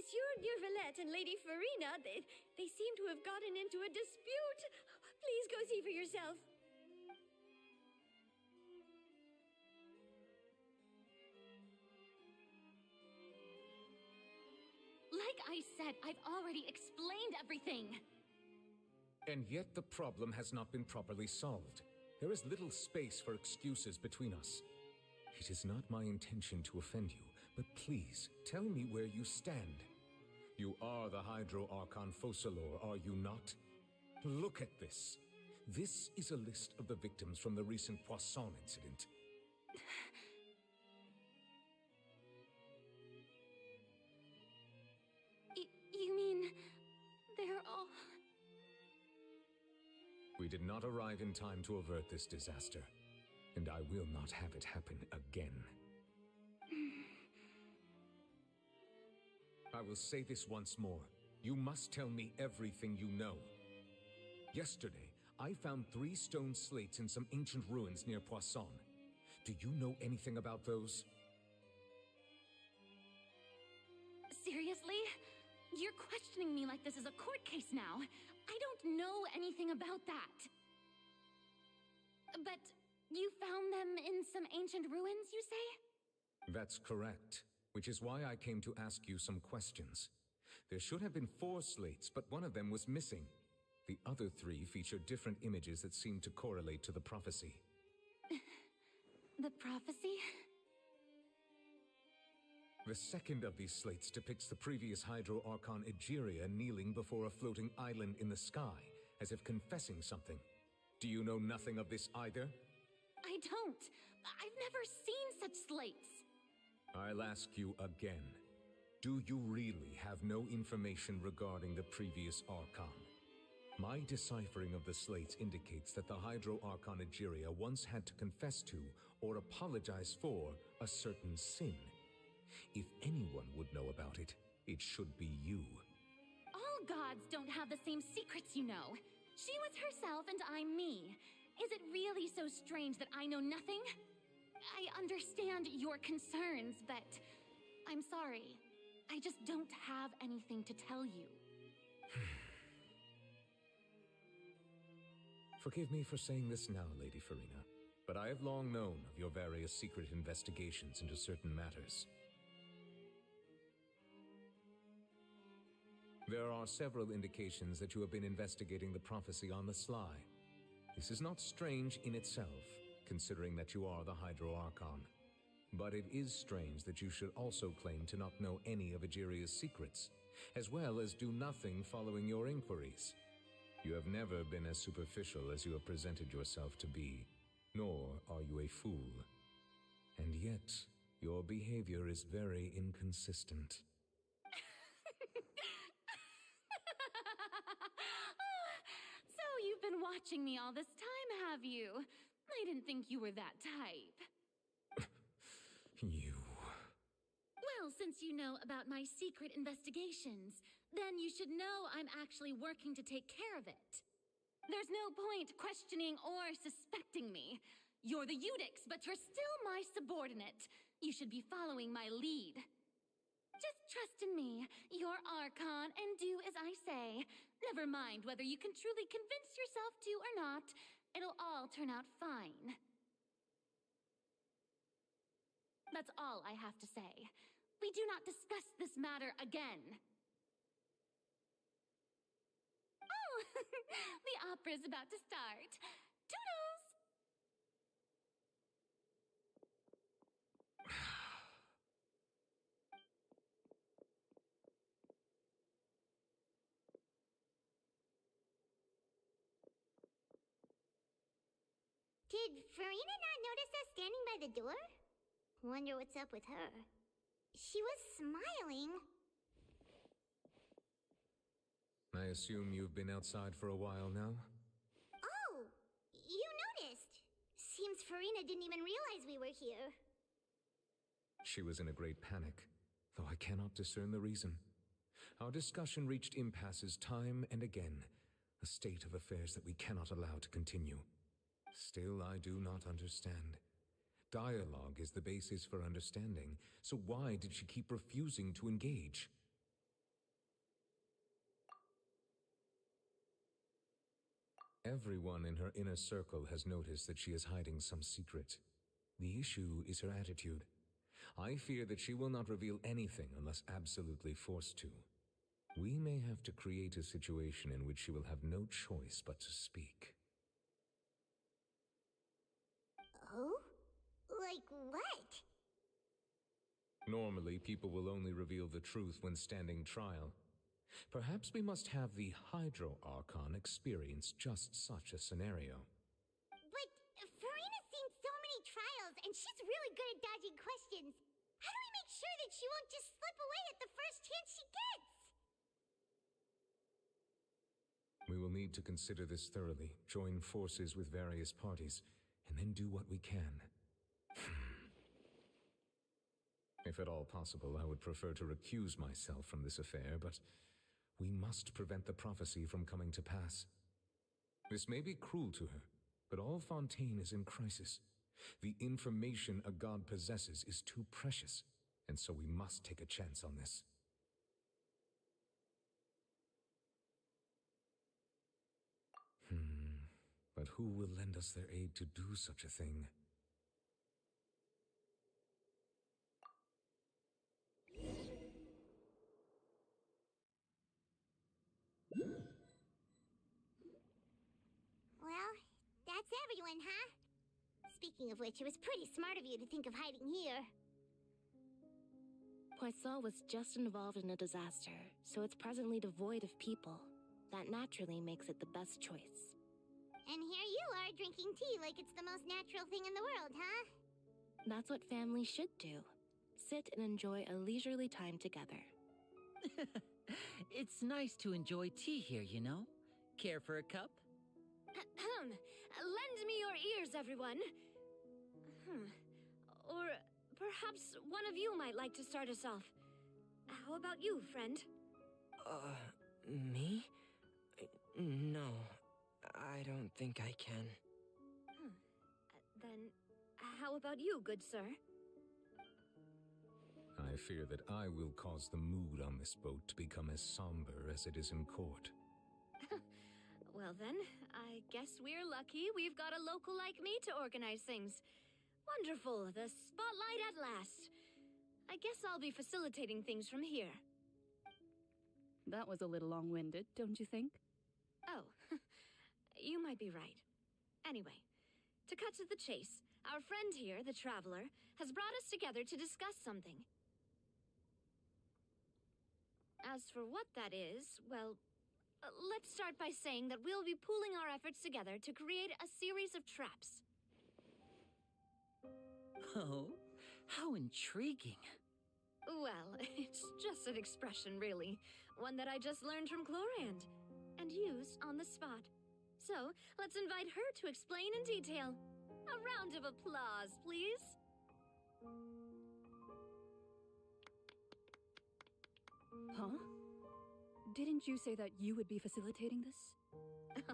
Monsieur Neuvillette and Lady Farina, they seem to have gotten into a dispute. Please go see for yourself. Like I said, I've already explained everything. And yet the problem has not been properly solved. There is little space for excuses between us. It is not my intention to offend you, but please, tell me where you stand. You are the Hydro Archon Focalor, are you not? Look at this. This is a list of the victims from the recent Poisson incident. You mean... they're all... We did not arrive in time to avert this disaster, and I will not have it happen again. I will say this once more. You must tell me everything you know. Yesterday, I found 3 stone slates in some ancient ruins near Poisson. Do you know anything about those? Seriously? You're questioning me like this is a court case now. I don't know anything about that. But you found them in some ancient ruins, you say? That's correct, which is why I came to ask you some questions. There should have been 4 slates, but one of them was missing. The other 3 feature different images that seem to correlate to the prophecy. The prophecy? The second of these slates depicts the previous Hydro Archon Egeria kneeling before a floating island in the sky, as if confessing something. Do you know nothing of this either? I don't. I've never seen such slates. I'll ask you again. Do you really have no information regarding the previous Archon? My deciphering of the slates indicates that the Hydro Archon Egeria once had to confess to, or apologize for, a certain sin. If anyone would know about it, it should be you. All gods don't have the same secrets, you know. She was herself and I'm me. Is it really so strange that I know nothing? I understand your concerns, but I'm sorry. I just don't have anything to tell you. Forgive me for saying this now, Lady Farina, but I have long known of your various secret investigations into certain matters. There are several indications that you have been investigating the prophecy on the sly. This is not strange in itself, considering that you are the Hydro Archon. But it is strange that you should also claim to not know any of Egeria's secrets, as well as do nothing following your inquiries. You have never been as superficial as you have presented yourself to be, nor are you a fool. And yet, your behavior is very inconsistent. So you've been watching me all this time, have you? I didn't think you were that type. You... Well, since you know about my secret investigations, then you should know I'm actually working to take care of it. There's no point questioning or suspecting me. You're the Eudix, but you're still my subordinate. You should be following my lead. Just trust in me, you're Archon, and do as I say. Never mind whether you can truly convince yourself to or not. It'll all turn out fine. That's all I have to say. We do not discuss this matter again. Oh, the opera's about to start. Toodles! Did Farina not notice us standing by the door? Wonder what's up with her. She was smiling. I assume you've been outside for a while now? Oh, you noticed. Seems Farina didn't even realize we were here. She was in a great panic, though I cannot discern the reason. Our discussion reached impasses time and again, a state of affairs that we cannot allow to continue. Still, I do not understand. Dialogue is the basis for understanding, so why did she keep refusing to engage? Everyone in her inner circle has noticed that she is hiding some secret. The issue is her attitude. I fear that she will not reveal anything unless absolutely forced to. We may have to create a situation in which she will have no choice but to speak. Oh? Like what? Normally, people will only reveal the truth when standing trial. Perhaps we must have the Hydro Archon experience just such a scenario. But Farina's seen so many trials, and she's really good at dodging questions. How do we make sure that she won't just slip away at the first chance she gets? We will need to consider this thoroughly, join forces with various parties, and then do what we can. If at all possible, I would prefer to recuse myself from this affair, but we must prevent the prophecy from coming to pass. This may be cruel to her, but all Fontaine is in crisis. The information a god possesses is too precious, and so we must take a chance on this. But who will lend us their aid to do such a thing? Well, that's everyone, huh? Speaking of which, it was pretty smart of you to think of hiding here. Poisson was just involved in a disaster, so it's presently devoid of people. That naturally makes it the best choice. And here you are drinking tea like it's the most natural thing in the world, huh? That's what family should do. Sit and enjoy a leisurely time together. It's nice to enjoy tea here, you know? Care for a cup? Lend me your ears, everyone. Or perhaps one of you might like to start us off. How about you, friend? Me? No, I don't think I can. Then, how about you, good sir? I fear that I will cause the mood on this boat to become as somber as it is in court. Well then, I guess we're lucky we've got a local like me to organize things. Wonderful, the spotlight at last. I guess I'll be facilitating things from here. That was a little long-winded, don't you think? Oh, you might be right. Anyway, to cut to the chase, our friend here, the Traveler, has brought us together to discuss something. As for what that is, well, let's start by saying that we'll be pooling our efforts together to create a series of traps. Oh, how intriguing. Well, it's just an expression, really. One that I just learned from Chlorand, and used on the spot. So, let's invite her to explain in detail. A round of applause, please. Huh? Didn't you say that you would be facilitating this?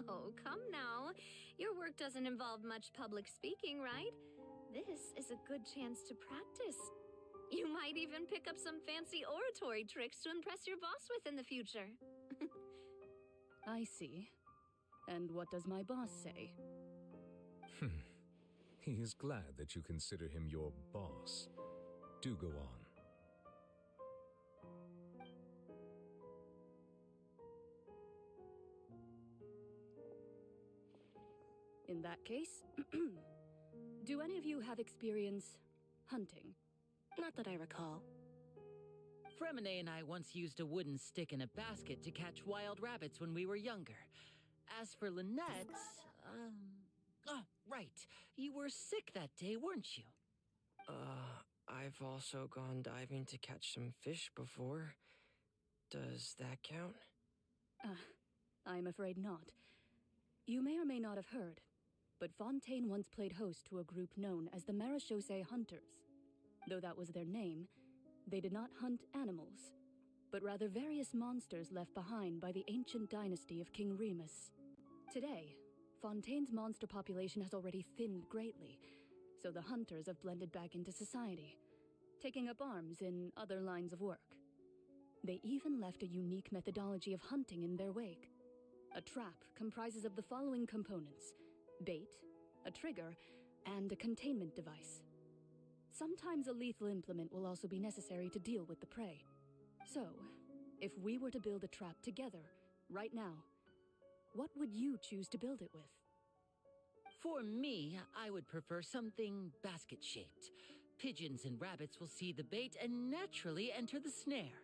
Oh, come now. Your work doesn't involve much public speaking, right? This is a good chance to practice. You might even pick up some fancy oratory tricks to impress your boss with in the future. I see. And what does my boss say? He is glad that you consider him your boss. Do go on. In that case, do any of you have experience hunting? Not that I recall. Fremine and I once used a wooden stick in a basket to catch wild rabbits when we were younger. As for Lynette, oh, right. You were sick that day, weren't you? I've also gone diving to catch some fish before. Does that count? I'm afraid not. You may or may not have heard, but Fontaine once played host to a group known as the Marechaussee Hunters. Though that was their name, they did not hunt animals, but rather various monsters left behind by the ancient dynasty of King Remus. Today, Fontaine's monster population has already thinned greatly, so the hunters have blended back into society, taking up arms in other lines of work. They even left a unique methodology of hunting in their wake. A trap comprises of the following components: bait, a trigger, and a containment device. Sometimes a lethal implement will also be necessary to deal with the prey. So, if we were to build a trap together, right now, what would you choose to build it with? For me, I would prefer something basket-shaped. Pigeons and rabbits will see the bait and naturally enter the snare.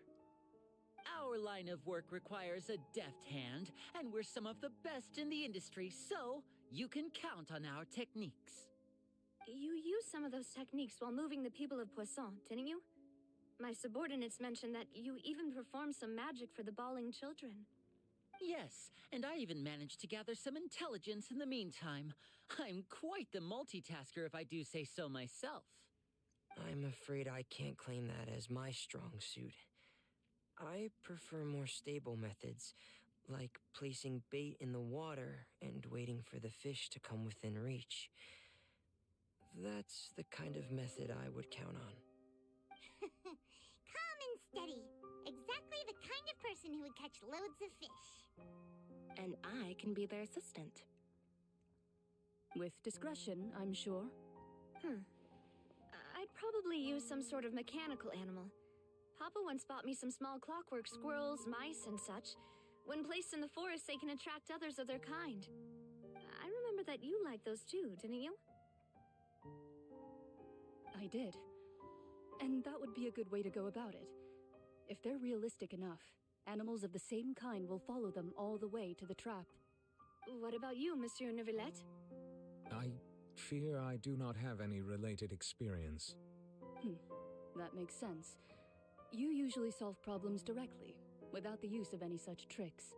Our line of work requires a deft hand, and we're some of the best in the industry, so you can count on our techniques. You used some of those techniques while moving the people of Poisson, didn't you? My subordinates mentioned that you even performed some magic for the bawling children. Yes, and I even managed to gather some intelligence in the meantime. I'm quite the multitasker if I do say so myself. I'm afraid I can't claim that as my strong suit. I prefer more stable methods, like placing bait in the water and waiting for the fish to come within reach. That's the kind of method I would count on. Calm and steady. Exactly the kind of person who would catch loads of fish. And I can be their assistant. With discretion, I'm sure. I'd probably use some sort of mechanical animal. Papa once bought me some small clockwork squirrels, mice, and such. When placed in the forest, they can attract others of their kind. I remember that you liked those too, didn't you? I did. And that would be a good way to go about it. If they're realistic enough, animals of the same kind will follow them all the way to the trap. What about you, Monsieur Neuvillette? I fear I do not have any related experience. That makes sense. You usually solve problems directly, without the use of any such tricks.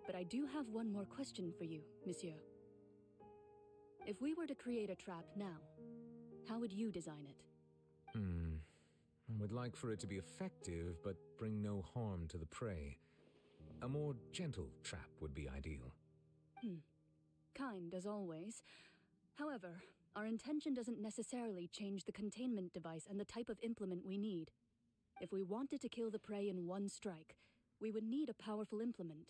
But I do have one more question for you, Monsieur. If we were to create a trap now, how would you design it? I would like for it to be effective, but bring no harm to the prey. A more gentle trap would be ideal. Kind, as always. However, our intention doesn't necessarily change the containment device and the type of implement we need. If we wanted to kill the prey in one strike, we would need a powerful implement.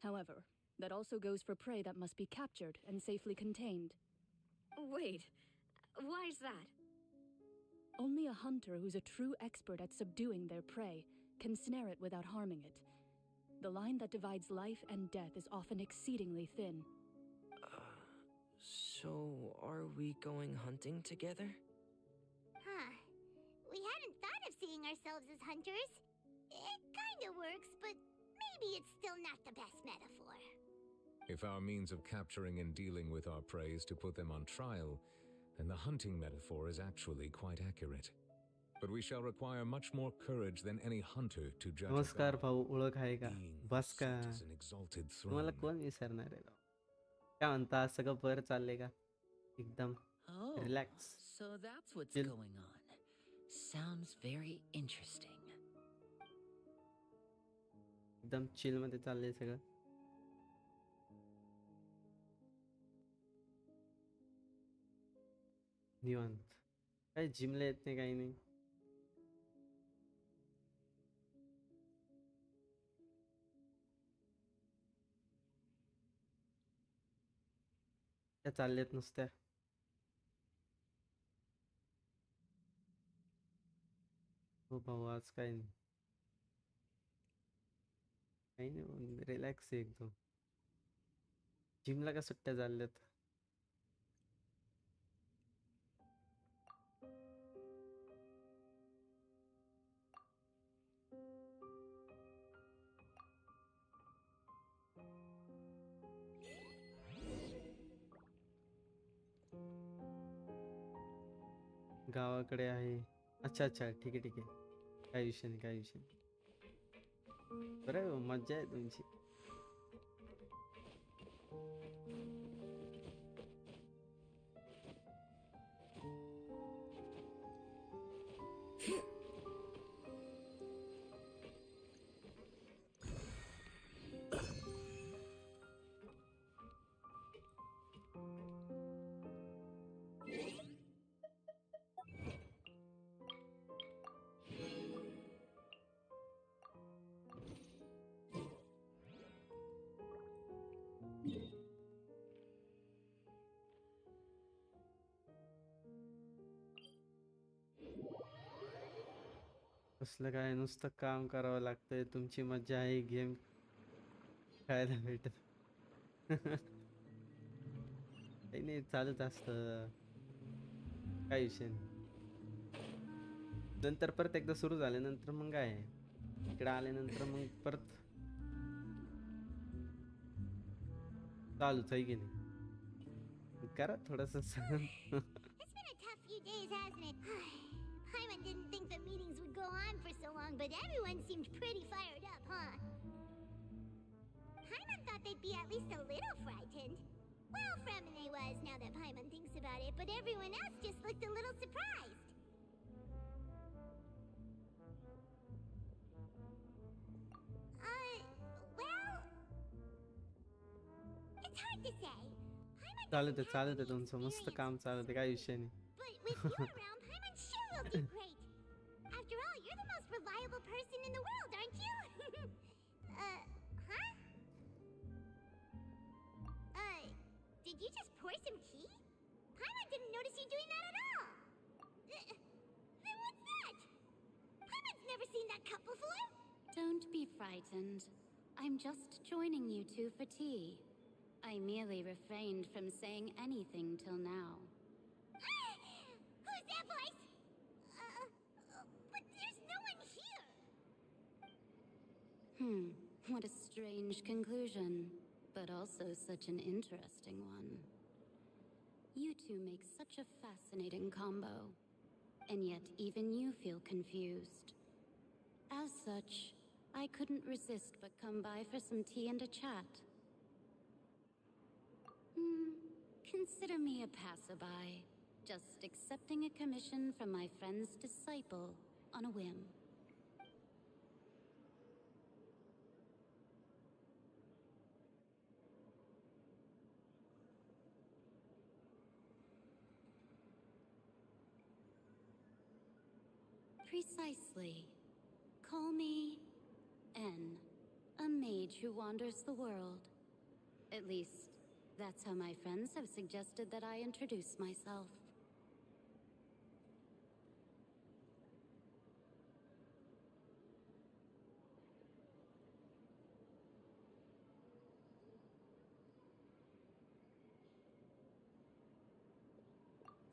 However, that also goes for prey that must be captured and safely contained. Wait, why is that? Only a hunter who's a true expert at subduing their prey can snare it without harming it. The line that divides life and death is often exceedingly thin. So are we going hunting together? Huh. We hadn't thought of seeing ourselves as hunters. It kinda works, but maybe it's still not the best metaphor. If our means of capturing and dealing with our prey is to put them on trial, then the hunting metaphor is actually quite accurate. But we shall require much more courage than any hunter to judge a नमस्कार god भाऊ, ओळख आहे का? being बस का? set as an exalted तुम्हाला throne. कोण विसरणार आहे राव? काय म्हणता? सगळं बरं चाललंय का? एकदम Oh, relax. so that's what's Chill. going on. Sounds very interesting. एकदम चिल मध्ये चाललंय सगळं. निवांत. काही जिमला येत नाही, काही नाही. त्या चालल्यात नुसत्या. हो भाऊ, आज काही नाही. काही नाही, रिलॅक्स आहे एकदम. जिमला का सुट्ट्या चालल्यात? गावाकडे आहे. अच्छा अच्छा, ठीक आहे ठीक आहे. काही विषय नाही, काही विषय नाही. बरं आहे, मज्जा आहे तुमची. कसलं काय नुसतं काम करावं लागतंय. तुमची मज्जा आहे गेम खेळायला भेटत. काही नाही चालूच असतं. काही विषय नाही. नंतर परत एकदा सुरू झाल्यानंतर मग काय इकडे आल्यानंतर मग परत चालूच आहे की नाही. करा थोडस सहन. It's been a tough few days, hasn't it? Paimon didn't think the meetings would go on for so long, but everyone seemed pretty fired up, huh? Paimon thought they'd be at least a little frightened. Well, Fremine was, now that Paimon thinks about it, but everyone else just looked a little surprised. Well, it's hard to say. Paimon चालत doesn't आहे have any तुमचं मस्त काम experience, चालत आहे काही विषय नाही. but with you around, Paimon sure will do great. After all, you're the most reliable person in the world, aren't you? Huh? Did you just pour some tea? Paimon didn't notice you doing that at all. Then what's that? Paimon's never seen that cup before. Don't be frightened. I'm just joining you two for tea. I merely refrained from saying anything till now. Who's that voice? But there's no one here. What a strange conclusion, but also such an interesting one. You two make such a fascinating combo, and yet even you feel confused. As such, I couldn't resist but come by for some tea and a chat. Consider me a passerby, just accepting a commission from my friend's disciple on a whim. Precisely. Call me N, a mage who wanders the world. At least, that's how my friends have suggested that I introduce myself.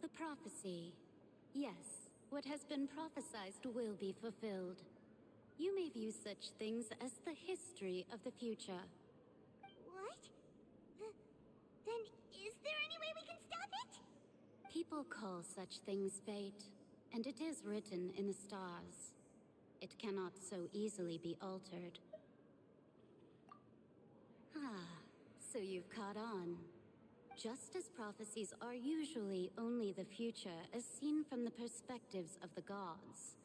The prophecy. Yes, what has been prophesied will be fulfilled. You may view such things as the history of the future. What? Then is there any way we can stop it? People call such things fate, and it is written in the stars. It cannot so easily be altered. So you've caught on. Just as prophecies are usually only the future as seen from the perspectives of the gods,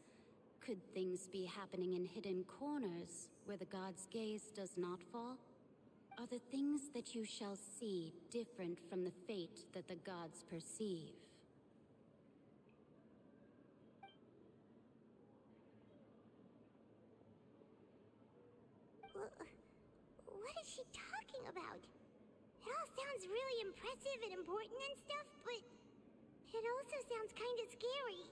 could things be happening in hidden corners where the gods' gaze does not fall? Are the things that you shall see different from the fate that the gods perceive? What is she talking about? It all sounds really impressive and important and stuff, but it also sounds kind of scary.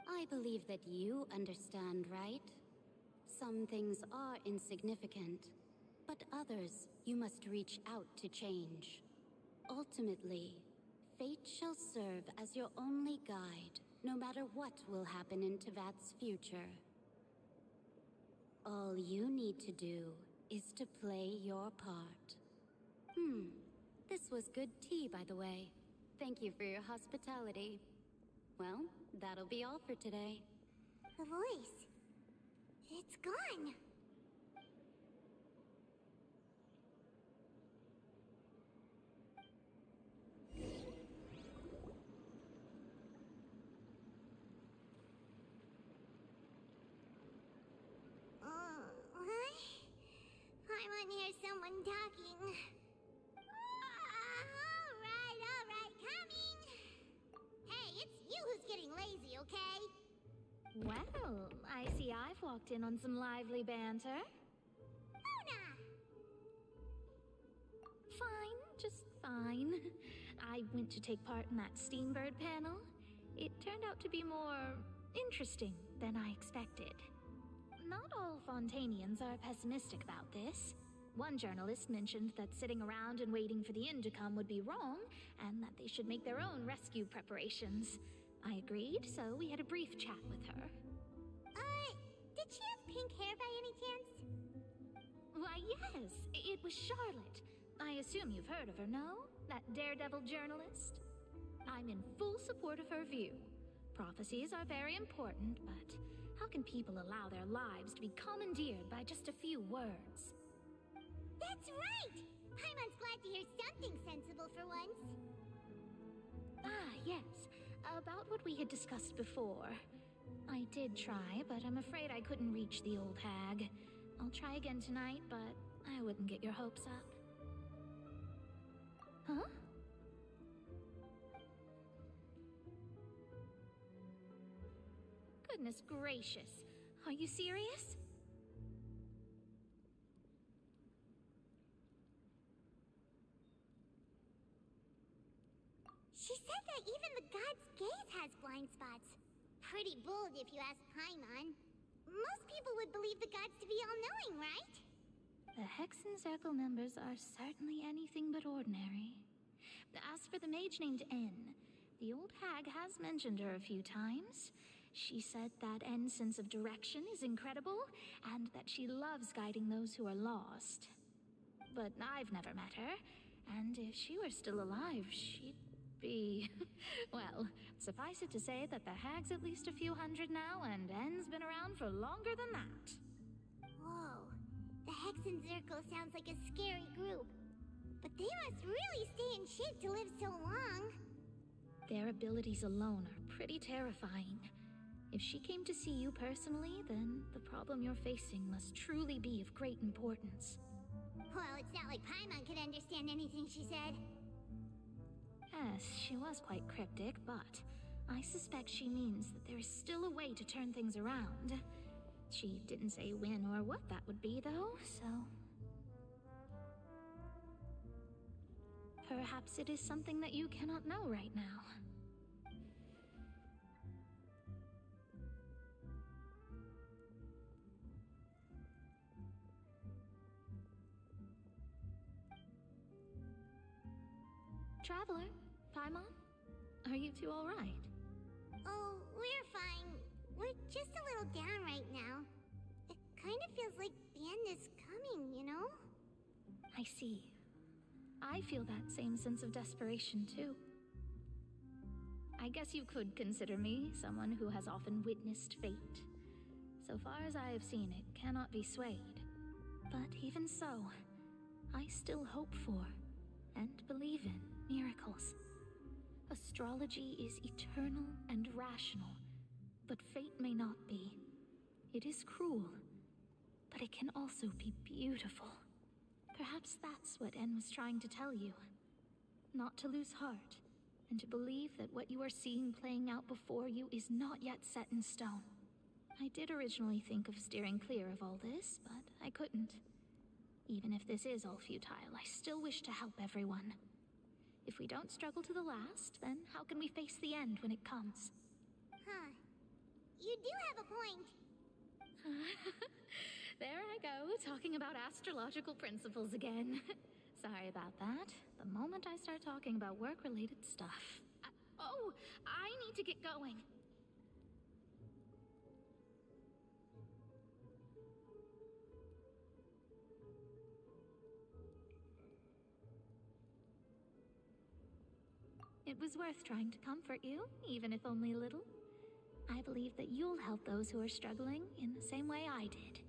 I believe that you understand, right? Some things are insignificant, but others you must reach out to change. Ultimately, fate shall serve as your only guide, no matter what will happen in Tevat's future. All you need to do is to play your part. This was good tea, by the way. Thank you for your hospitality. Well, that'll be all for today. The voice. It's gone. I want to hear someone talking. All right, coming. Hey, it's you who's getting lazy, okay? Well, I see I've walked in on some lively banter. Mona! Fine, just fine. I went to take part in that Steambird panel. It turned out to be more interesting than I expected. Not all Fontainians are pessimistic about this. One journalist mentioned that sitting around and waiting for the end to come would be wrong, and that they should make their own rescue preparations. I agreed, so we had a brief chat with her. Did she have pink hair by any chance? Why, yes, it was Charlotte. I assume you've heard of her, no? That daredevil journalist? I'm in full support of her view. Prophecies are very important, but how can people allow their lives to be commandeered by just a few words? That's right! Paimon's glad to hear something sensible for once. Ah, yes. About what we had discussed before. I did try, but I'm afraid I couldn't reach the old hag. I'll try again tonight, but I wouldn't get your hopes up. Huh? Goodness gracious. Are you serious? She said that even the god's gaze has blind spots. Pretty bold if you ask Paimon. Most people would believe the gods to be all-knowing, right? The Hexen Circle members are certainly anything but ordinary. As for the mage named N, the old hag has mentioned her a few times. She said that N's sense of direction is incredible, and that she loves guiding those who are lost. But I've never met her, and if she were still alive, she'd be... Well, suffice it to say that the hag's at least a few hundred now, and N's been around for longer than that. Whoa. The Hexen Circle sounds like a scary group. But they must really stay in shape to live so long. Their abilities alone are pretty terrifying. If she came to see you personally, then the problem you're facing must truly be of great importance. Well, it's not like Paimon could understand anything she said. Yes, she was quite cryptic, but I suspect she means that there is still a way to turn things around. She didn't say when or what that would be, though, so... Perhaps it is something that you cannot know right now. Traveler, Paimon, are you two all right? Oh, we're fine. We're just a little down right now. It kind of feels like the end is coming, you know? I see. I feel that same sense of desperation, too. I guess you could consider me someone who has often witnessed fate. So far as I have seen, it cannot be swayed. But even so, I still hope for and believe in miracles. Astrology is eternal and rational, but fate may not be. It is cruel, but it can also be beautiful. Perhaps that's what N was trying to tell you. Not to lose heart, and to believe that what you are seeing playing out before you is not yet set in stone. I did originally think of steering clear of all this, but I couldn't. Even if this is all futile, I still wish to help everyone. If we don't struggle to the last, then how can we face the end when it comes? Huh. You do have a point. There I go, talking about astrological principles again. Sorry about that. The moment I start talking about work-related stuff. I need to get going. It was worth trying to comfort you, even if only a little. I believe that you'll help those who are struggling in the same way I did.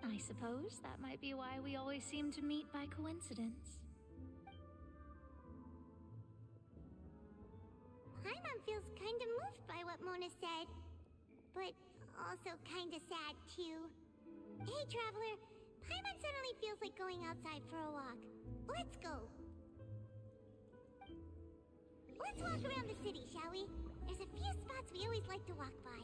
I suppose that might be why we always seem to meet by coincidence. Paimon feels kind of moved by what Mona said, but also kind of sad too. Hey, Traveler, Paimon suddenly feels like going outside for a walk. Let's go. Let's walk around the city, shall we? There's a few spots we always like to walk by.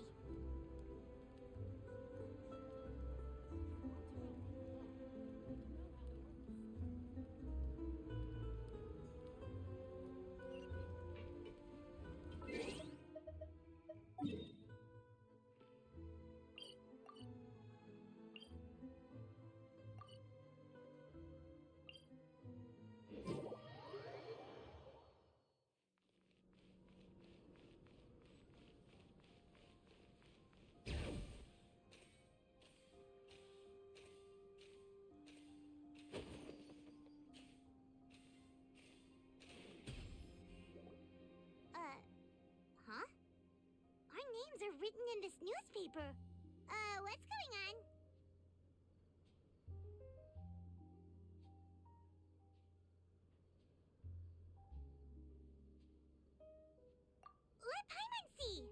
in this newspaper. What's going on? Let Paimon see!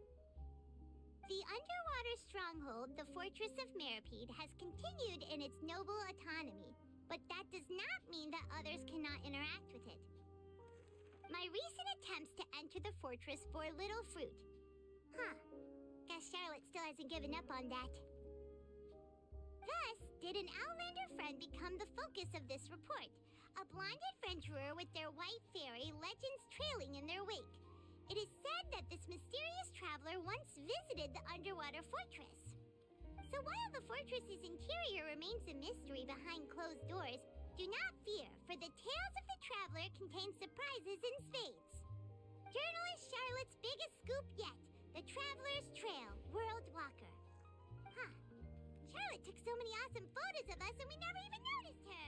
The underwater stronghold, the Fortress of Meripede, has continued in its noble autonomy, but that does not mean that others cannot interact with it. My recent attempts to enter the fortress bore little fruit. Huh. Guess Charlotte still hasn't given up on that. Thus, did an Outlander friend become the focus of this report? A blonde adventurer with their white fairy, legends trailing in their wake. It is said that this mysterious traveler once visited the underwater fortress. So while the fortress's interior remains a mystery behind closed doors, do not fear, for the tales of the traveler contain surprises in spades. Journalist Charlotte's biggest scoop yet, the Traveler's Trail, World Walker. Huh. Charlotte took so many awesome photos of us and we never even noticed her.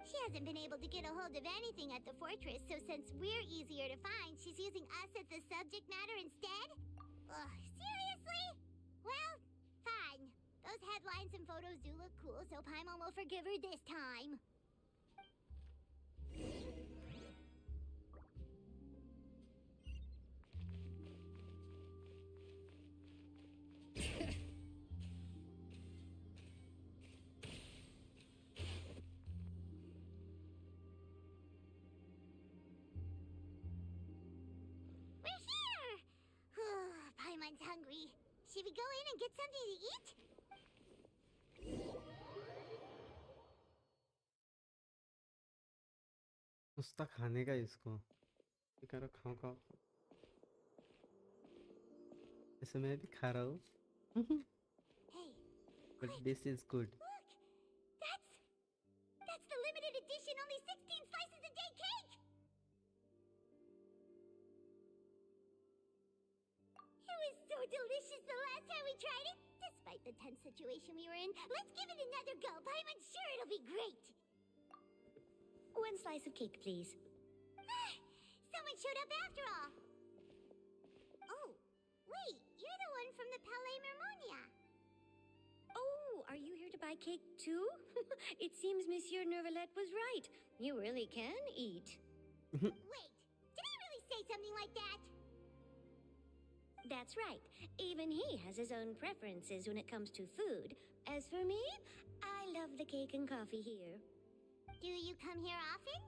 She hasn't been able to get a hold of anything at the fortress, so since we're easier to find, she's using us as the subject matter instead? Ugh, seriously? Well, fine. Those headlines and photos do look cool, so Paimon will forgive her this time. We're here! Paimon's hungry. Should we go in and get something to eat? नुसता खाने का इसको ये करो खाओ खाओ ऐसे मैं भी खा रहा हूँ Hey, but quick, this is good. look! That's the limited edition only 16 slices a day cake! It was so delicious the last time we tried it, despite the tense situation we were in. Let's give it another go. I'm sure it'll be great. One slice of cake, please. Someone showed up after all. Oh, wait, you're the one from the Palais Mermonia. Oh, are you here to buy cake too? It seems Monsieur Nervalette was right. You really can eat. Wait, did he really say something like that? That's right. Even he has his own preferences when it comes to food. As for me, I love the cake and coffee here. Do you come here often?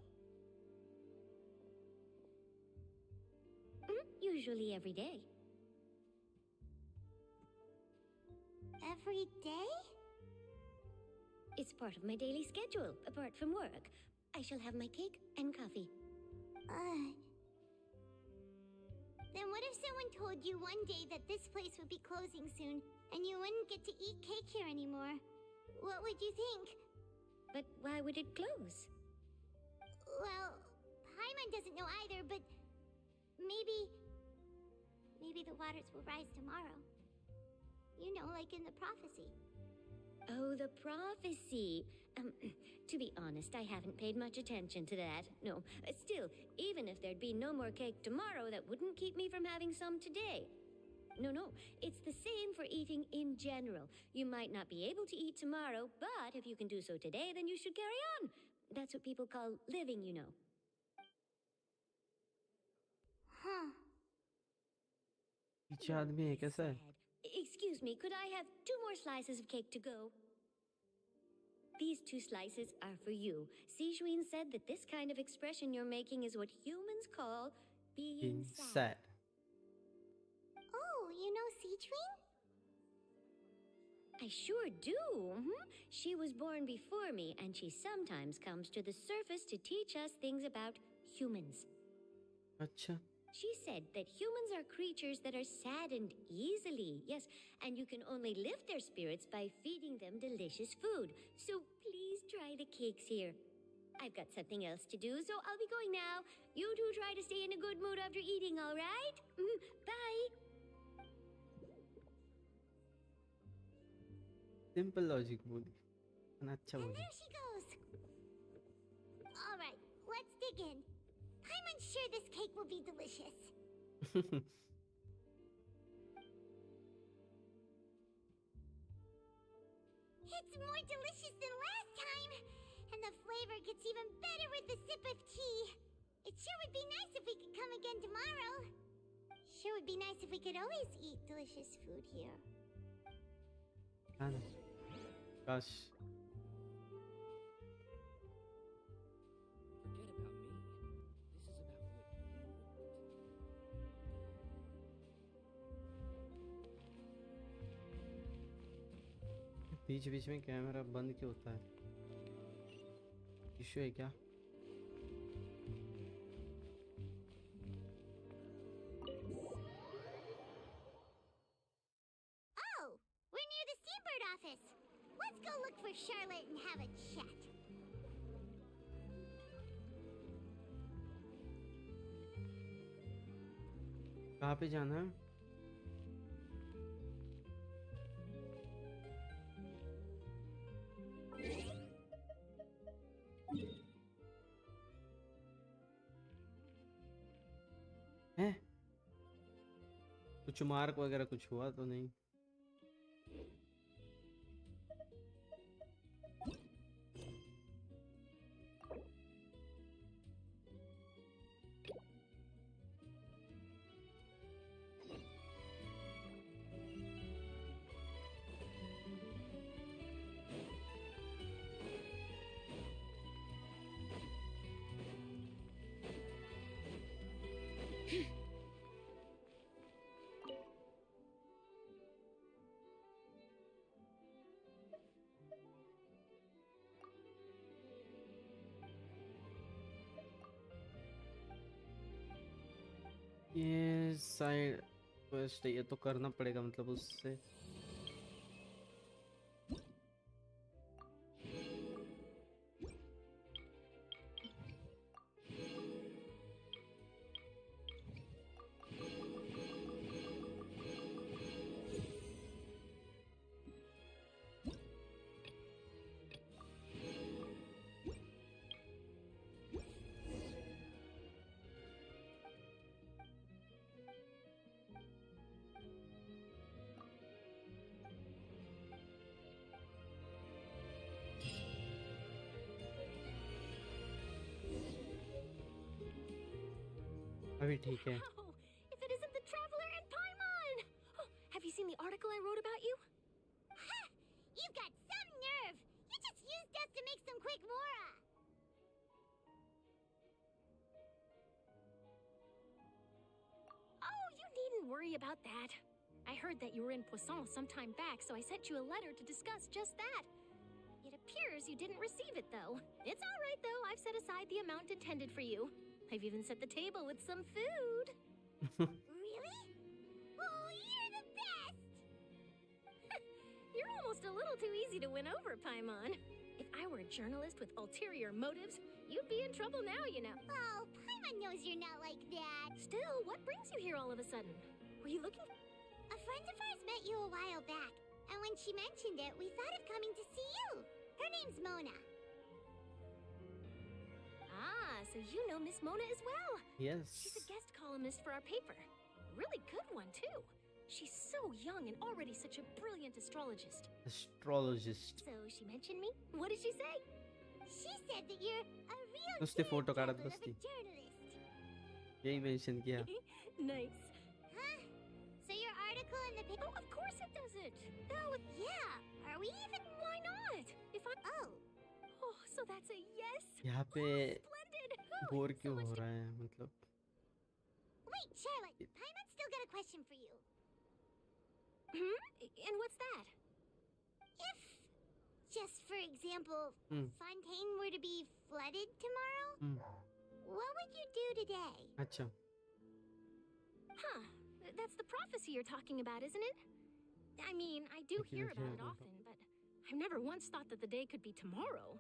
Usually every day. Every day? It's part of my daily schedule, apart from work. I shall have my cake and coffee. Then what if someone told you one day that this place would be closing soon, and you wouldn't get to eat cake here anymore? What would you think? But why would it close? Well, Paimon doesn't know either, but maybe the waters will rise tomorrow. You know, like in the prophecy. Oh, the prophecy. To be honest, I haven't paid much attention to that. No, still, even if there'd be no more cake tomorrow, that wouldn't keep me from having some today. No, it's the same for eating in general. You might not be able to eat tomorrow, but if you can do so today, then you should carry on. That's what people call living, you know. Huh. पीछे आदमी है कैसा है Excuse me, could I have 2 more slices of cake to go? These 2 slices are for you. Sijuin said that this kind of expression you're making is what humans call being sad. Oh, you know Sijuin? I sure do. She was born before me, and she sometimes comes to the surface to teach us things about humans. अच्छा She said that humans are creatures that are saddened easily, yes, and you can only lift their spirits by feeding them delicious food. So please try the cakes here. I've got something else to do, so I'll be going now. You two try to stay in a good mood after eating, all right? Bye. Simple logic बोली अच्छा And बोली there she goes. All right, let's dig in. I'm sure this cake will be delicious. It's more delicious than last time, and the flavor gets even better with the sip of tea. It sure would be nice if we could come again tomorrow. Sure would be nice if we could always eat delicious food here. Gosh. Forget about me. This is about what you want. बीच बीच में camera बंद क्यों होता है? Issue है क्या? Oh, we're near the Steambird office. Let's go look for Charlotte and have a chat. कहाँ पे जाना है? हैं? कुछ मार्क वगैरह कुछ हुआ तो नहीं? ये साइड क्वेस्ट ये तो करना पड़ेगा मतलब उससे अभी ठीक है Wow! If it isn't the Traveler and Paimon! Oh, have you seen the article I wrote about you? Ha! You've got some nerve! You just used us to make some quick mora! Oh, you needn't worry about that. I heard that you were in Poisson some time back, so I sent you a letter to discuss just that. It appears you didn't receive it, though. It's all right, though. I've set aside the amount intended for you. I've even set the table with some food. Really? Oh, you're the best! You're almost a little too easy to win over, Paimon. If I were a journalist with ulterior motives, you'd be in trouble now, you know. Oh, Paimon knows you're not like that. Still, what brings you here all of a sudden? Were you looking? A friend of ours met you a while back, and when she mentioned it, we thought of coming to see you. Her name's Mona. Ah, so you know Miss Mona as well. yes She's a guest columnist for our paper. A really good one, too. She's so young and already such a brilliant astrologist. astrologist So she mentioned me? What did she say? She said that you're a real उसने good photo काढत example of बसली a journalist. यही mention किया Nice. Huh? So your article in the paper? Oh, of course it does it. Oh, Yeah. Are we even? why not? If I... Oh. Oh, so that's a yes? यहाँ पे Splendid. Oh, bore so क्यों much हो to- रहा है मतलब Wait, Charlotte. Paimon's still got a question for you. And what's that? If, just for example, Hmm. Fontaine were to be flooded tomorrow, what would you do today? अच्छा Huh. That's the prophecy you're talking about, isn't it? I mean, I do Okay, hear okay, about it okay. often, but I've never once thought that the day could be tomorrow.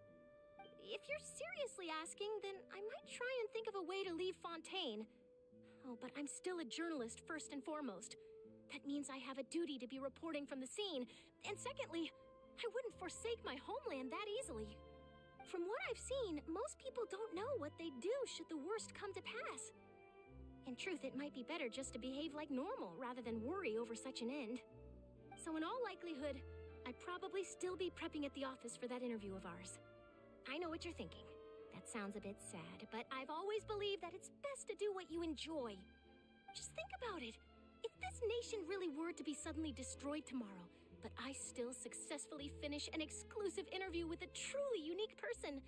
If you're seriously asking, then I might try and think of a way to leave Fontaine. Oh, but I'm still a journalist first and foremost. That means I have a duty to be reporting from the scene. And secondly, I wouldn't forsake my homeland that easily. From what I've seen, most people don't know what they'd do should the worst come to pass. In truth, it might be better just to behave like normal rather than worry over such an end. So in all likelihood, I'd probably still be prepping at the office for that interview of ours. I know what you're thinking. That sounds a bit sad, but I've always believed that it's best to do what you enjoy. Just think about it. If this nation really were to be suddenly destroyed tomorrow, but I still successfully finish an exclusive interview with a truly unique person,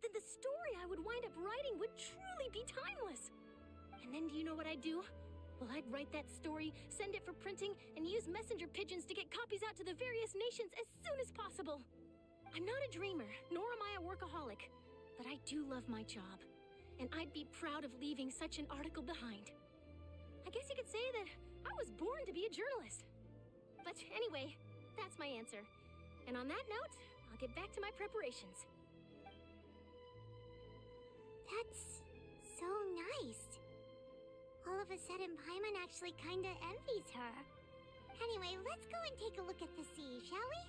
then the story I would wind up writing would truly be timeless. And then do you know what I'd do? Well, I'd write that story, send it for printing, and use messenger pigeons to get copies out to the various nations as soon as possible. I'm not a dreamer, nor am I a workaholic, but I do love my job, and I'd be proud of leaving such an article behind. I guess you could say that I was born to be a journalist. But anyway, that's my answer. And on that note, I'll get back to my preparations. That's so nice. All of a sudden, Paimon actually kinda envies her. Anyway, let's go and take a look at the sea, shall we?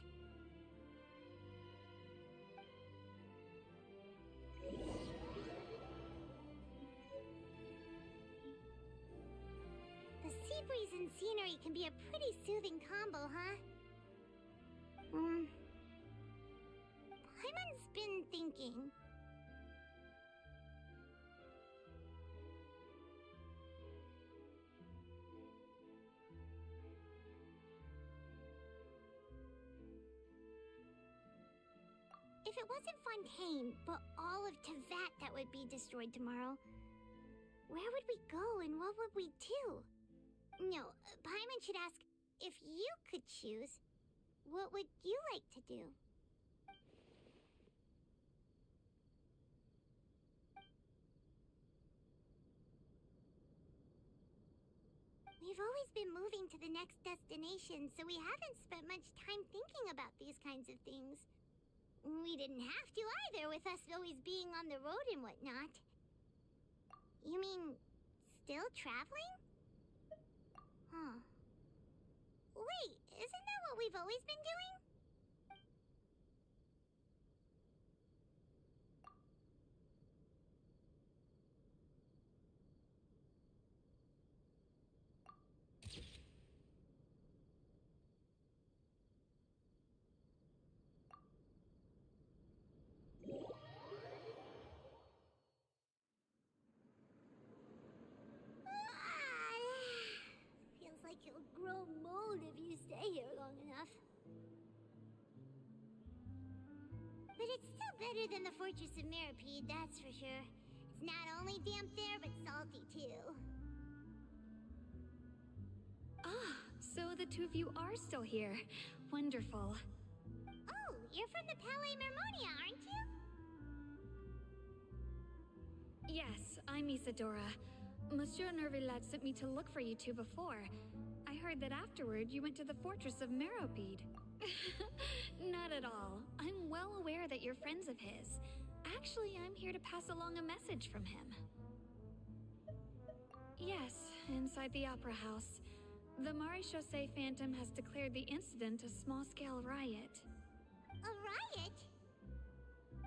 The sea breeze and scenery can be a pretty soothing combo, huh? Paimon's been thinking. If it wasn't Fontaine, but all of Tevat that would be destroyed tomorrow, where would we go and what would we do? No, Paimon should ask, if you could choose, what would you like to do? We've always been moving to the next destination, so we haven't spent much time thinking about these kinds of things. We didn't have to either, with us always being on the road and whatnot. You mean, still traveling? Huh. Wait, isn't that what we've always been doing? Feels like you'll grow mold if you stay here long enough. But it's still better than the Fortress of Masquerade, that's for sure. It's not only damp there, but salty too. Ah, so the two of you are still here. Wonderful. Oh, you're from the Palais Mermonia, aren't you? Yes, I'm Isadora. Monsieur Nervillet sent me to look for you two before. I heard that afterward you went to the Fortress of Masquerade. Not at all. I'm well aware that you're friends of his. Actually, I'm here to pass along a message from him. Yes, inside the Opera House. The Maréchaussée Phantom has declared the incident a small-scale riot. A riot?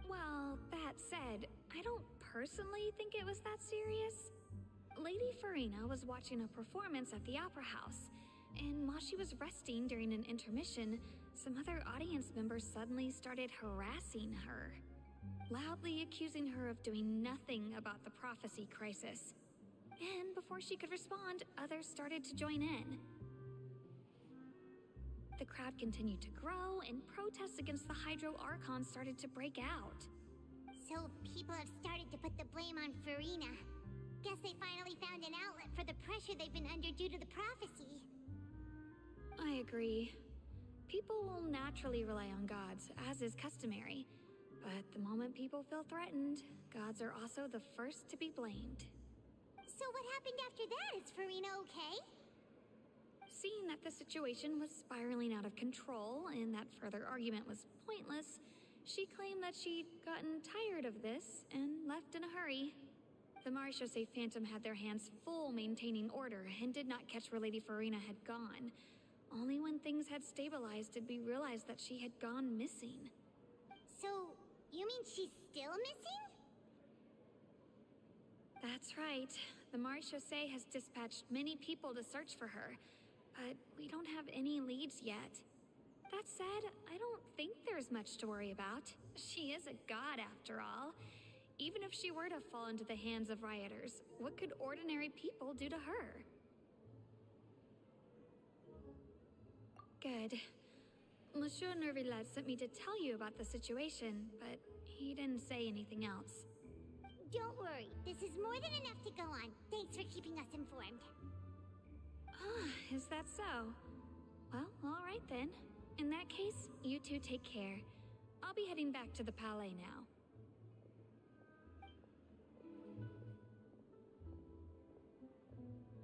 Well, that said, I don't personally think it was that serious. Lady Farina was watching a performance at the Opera House, and while she was resting during an intermission, some other audience members suddenly started harassing her, loudly accusing her of doing nothing about the prophecy crisis. And before she could respond, others started to join in. The crowd continued to grow, and protests against the Hydro Archon started to break out. So people have started to put the blame on Farina. Guess they finally found an outlet for the pressure they've been under due to the prophecy. I agree. People will naturally rely on gods, as is customary. But the moment people feel threatened, gods are also the first to be blamed. So what happened after that? Is Farina okay? Seeing that the situation was spiraling out of control and that further argument was pointless, she claimed that she'd gotten tired of this and left in a hurry. The Maréchaussée Phantom had their hands full maintaining order and did not catch where Lady Farina had gone. Only when things had stabilized did we realize that she had gone missing. So, you mean she's still missing? That's right. The Maréchaussée has dispatched many people to search for her, but we don't have any leads yet. That said, I don't think there's much to worry about. She is a god after all. Even if she were to fall into the hands of rioters, what could ordinary people do to her? Good. Monsieur Nervillet sent me to tell you about the situation, but he didn't say anything else. Don't worry, this is more than enough to go on. Thanks for keeping us informed. Is that so? Well, all right then. In that case, you two take care. I'll be heading back to the palais now.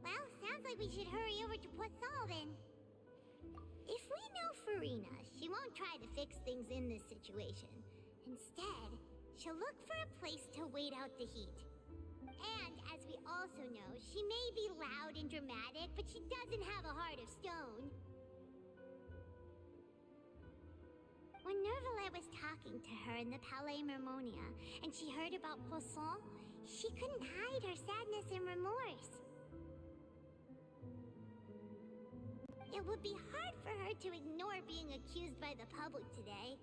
Well, sounds like we should hurry over to Poisson then. If we know Farina, she won't try to fix things in this situation. Instead, she'll look for a place to wait out the heat. And as we also know, she may be loud and dramatic, but she doesn't have a heart of stone. When Nervillet was talking to her in the Palais Mermonia, and she heard about Poisson, she couldn't hide her sadness and remorse. It would be hard for her to ignore being accused by the public today.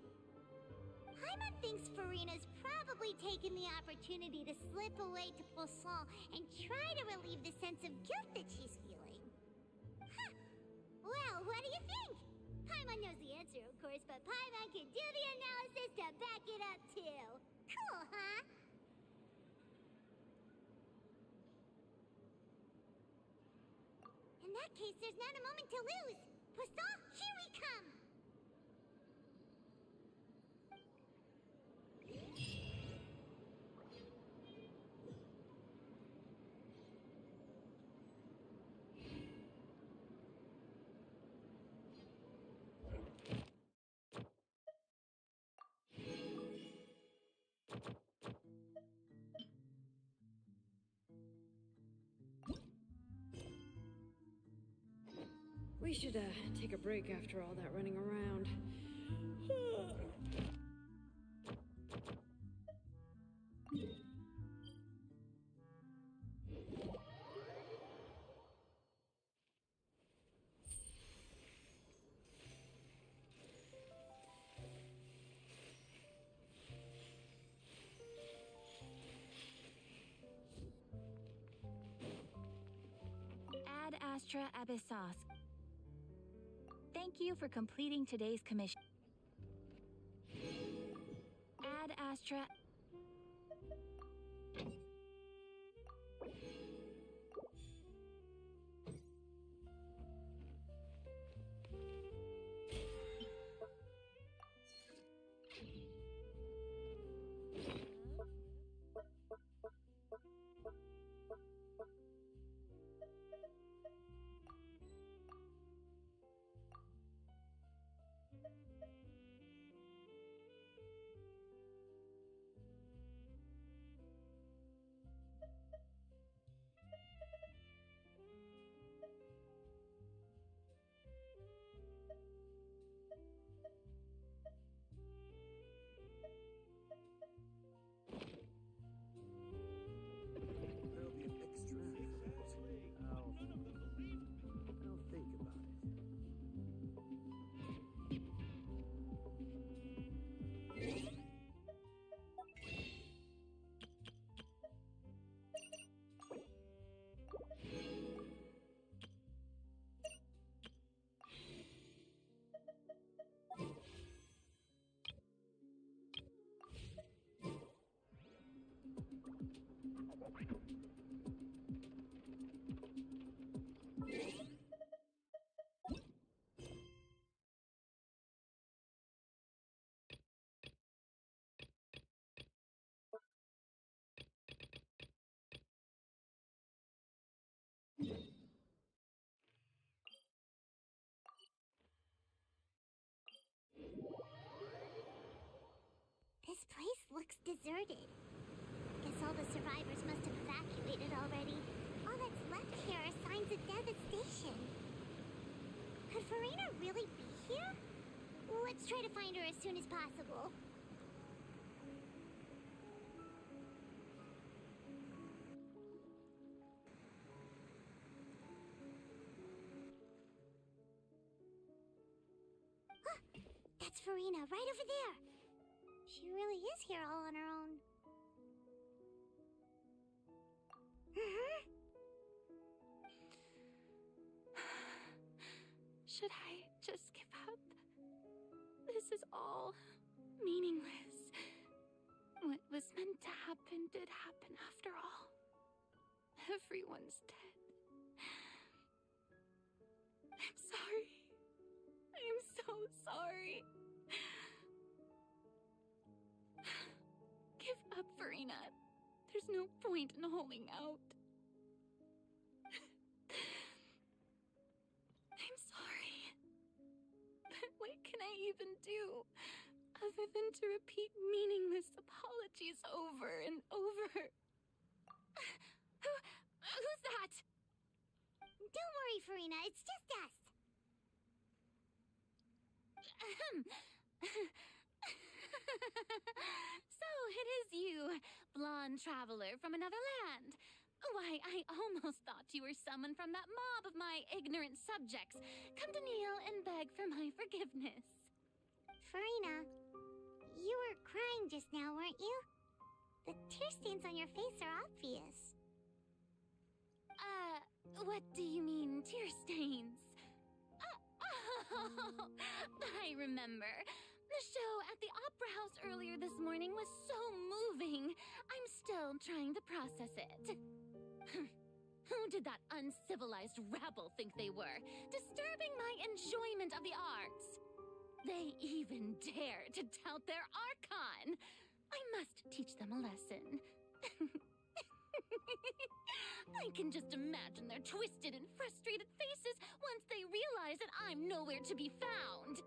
Paimon thinks Farina's probably taken the opportunity to slip away to Poisson and try to relieve the sense of guilt that she's feeling. Huh. Well, what do you think? Paimon knows the answer, of course, but Paimon can do the analysis to back it up, too. Cool, huh? In that case, there's not a moment to lose. Poisson, here we come! We should take a break after all that running around. Ad Astra Abyssos. Thank you for completing today's commission. Ad Astra. There'll be an extract for that. I'll think about it. This place looks deserted. Guess all the survivors must have evacuated already. All that's left here are signs of devastation. Could Farina really be here? Let's try to find her as soon as possible. Farina, right over there. She really is here all on her own. Should I just give up? This is all meaningless. What was meant to happen did happen after all. Everyone's dead. I'm sorry. I'm so sorry. Give up, Farina. There's no point in holding out. I'm sorry. But what can I even do other than to repeat meaningless apologies over and over? Who's that? Don't worry, Farina. It's just us. So it is you, blonde traveler from another land. Why, I almost thought you were someone from that mob of my ignorant subjects, come to kneel and beg for my forgiveness. Farina, you were crying just now, weren't you? The tear stains on your face are obvious. What do you mean, tear stains? Oh, I remember. The show at the Opera House earlier this morning was so moving. I'm still trying to process it. Who did that uncivilized rabble think they were, disturbing my enjoyment of the arts? They even dare to tout their Archon. I must teach them a lesson. I can just imagine their twisted and frustrated faces once they realize that I'm nowhere to be found.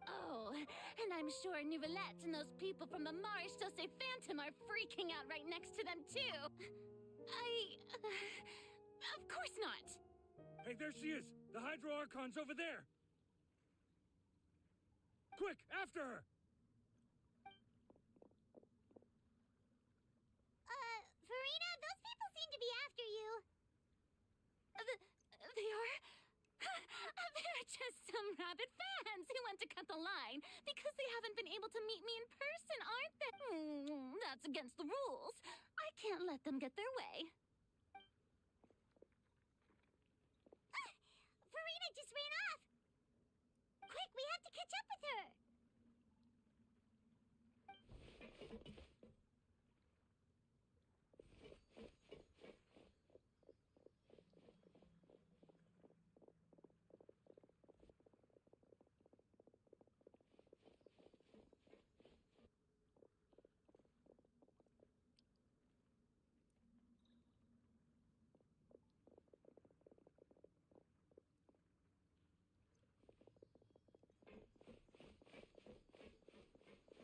Oh, and I'm sure Nouvellette and those people from the Maréchaussée Phantom are freaking out right next to them, too. Of course not. Hey, there she is! The Hydro Archon's over there! Quick, after her! Farina, those people seem to be after you. They are? They're just some rabid fans who want to cut the line because they haven't been able to meet me in person, aren't they? That's against the rules. I can't let them get their way. Farina just ran off. Quick, we have to catch up with her.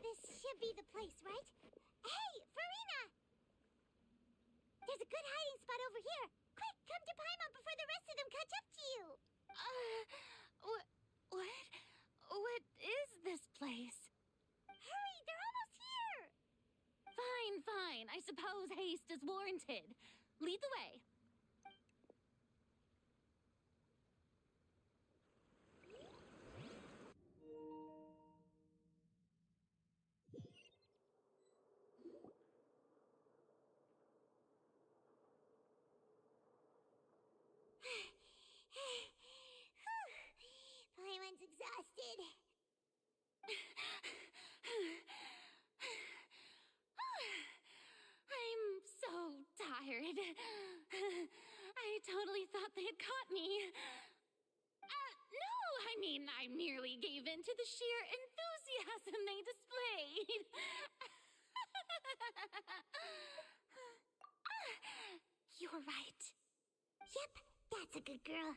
This should be the place, right? Hey, Farina! There's a good hiding spot over here. Quick, come to Paimon before the rest of them catch up to you. What? What is this place? Hurry, they're almost here. Fine. I suppose haste is warranted. Lead the way. Paimon's exhausted. I'm so tired. I totally thought they had caught me. No, I merely gave in to the sheer enthusiasm they displayed. You're right. Yep, that's a good girl.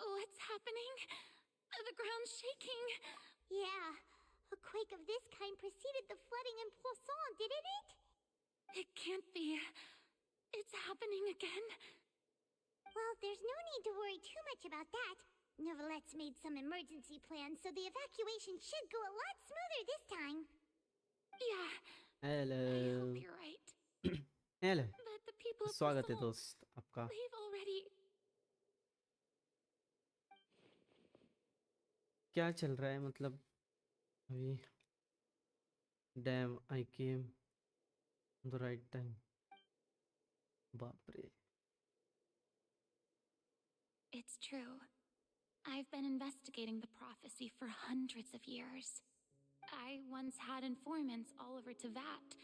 What's happening? The ground's shaking. Yeah, a quake of this kind preceded the flooding in Poisson, didn't it? It can't be. It's happening again. Well, there's no need to worry too much about that. Nouvellette's made some emergency plans, so the evacuation should go a lot smoother this time. Yeah. Hello I hope you're right. Hello But the people of स्वागत है Poisson, दोस्त आपका they've already... क्या चल रहा है मतलब अभी? Dam I came the right time. बाप रे. It's true. I've been investigating the prophecy for hundreds of years. I once had informants all over Teyvat,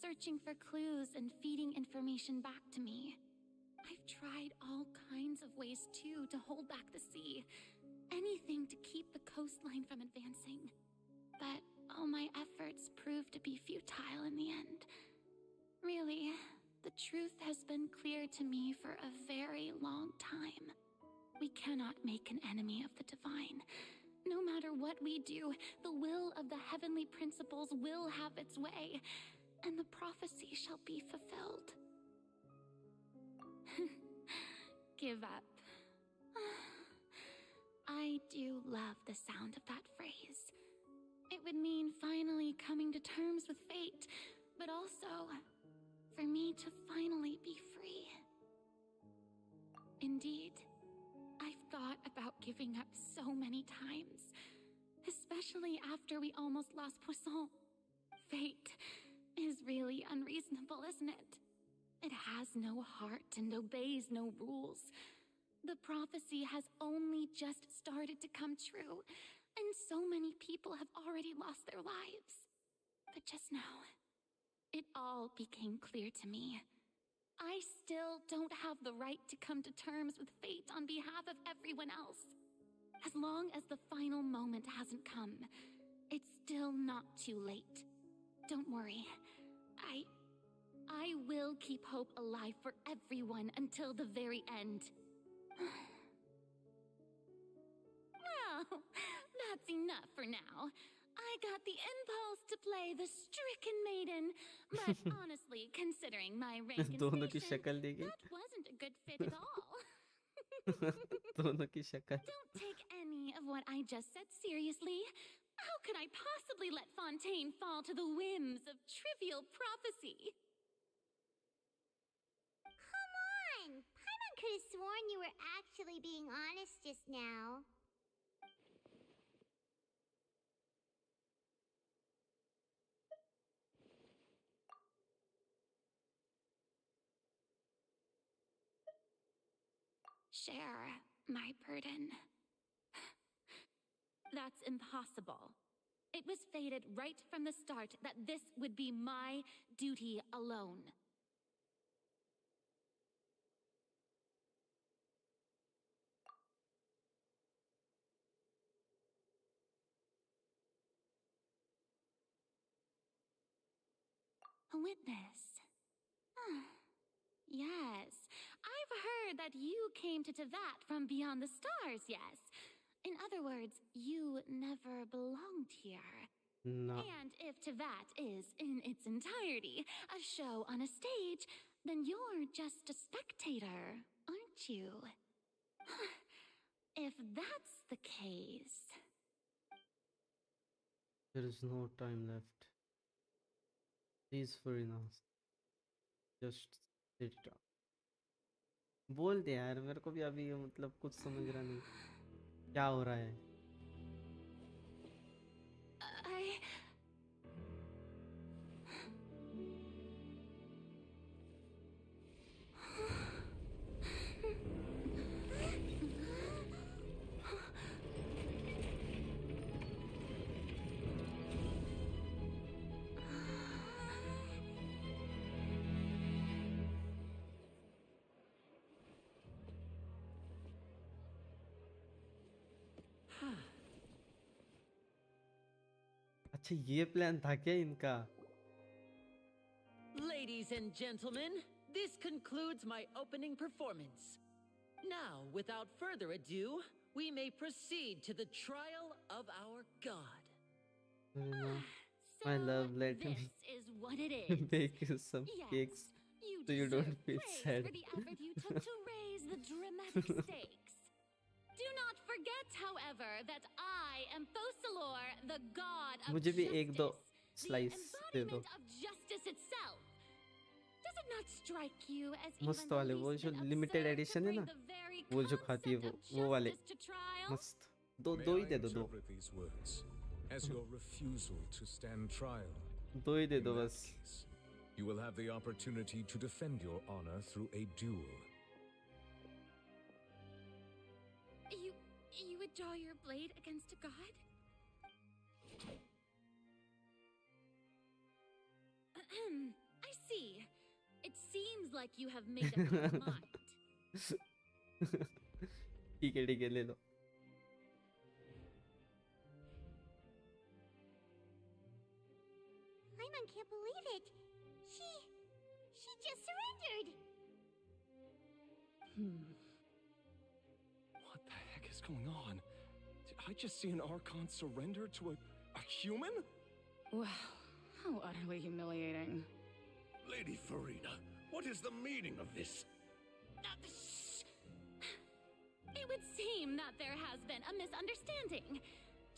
searching for clues and feeding information back to me. I've tried all kinds of ways too to hold back the sea, anything to keep the coastline from advancing. But all my efforts proved to be futile in the end. Really, the truth has been clear to me for a very long time. We cannot make an enemy of the divine. No matter what we do, the will of the heavenly principles will have its way, and the prophecy shall be fulfilled. Give up. I do love the sound of that phrase. It would mean finally coming to terms with fate, but also for me to finally be free. Indeed, I've thought about giving up so many times, especially after we almost lost Poisson. Fate is really unreasonable, isn't it? It has no heart and obeys no rules. The prophecy has only just started to come true, and so many people have already lost their lives. But just now, it all became clear to me. I still don't have the right to come to terms with fate on behalf of everyone else. As long as the final moment hasn't come, it's still not too late. Don't worry. I will keep hope alive for everyone until the very end. Well, that's enough for now. I got the impulse to play the stricken maiden, but honestly, considering my rank and दोनों की station, शक्ल देखी. that wasn't a good fit at all. दोनों की शक्ल. Don't take any of what I just said seriously. How could I possibly let Fontaine fall to the whims of trivial prophecy? Come on! Paimon could have sworn you were actually being honest just now. Share my burden. That's impossible. It was fated right from the start that this would be my duty alone. A witness. Yes, I've heard that you came to Teyvat from beyond the stars, yes? In other words, you never belonged here. No. And if Teyvat is, in its entirety, a show on a stage, then you're just a spectator, aren't you? If that's the case... There is no time left. Please, Farinas. Just sit down. बोल दे यार, मेरे को भी अभी मतलब कुछ समझ रहा नहीं क्या हो रहा है. अच्छा ये प्लान था क्या इनका? Ladies and gentlemen, this concludes my opening performance. Now, without further ado, we may proceed to the trial of our god. My love, let me is what it is. bake you some cakes so you don't feel sad. For the effort you took to raise the dramatic stakes. Do not forget, however, that I am Focalor, the god of मुझे भी justice, एक दो the slice दे दो. embodiment of justice itself. Does it not strike you as मस्त even वाले the वो least जो bit limited absurd to edition है bring ना, the very वो जो खाती है concept of वो वाले justice to trial? मस्त. दो May दो ही I दे दो दो interpret these words as your refusal to stand trial? दो ही दे In दो that बस case, you will have the opportunity to defend your honor through a duel. You would draw your blade against a god? I see. It seems like you have made up your mind. ठीक है ले लो Paimon can't believe it. She just surrendered. What the heck is going on? Did I just see an Archon surrender to a human? Wow, how utterly humiliating. Lady Farina, what is the meaning of this? It would seem that there has been a misunderstanding.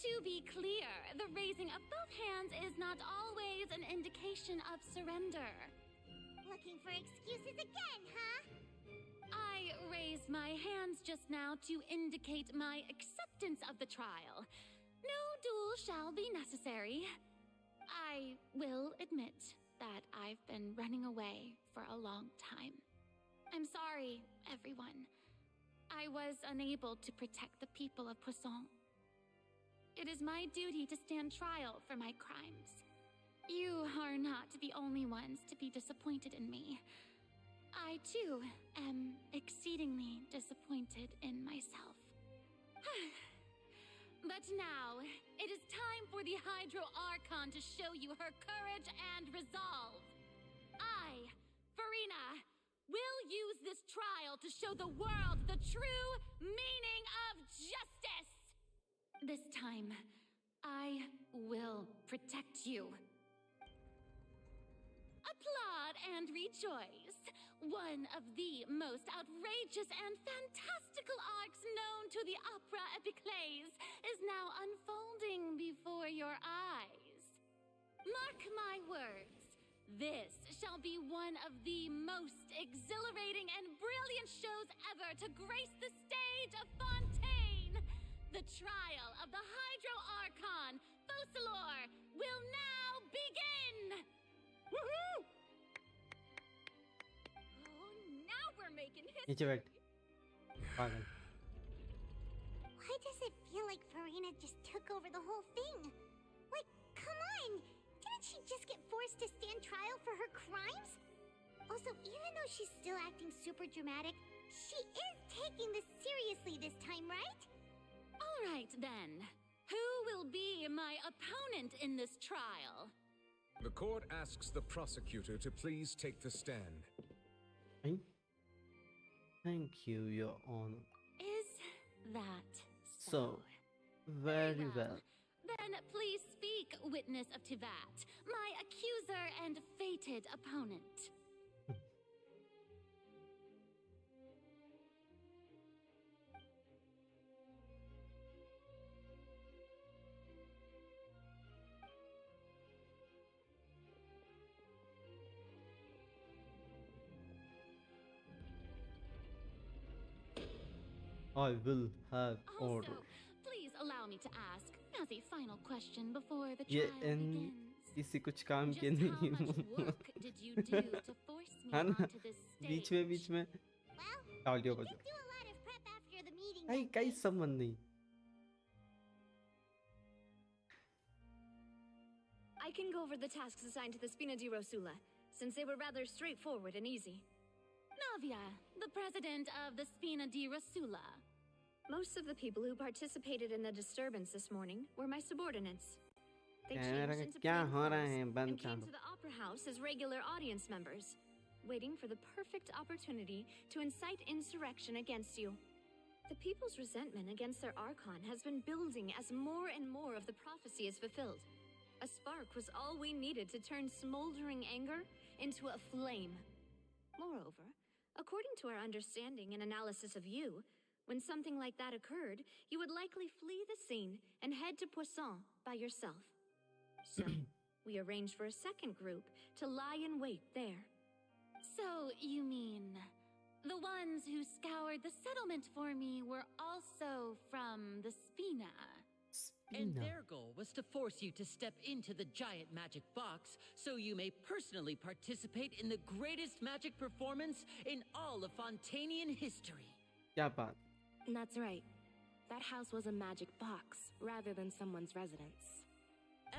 To be clear, the raising of both hands is not always an indication of surrender. Looking for excuses again, huh? I raised my hands just now to indicate my acceptance of the trial. No duel shall be necessary. I will admit that I've been running away for a long time. I'm sorry, everyone. I was unable to protect the people of Poisson. It is my duty to stand trial for my crimes. You are not the only ones to be disappointed in me. I, too, am exceedingly disappointed in myself. But now, it is time for the Hydro Archon to show you her courage and resolve. I, Farina, will use this trial to show the world the true meaning of justice. This time, I will protect you. Applaud and rejoice. One of the most outrageous and fantastical arcs known to the opera epiclese is now unfolding before your eyes. Mark my words. This shall be one of the most exhilarating and brilliant shows ever to grace the stage of Fontaine. The trial of the Hydro Archon, Focalor, will now begin! Woohoo! Oh, now we're making नीचे history. बैठ पागल Why does it feel like Farina just took over the whole thing? Like, come on! Didn't she just get forced to stand trial for her crimes? Also, even though she's still acting super dramatic, she is taking this seriously this time, right? All right, then. Who will be my opponent in this trial? The court asks the prosecutor to please take the stand. Thank you, Your Honor. Is that So, very well. Then please speak, witness of Tivat, my accuser and fated opponent. I will have order. Also, please allow me to ask, as a final question before the ये trial begins. किसी कुछ काम Just के how नहीं much हूँ work did you do to force me है ना onto this stage? बीच में ऑडियो को Do a lot of prep after the meeting. कई संबंध नहीं I can go over the tasks assigned to the Spina di Rosula, since they were rather straightforward and easy. Navia, the president of the Spina di Rosula. Most of the people who participated in the disturbance this morning were my subordinates. They camera changed का into क्या plain हो रहा clothes है बंद and कर came दो to the opera house as regular audience members, waiting for the perfect opportunity to incite insurrection against you. The people's resentment against their Archon has been building as more and more of the prophecy is fulfilled. A spark was all we needed to turn smoldering anger into a flame. Moreover, according to our understanding and analysis of you, when something like that occurred, you would likely flee the scene and head to Poisson by yourself. So, we arranged for a second group to lie in wait there. So, you mean The ones who scoured the settlement for me were also from the Spina. And their goal was to force you to step into the giant magic box so you may personally participate in the greatest magic performance in all of Fontainian history. क्या बात? That's right. That house was a magic box rather than someone's residence.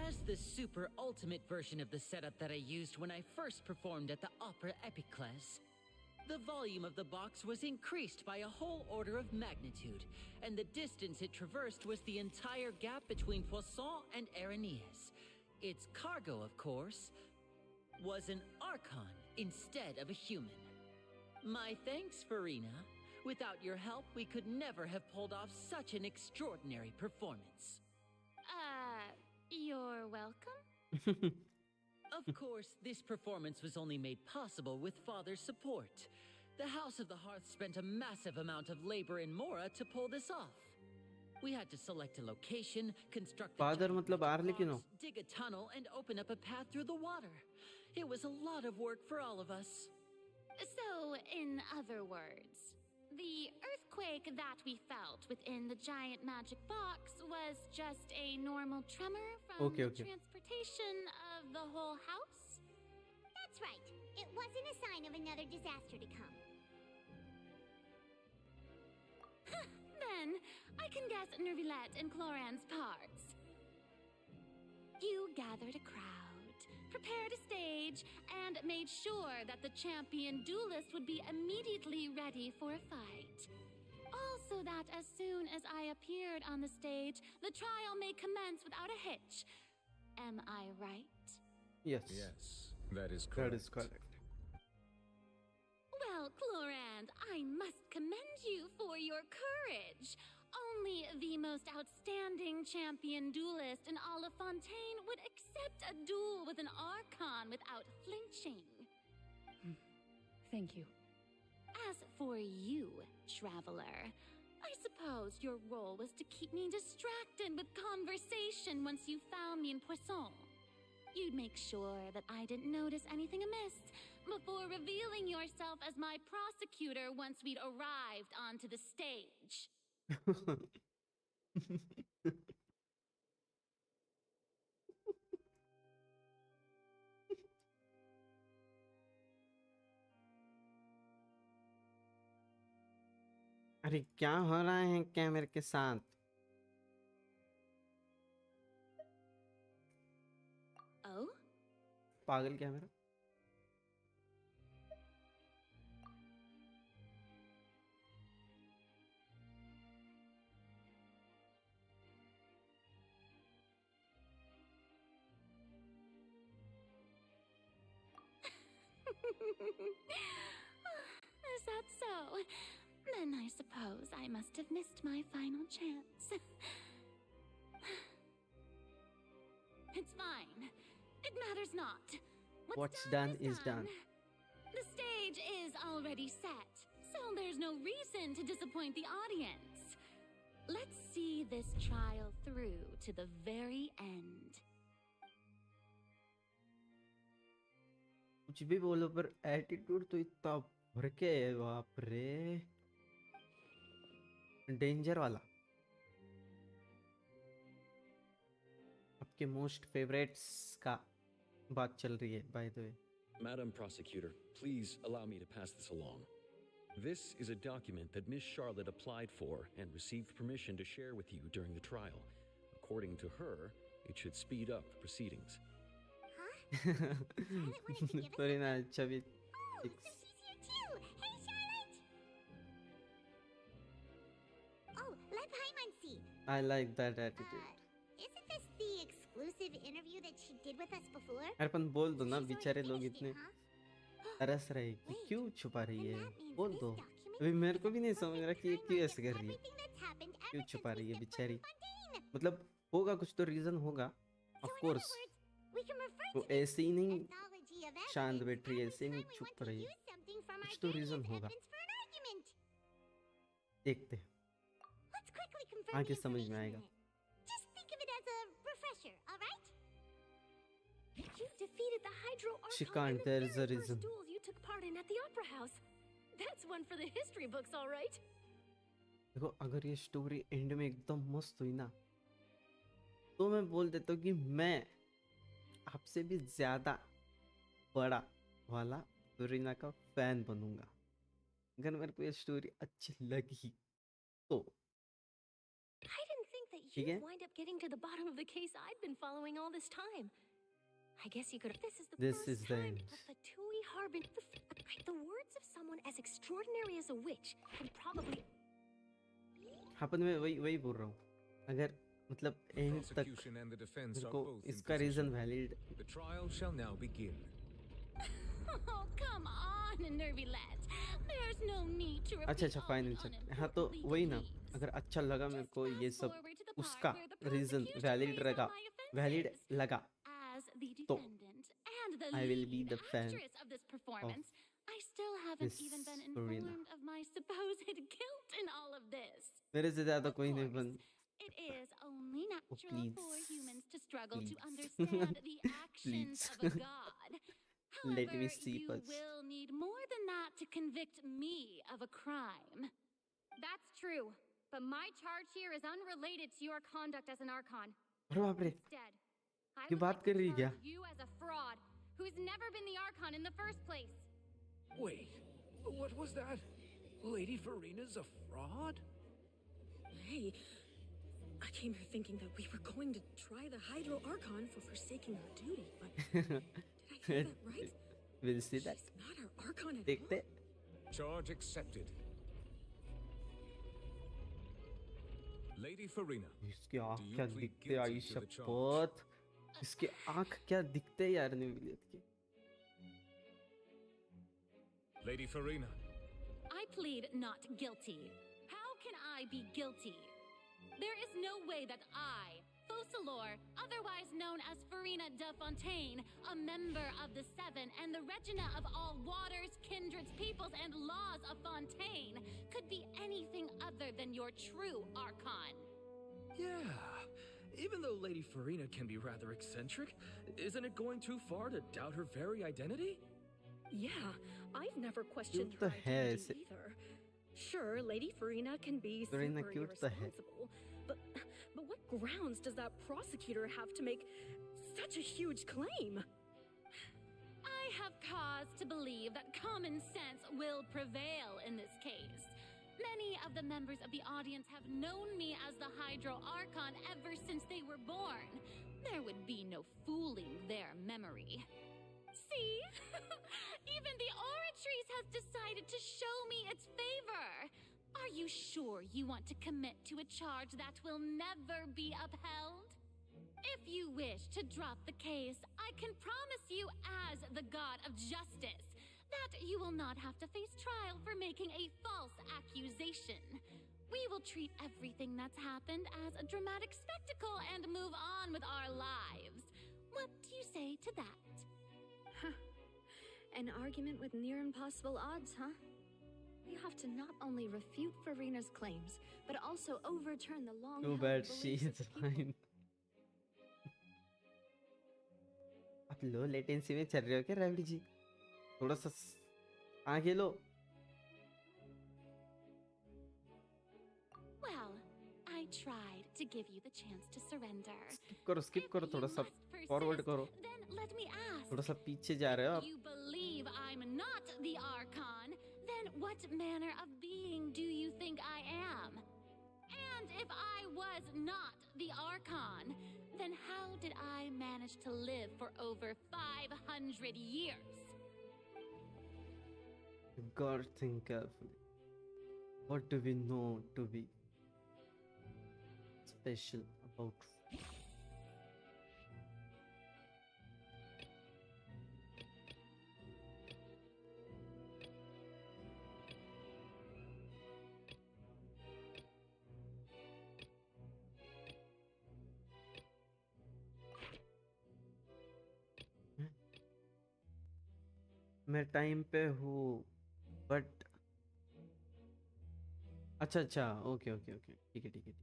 As the super ultimate version of the setup that I used when I first performed at the Opera Epiclese, the volume of the box was increased by a whole order of magnitude, and the distance it traversed was the entire gap between Poisson and Araneas. Its cargo, of course, was an Archon instead of a human. My thanks, Farina. Without your help, we could never have pulled off such an extraordinary performance. You're welcome? Of course, this performance was only made possible with Father's support. The House of the Hearth spent a massive amount of labor in Mora to pull this off. We had to select a location, construct the Father giant मतलब magic are लेकिन box, dig a tunnel, and open up a path through the water. It was a lot of work for all of us. So, in other words, the earthquake that we felt within the giant magic box was just a normal tremor from the transportation of the whole house? That's right. It wasn't a sign of another disaster to come. Then, I can guess Nervilette and Cloran's parts. You gathered a crowd, prepared a stage, and made sure that the champion duelist would be immediately ready for a fight. Also that as soon as I appeared on the stage, the trial may commence without a hitch. Am I right? Yes. Yes, that is correct. That is correct. Well, Clorand, I must commend you for your courage. Only the most outstanding champion duelist in all of Fontaine would accept a duel with an Archon without flinching. Thank you. As for you, Traveler, I suppose your role was to keep me distracted with conversation once you found me in Poisson. You'd make sure that I didn't notice anything amiss before revealing yourself as my prosecutor once we'd arrived onto the stage. अरे क्या हो रहा है क्या मेरे के साथ? Oh? पागल क्या मेरा? Is that so? Then I suppose I must have missed my final chance. It's fine. It matters not. What's done is done. The stage is already set, so there's no reason to disappoint the audience. Let's see this trial through to the very end. कुछ भी बोलो पर attitude तो इतना भर के है, बाप रे, डेंजर वाला. आपके मोस्ट फेवरेट्स का बात चल रही है, by the way. Madam Prosecutor, please allow me to pass this along. This is a document that Miss Charlotte applied for and received permission to share with you during the trial. According to her, it should speed up the proceedings. Very nice, Chavi. Oh, so she's here too. Hey, Charlotte. Oh, let Paimon see. I like that attitude. Isn't this the exclusive interview that she did with us before? यार अपन बोल दो ना, बेचारे लोग इतने तरस रहे कि क्यों छुपा रही है. बोल दो. अभी मेरे को भी नहीं समझ रहा कि ये क्यों ऐसे कर रही है, क्यों छुपा रही है बेचारी. मतलब होगा कुछ तो रीजन होगा, ऑफ कोर्स. तो ऐसे ही नहीं शांत बैठ रही है, ऐसे नहीं छुप रही है, कुछ तो रीजन होगा. देखते हैं, आगे समझ में आएगा. Just think of it as a refresher, all right? You defeated the Hydro She Archon can't, in there the is a very first reason. duel you took part in at the Opera House. That's one for the history books, all right. देखो अगर ये story and में एकदम मस्त हुई ना तो मैं बोल देता हूँ कि मैं आपसे भी ज्यादा बड़ा वाला फरीना का फैन बनूंगा अगर मेरे को ये स्टोरी अच्छी लगी तो I didn't think that ठीक है you'd wind up getting to the bottom of the case I'd been following all this time. I guess you could. This is the This first is the time end. the Fatui Harbin. The words of someone as extraordinary as a witch can probably. हाँ पर मैं वही वही बोल रहा हूँ अगर मतलब एंड तक Prosecution and the defense मेरे are को both in इसका reason position. Valid The trial shall now begin. Oh, come on, nervy lads. There's no need to repeat अच्छा अच्छा all फाइनल the चल हाँ तो unimportant वही ना legalese. अगर अच्छा लगा मेरे को ये सब Forward to the part उसका where the reason prosecution valid lays रहेगा out my वैलिड offenses. लगा As the तो defendant and the I will be lead the fan actress of this of performance, I still haven't Miss even been Farina. informed of my supposed guilt in all of this. मेरे से ज्यादा कोई नहीं course, बन It is only natural please. for humans to struggle to Please. understand the actions of a Please. god. Let However, me see you first. will need more than that to convict me of a crime. That's true, but my charge here is unrelated to your conduct as an Archon. अरे बाप रे Instead, I ये would बात like कर to रही है क्या charge you as a fraud who's never been the Archon in the first place. Wait, what was that? Lady Farina's a fraud? Hey, I came here thinking that we were going to try the Hydro Archon for forsaking our duty, but did I hear that right? We'll see that. She's not our Archon at देखते all. Charge accepted. Lady Farina, इसकी आँख do you क्या plead दिखते आई guilty to the charge? शपथ इसके आँख क्या दिखते यार निविलियत के Lady Farina, I plead not guilty. How can I be guilty? There is no way that I, Focalor, otherwise known as Farina de Fontaine, a member of the Seven and the Regina of all waters, kindreds, peoples, and laws of Fontaine, could be anything other than your true Archon. Yeah. Even though Lady Farina can be rather eccentric, isn't it going too far to doubt her very identity? Yeah, I've never questioned Cute her तो है identity ऐसे either. Sure, Lady Farina can be Farina super cute तो है irresponsible, but what grounds does that prosecutor have to make such a huge claim? I have cause to believe that common sense will prevail in this case. Many of the members of the audience have known me as the Hydro Archon ever since they were born. There would be no fooling their memory. See? Even the Oratrice has decided to show me its favor. Are you sure you want to commit to a charge that will never be upheld? If you wish to drop the case, I can promise you as the god of justice that you will not have to face trial for making a false accusation. We will treat everything that's happened as a dramatic spectacle and move on with our lives. What do you say to that? An argument with near impossible odds, huh? You have to not only refute Farina's claims, but also overturn the long Too bad she is fine आप low latency में चल रहे हो क्या रैवडी जी थोड़ा सा आगे लो Well, I tried to give you the chance to surrender. Skip करो थोड़ा सा फॉरवर्ड करो Then let me ask. थोड़ा सा पीछे जा रहे हो आप If you believe I'm not the Archon, then what manner of being do you think I am? And if I was not the Archon, then how did I manage to live for over 500 years? You gotta think carefully. What do we know to be special about मैं time पे हूँ but अच्छा अच्छा okay okay okay ठीक है ठीक है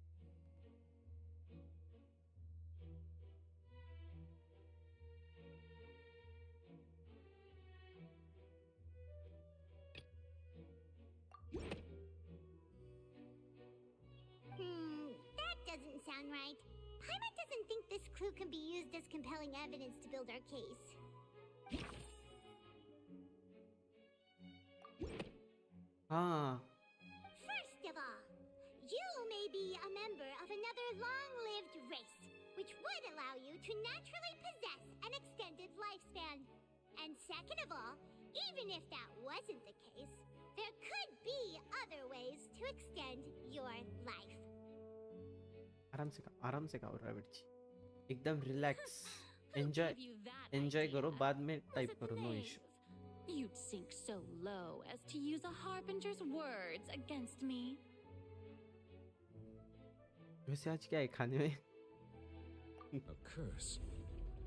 sound right. Paimon doesn't think this clue can be used as compelling evidence to build our case. First of all, you may be a member of another long-lived race, which would allow you to naturally possess an extended lifespan. And second of all, even if that wasn't the case, there could be other ways to extend your life. आराम से खाओ rabbit जी, एकदम relax, enjoy करो, बाद में type करो, no issue. You'd sink so low as to use a harbinger's words against me. वैसे आज क्या है खाने में? A curse.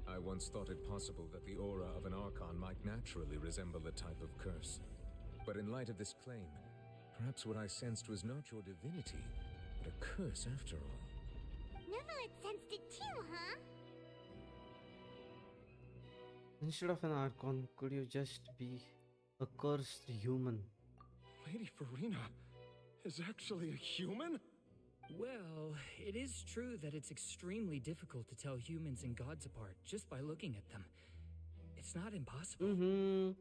I once thought it possible that the aura of an Archon might naturally resemble a type of curse. But in light of this claim, perhaps what I sensed was not your divinity, but a curse after all. Neverlet sensed it too, huh? Instead of an Archon, could you just be a cursed human? Lady Farina is actually a human? Well, it is true that it's extremely difficult to tell humans and gods apart just by looking at them. It's not impossible.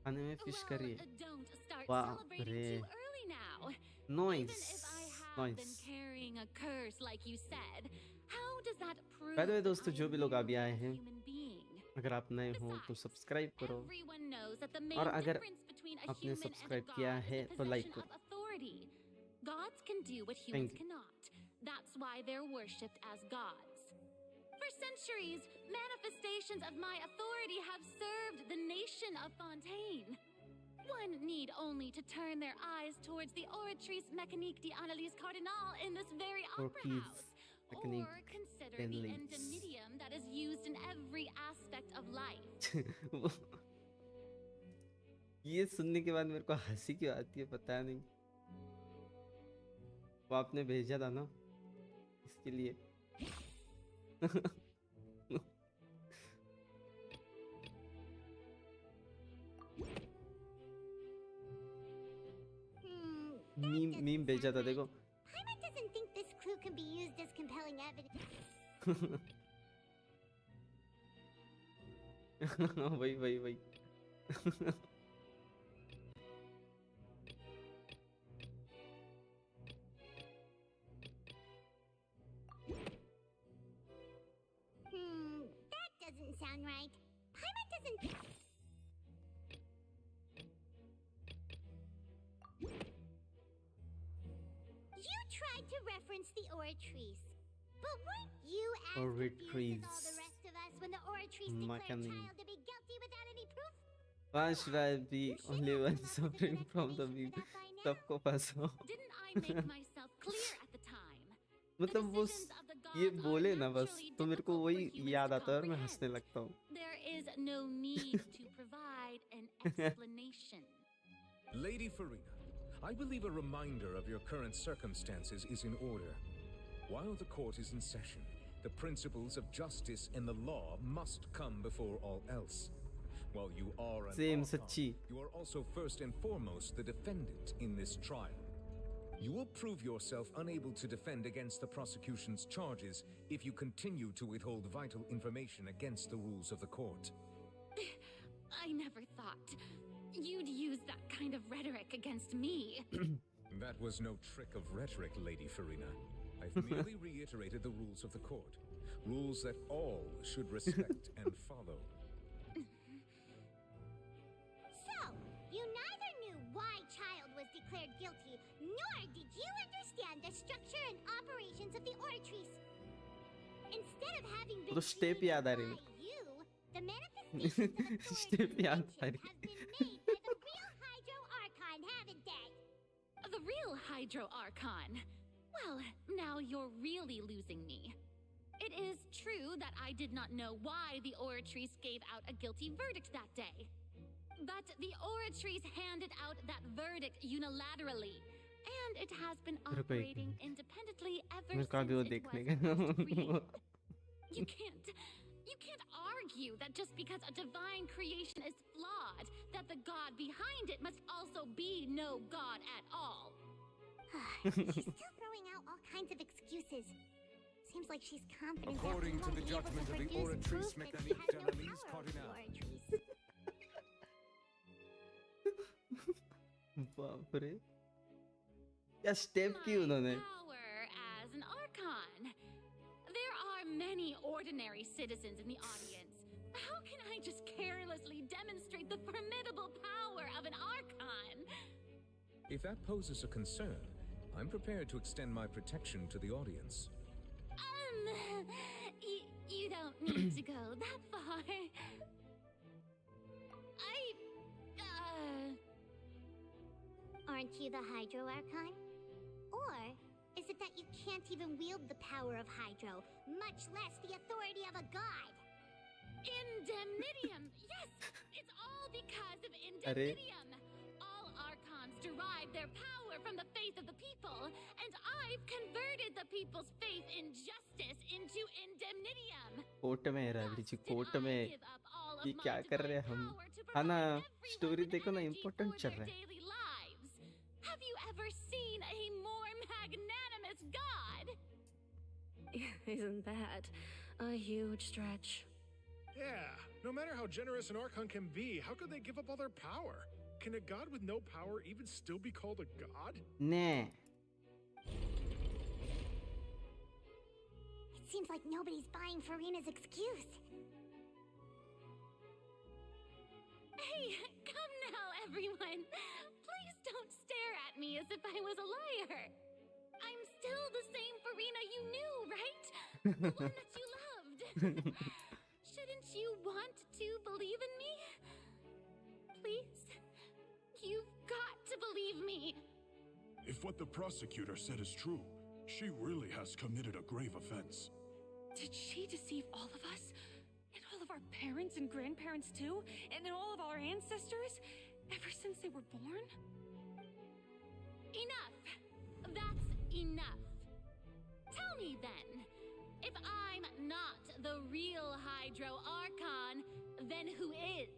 खाने में fish curry है. Don't start Wow, celebrating too early now. Noise. Even if I have been carrying a curse like you said, how does that prove By the way, that दोस्तों, जो भी लोग अभी आए हैं, human being? अगर आप नए हो तो सब्सक्राइब करो, Everyone knows that the main और अगर difference between a आपने human and a subscribe god किया is है the तो लाइक possession करो. of authority. Gods can do what humans cannot. That's why they're worshipped as gods. For centuries, manifestations of my authority have served the nation of Fontaine. One need only to turn their eyes towards the Oratrice Mécanique d'Analyse Cardinal in this very opera house. Or consider the endemitium that is used in every aspect of life. ये सुनने के बाद मेरे को हंसी क्यों आती है पता नहीं. वो आपने भेजा था ना, इसके लिए. मीम भेजा था, देखो. Paimon doesn't think this clue can be used as compelling evidence. वही. That doesn't sound right. Paimon doesn't. You tried to reference the Oratrice, but weren't you as confused as all the rest of us when the Oratrice declared child to be guilty without any proof? Why should I be only one suffering from the beam? सबको फंसाओ. Didn't I make myself clear at the time? मतलब वो ये बोले ना बस, तो मेरे को वही याद आता है और मैं हंसने लगता हूँ. There is no need to provide an explanation. Lady Farina, I believe a reminder of your current circumstances is in order. While the court is in session, the principles of justice and the law must come before all else. While you are an Archon, you are also first and foremost the defendant in this trial. You will prove yourself unable to defend against the prosecution's charges if you continue to withhold vital information against the rules of the court. I never thought you'd use that kind of rhetoric against me. That was no trick of rhetoric, Lady Farina. I've merely reiterated the rules of the court. Rules that all should respect and follow. So, you neither knew why Child was declared guilty, nor did you understand the structure and operations of the Oratrice. Instead of having been step याद आ रही by you, the manifestations of step याद आ रही. have been made by the real Hydro Archon, haven't they? The real Hydro Archon? Well, now you're really losing me. It is true that I did not know why the Oratrice gave out a guilty verdict that day. But the Oratrice handed out that verdict unilaterally, and it has been operating independently ever since it was first created. You can't argue that just because a divine creation is flawed, that the god behind it must also be no god at all. She's still throwing out all kinds of excuses. Seems like she's confident According that we to won't the be able judgment to of the produce oratrice proof that she mécanique has no d'analyse power of cardinale. oratrice. बाप रे क्या step की उन्होंने Power as an archon. There are many ordinary citizens in the audience. How can I just carelessly demonstrate the formidable power of an archon? If that poses a concern, I'm prepared to extend my protection to the audience. You don't need to go that far. Aren't you the Hydro Archon? Or is it that you can't even wield the power of Hydro, much less the authority of a god? Indemnitium! Yes! It's all because of Indemnitium! All archons derive their power from the faith of the people, and I've converted the people's faith in justice into Indemnitium! Court में है राबड़ी जी court में ये क्या कर रहे हैं हम हाँ ना स्टोरी देखो ना इम्पोर्टेंट चल रहा है Have you ever seen a more magnanimous god? Isn't that a huge stretch? Yeah, no matter how generous an Archon can be, how could they give up all their power? Can a god with no power even still be called a god? Nah. It seems like nobody's buying Farina's excuse. Hey, come now, everyone. Please don't stare at me as if I was a liar. I'm still the same Farina you knew, right? The one that you loved. Shouldn't you want to believe in me? Please? You've got to believe me. If what the prosecutor said is true, she really has committed a grave offense. Did she deceive all of us? And all of our parents and grandparents too? And all of our ancestors? Ever since they were born? Enough! That's enough. Tell me then, if I'm not the real Hydro Archon, then who is?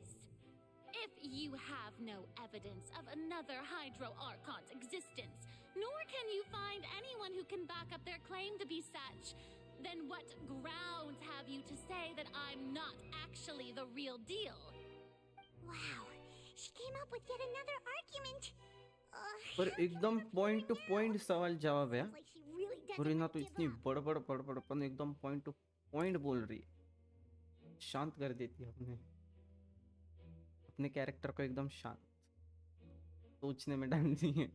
If you have no evidence of another Hydro Archon's existence, nor can you find anyone who can back up their claim to be such, then what grounds have you to say that I'm not actually the real deal? Wow, she came up with yet another argument. पर एकदम point two point सवाल जवाब है फरीना तो इतनी बड़बड़ बड़बड़पन एकदम point two point बोल रही है शांत कर देती है अपने कैरेक्टर को एकदम शांत सोचने में टाइम नहीं है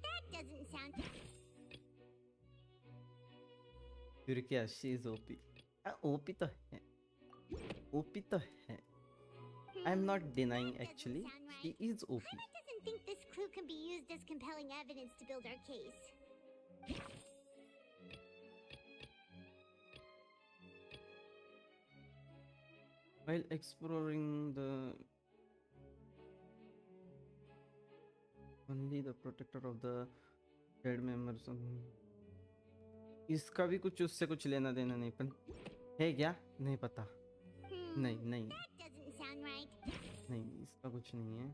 That doesn't sound. फिर क्या शी इज ओपी ओपी तो है ओपी तो है I am not denying actually she is OP Paimon doesn't think this clue can be used as compelling evidence to build our case. While exploring the only the protector of the dead members इसका भी कुछ उससे कुछ लेना देना नहीं पर है क्या नहीं पता नहीं नहीं That doesn't sound right. नहीं इसका कुछ नहीं है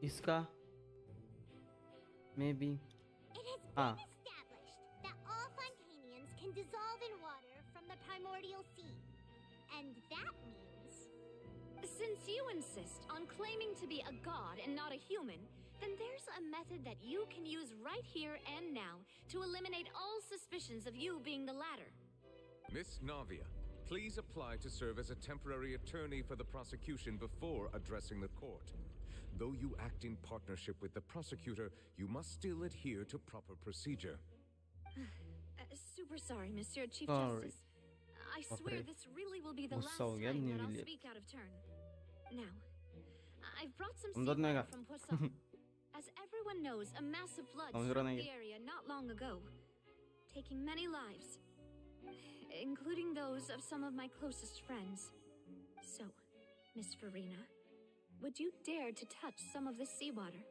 इसका maybe It has been established that all Fontainians can dissolve in water from the primordial sea. And that means... Since you insist on claiming to be a god and not a human, then there's a method that you can use right here and now to eliminate all suspicions of you being the latter. Miss Navia, please apply to serve as a temporary attorney for the prosecution before addressing the court. Though you act in partnership with the prosecutor, you must still adhere to proper procedure. Super sorry, Monsieur Chief Sorry. Justice. I swear this really will be the last गुस्सा हो गया time that I'll newly speak out of turn. Now, I've brought some समझ नहीं seafood from Poisson. As everyone knows, a massive flood समझ struck रहा नहीं the area not long ago. taking many lives, including those of some of my closest friends. So, Miss Farina, would you dare to touch some of the seawater?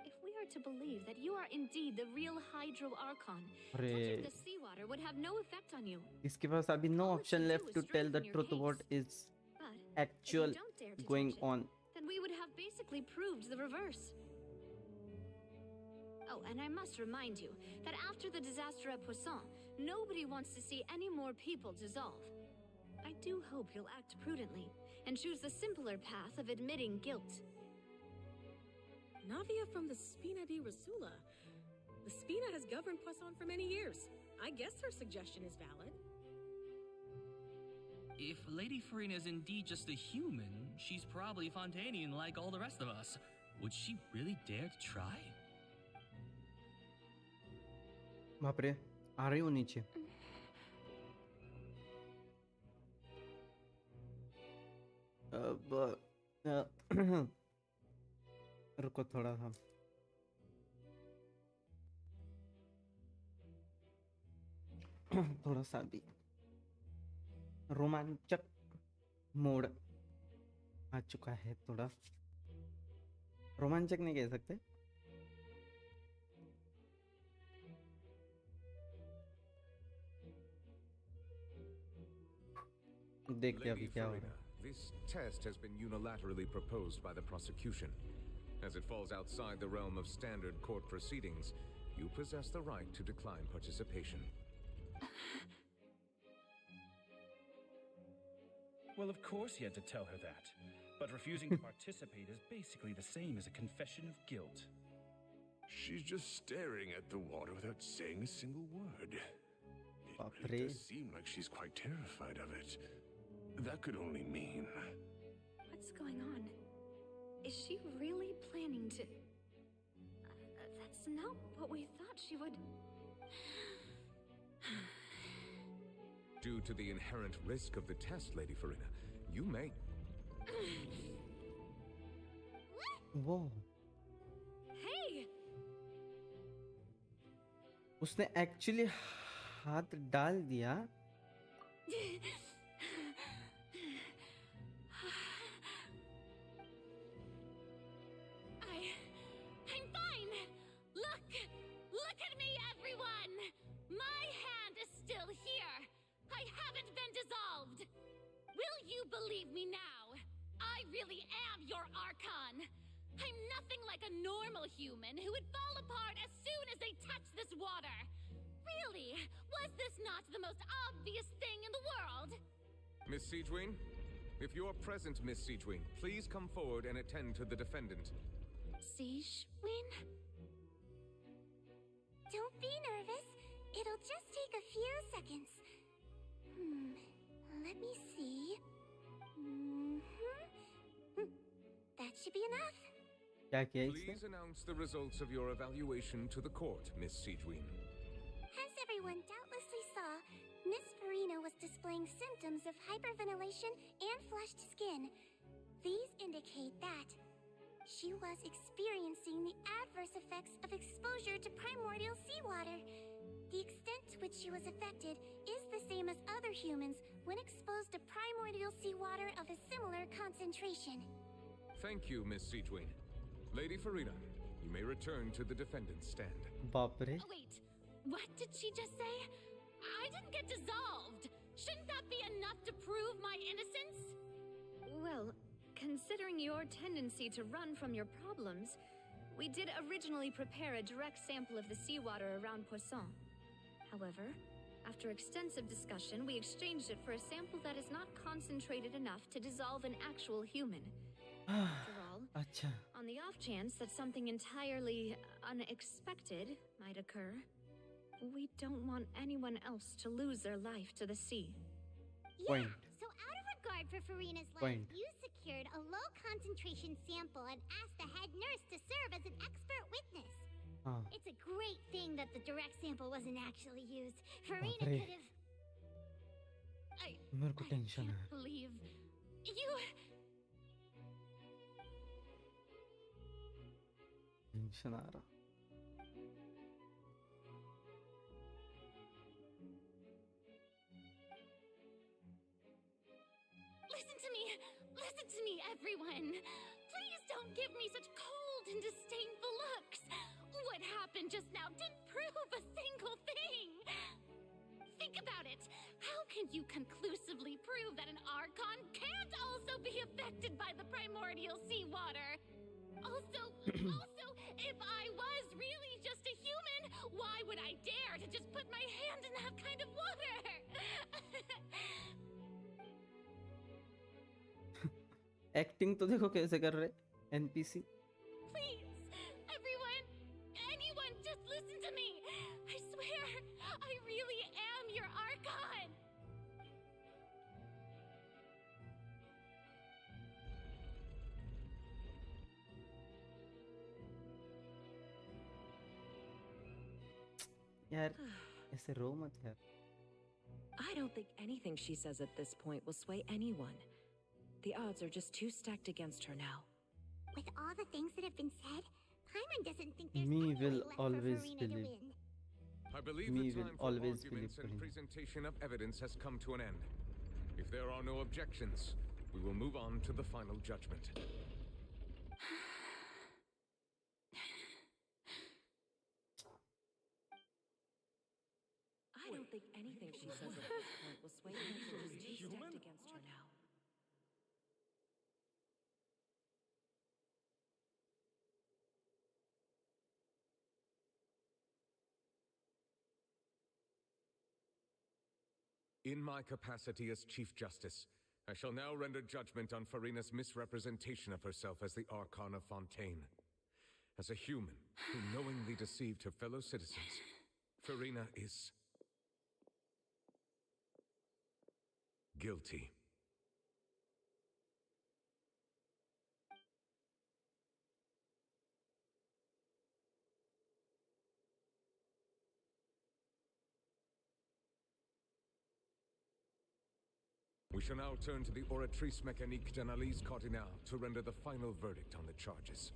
If we are to believe that you are indeed the real Hydro Archon, touching the seawater would have no effect on you. इसके पास अभी no option left to tell the truth what is actual going on. Then we would have basically proved the reverse. Oh, and I must remind you that after the disaster at Poisson, nobody wants to see any more people dissolve. I do hope you'll act prudently and choose the simpler path of admitting guilt. Navia from the Spina di Rasula. The Spina has governed Poisson for many years. I guess her suggestion is valid. If Lady Farina is indeed just a human, she's probably Fontainian like all the rest of us. Would she really dare to try? बाप रे आ रही हो नीचे अब रुको थोड़ा सा थोड़ा सा भी रोमांचक मोड आ चुका है थोड़ा रोमांचक नहीं कह सकते देखते अभी क्या हो रहा है This test has been unilaterally proposed by the prosecution. As it falls outside the realm of standard court proceedings, you possess the right to decline participation. Well, of course he had to tell her that. But refusing to participate is basically the same as a confession of guilt. She's just staring at the water without saying a single word. It does seem like she's quite terrified of it. That could only mean... What's going on? Is she really planning to... that's not what we thought she would... Due to the inherent risk of the test, Lady Farina, you may... Whoa. Hey! उसने actually हाथ डाल दिया I'm fine. Look at me, everyone. My hand is still here. I haven't been dissolved. Will you believe me now? I really am your Archon. I'm nothing like a normal human who would fall apart as soon as they touch this water. Really? Was this not the most obvious thing in the world? Miss Siegewien? If you are present, Miss Siegewien, please come forward and attend to the defendant. Siegewien? Don't be nervous. It'll just take a few seconds. Let me see. That should be enough. Please announce the results of your evaluation to the court, Miss Siegewien. As everyone doubtlessly saw, Miss Farina was displaying symptoms of hyperventilation and flushed skin. These indicate that she was experiencing the adverse effects of exposure to primordial seawater. The extent to which she was affected is the same as other humans when exposed to primordial seawater of a similar concentration. Thank you, Miss Siegewien. Lady Farina, you may return to the defendant's stand. Bapre. Oh, wait. What did she just say? I didn't get dissolved. Shouldn't that be enough to prove my innocence? Well, considering your tendency to run from your problems, we did originally prepare a direct sample of the seawater around Poisson. However, after extensive discussion, we exchanged it for a sample that is not concentrated enough to dissolve an actual human. After all, on the off chance that something entirely unexpected might occur, we don't want anyone else to lose their life to the sea. Yeah, so out of regard for Farina's life, you secured a low-concentration sample and asked the head nurse to serve as an expert witness. It's a great thing that the direct sample wasn't actually used. Farina could have... I can't believe... You... tension आ रहा me, everyone. Please don't give me such cold and disdainful looks. What happened just now didn't prove a single thing. Think about it. How can you conclusively prove that an Archon can't also be affected by the primordial seawater? Also, if I was really just a human, why would I dare to just put my hand in that kind of water? Acting तो देखो कैसे कर रहे NPC. Please, everyone, anyone, just listen to me. I swear, I really am your Archon. यार ऐसे रो मत यार. I don't think anything she says at this point will sway anyone. The odds are just too stacked against her now. With all the things that have been said, Paimon doesn't think there's Me any will way left always for Farina to believe. win. I believe Me the will time for always arguments believe and Farina. presentation of evidence has come to an end. If there are no objections, we will move on to the final judgment. I don't think anything she says at this point will sway anyone. Just too stacked against her now. In my capacity as Chief Justice, I shall now render judgment on Farina's misrepresentation of herself as the Archon of Fontaine. As a human who knowingly deceived her fellow citizens, Farina is guilty. We shall now turn to the Oratrice Mécanique d'Analyse Cardinal to render the final verdict on the charges.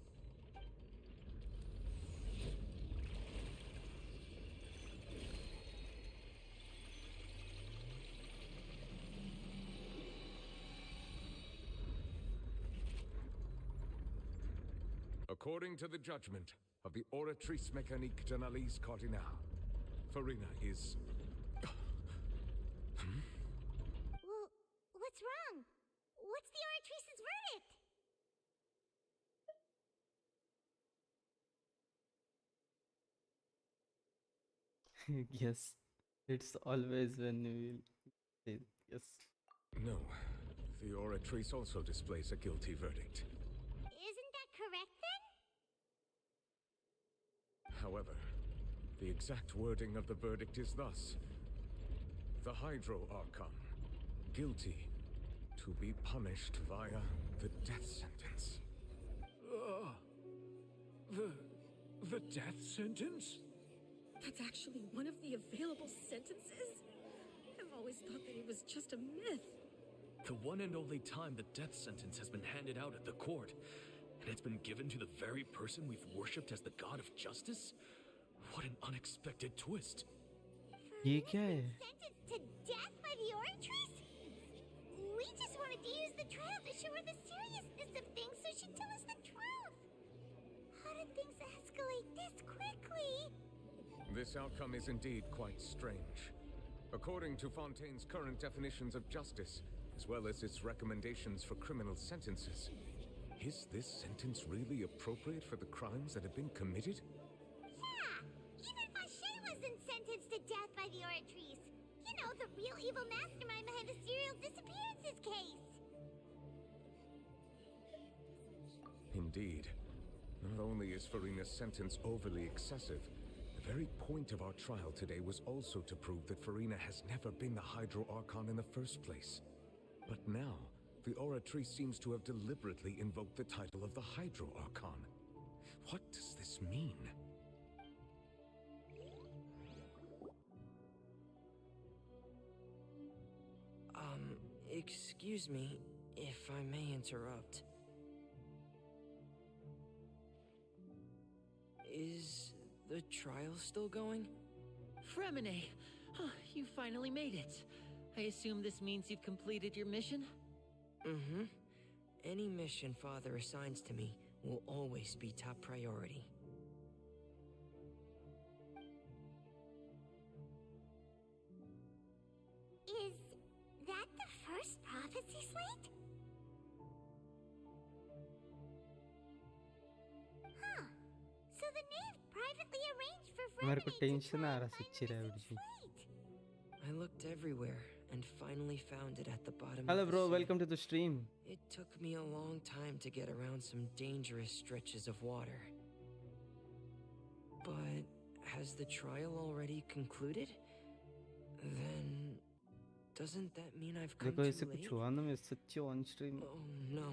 According to the judgment of the Oratrice Mécanique d'Analyse Cardinal, Farina is... Well, what's wrong? What's the Oratrice's verdict? Yes, it's always when we say yes. No, the Oratrice also displays a guilty verdict. Isn't that correct then? However, the exact wording of the verdict is thus. The Hydro Archon, guilty to be punished via the death sentence. The death sentence? That's actually one of the available sentences? I've always thought that it was just a myth. The one and only time the death sentence has been handed out at the court, and it's been given to the very person we've worshipped as the god of justice? What an unexpected twist. ये क्या है? Sentenced to death by the Oratrice? We just wanted to use the trial to show her the seriousness of things so she'd tell us the truth. How did things escalate this quickly? This outcome is indeed quite strange. According to Fontaine's current definitions of justice, as well as its recommendations for criminal sentences, is this sentence really appropriate for the crimes that have been committed? Yeah, even Fauché wasn't sentenced to death by the Oratrice. You know, the real evil mastermind behind the serial disappearances case. Indeed. Not only is Farina's sentence overly excessive, the very point of our trial today was also to prove that Farina has never been the Hydro Archon in the first place. But now, the Oratrice seems to have deliberately invoked the title of the Hydro Archon. What does this mean? Excuse me, if I may interrupt. Is the trial still going? Fremine! Oh, you finally made it. I assume this means you've completed your mission? Mm-hmm. Any mission Father assigns to me will always be top priority. Is that the first prophecy slate? Huh. So the knave privately arranged for मेरे को Fremini to tension try आ and रहा find सच्ची the रैवट missing जी. slate. I looked everywhere and finally found it at the bottom Hello of the bro, sea. welcome to the stream. It took me a long time to get around some dangerous stretches of water. But has the trial already concluded? Then doesn't that mean I've come देखो too ऐसे late? कुछ हुआ ना मैं सच्ची on stream. Oh no.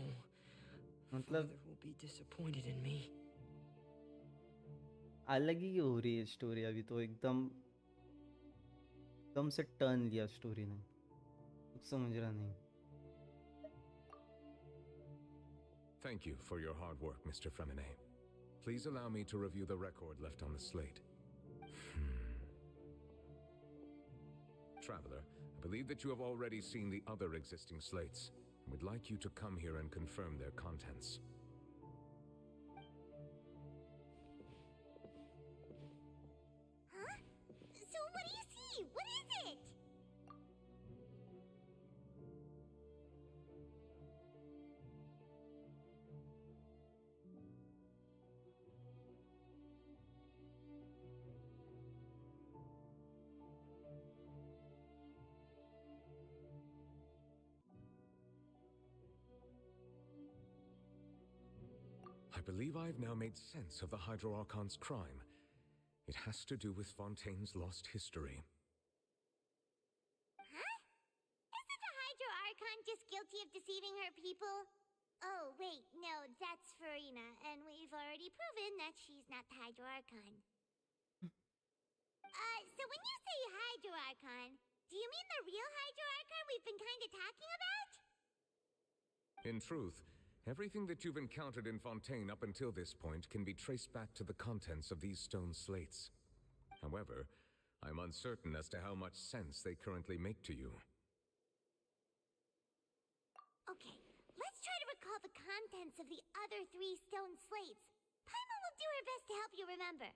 मतलब Father will be disappointed in me. अलग ही हो रही है स्टोरी अभी तो एकदम से टर्न लिया स्टोरी ने. कुछ समझ रहा नहीं. Thank you for your hard work, Mr. Fremine. Please allow me to review the record left on the slate. Traveler, I believe that you have already seen the other existing slates. I would like you to come here and confirm their contents. Huh? So what do you see? What is it? I believe I've now made sense of the Hydro Archon's crime. It has to do with Fontaine's lost history. Huh? Isn't the Hydro Archon just guilty of deceiving her people? Oh, wait, no, that's Farina, and we've already proven that she's not the Hydro Archon. So when you say Hydro Archon, do you mean the real Hydro Archon we've been kinda talking about? In truth, everything that you've encountered in Fontaine up until this point can be traced back to the contents of these stone slates. However, I'm uncertain as to how much sense they currently make to you. Okay, let's try to recall the contents of the other 3 stone slates. Paimon will do her best to help you remember.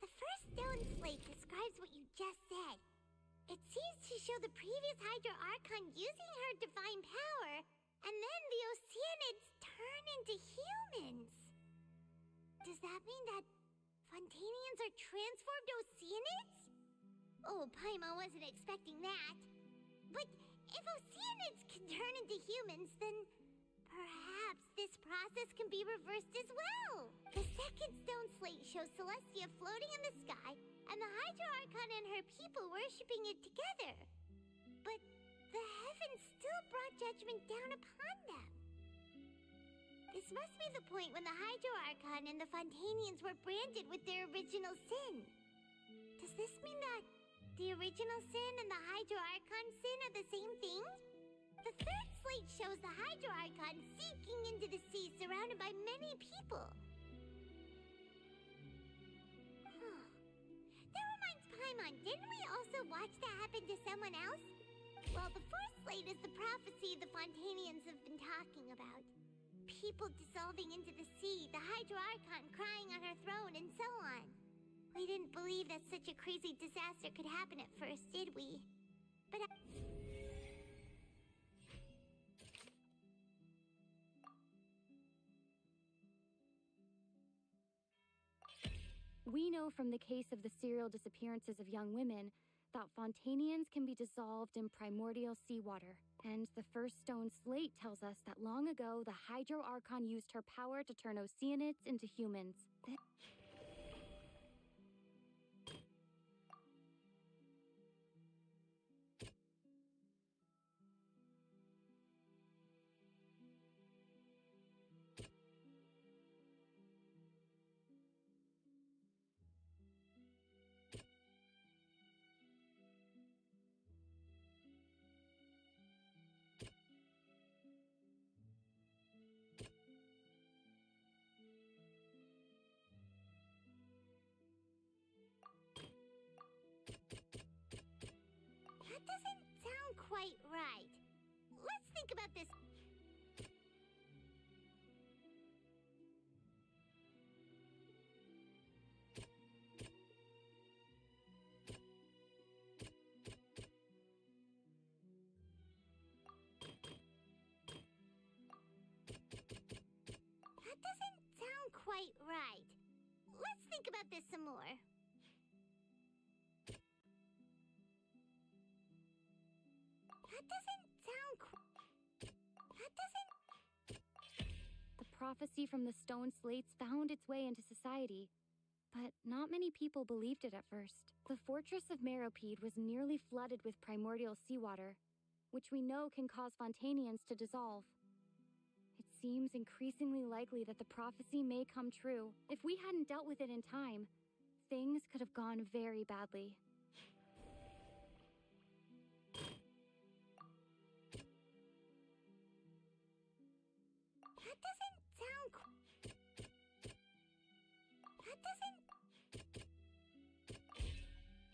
The first stone slate describes what you just said. It seems to show the previous Hydro Archon using her divine power, and then the Oceanids turn into humans. Does that mean that Fontainians are transformed Oceanids? Oh, Paimon wasn't expecting that. But if Oceanids can turn into humans, then perhaps this process can be reversed as well. The second stone slate shows Celestia floating in the sky, and the Hydro Archon and her people worshipping it together. But the heavens still brought judgment down upon them. This must be the point when the Hydro Archon and the Fontainians were branded with their original sin. Does this mean that the original sin and the Hydro Archon sin are the same thing? The third slate shows the Hydro Archon sinking into the sea surrounded by many people. That reminds Paimon, didn't we also watch that happen to someone else? Well, the fourth slate is the prophecy the Fontainians have been talking about. People dissolving into the sea, the Hydro Archon crying on her throne, and so on. We didn't believe that such a crazy disaster could happen at first, did we? But We know from the case of the serial disappearances of young women that Fontainians can be dissolved in primordial seawater. And the first stone slate tells us that long ago, the Hydro Archon used her power to turn Oceanids into humans. quite right. Let's think about this. That doesn't sound quite right. Let's think about this some more. That doesn't sound That doesn't... The prophecy from the stone slates found its way into society, but not many people believed it at first. The fortress of Meropide was nearly flooded with primordial seawater, which we know can cause Fontainians to dissolve. It seems increasingly likely that the prophecy may come true. If we hadn't dealt with it in time, things could have gone very badly. That doesn't sound... That doesn't...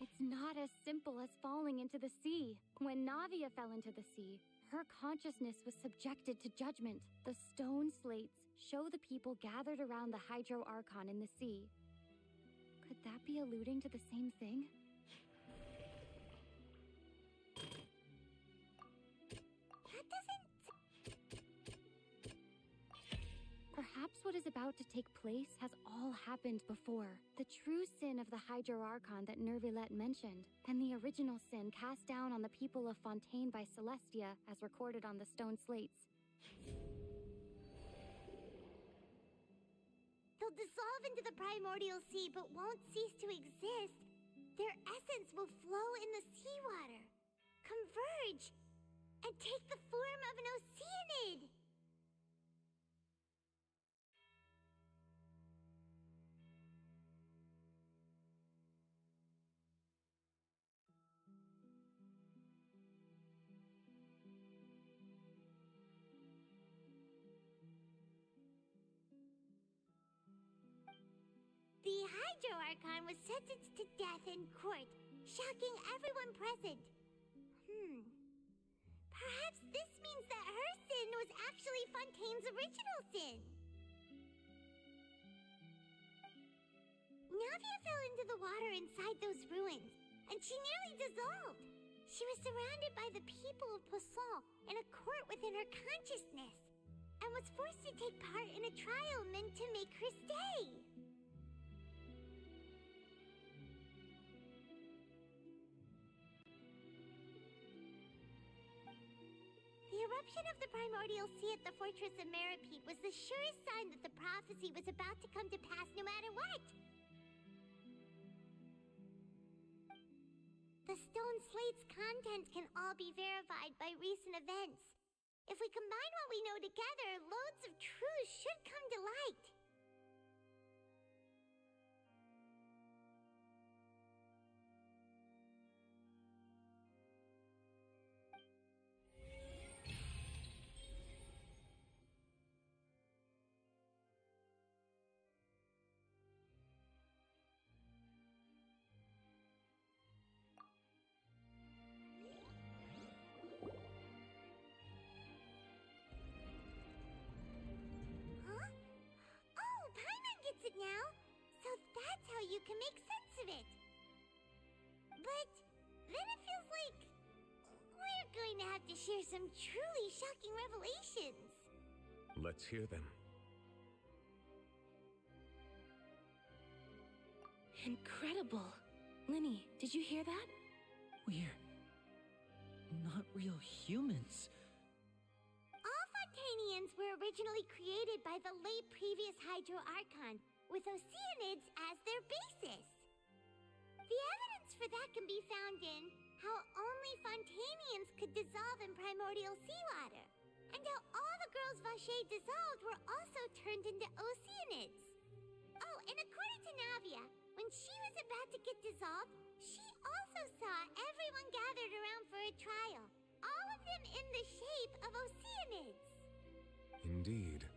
It's not as simple as falling into the sea. When Navia fell into the sea, her consciousness was subjected to judgment. The stone slates show the people gathered around the Hydro Archon in the sea. Could that be alluding to the same thing? That doesn't... Perhaps what is about to take place has all happened before. The true sin of the Hydro Archon that Nervilette mentioned, and the original sin cast down on the people of Fontaine by Celestia, as recorded on the stone slates. They'll dissolve into the primordial sea but won't cease to exist. Their essence will flow in the seawater, converge, and take the form of an oceanid. The Hydro Archon was sentenced to death in court, shocking everyone present. Perhaps this means that her sin was actually Fontaine's original sin. Navia fell into the water inside those ruins, and she nearly dissolved. She was surrounded by the people of Poisson in a court within her consciousness, and was forced to take part in a trial meant to make her stay. The eruption of the primordial sea at the fortress of Meropide was the surest sign that the prophecy was about to come to pass no matter what. The stone slate's contents can all be verified by recent events. If we combine what we know together, loads of truths should come to light. It now, so that's how you can make sense of it. But then it feels like we're going to have to share some truly shocking revelations. Let's hear them. Incredible. Linny, did you hear that? We're not real humans. All Fontainians were originally created by the late previous Hydro Archon, with oceanids as their basis. The evidence for that can be found in how only Fontainians could dissolve in primordial seawater, and how all the girls Vacher dissolved were also turned into oceanids. Oh, and according to Navia, when she was about to get dissolved, she also saw everyone gathered around for a trial, all of them in the shape of oceanids. Indeed.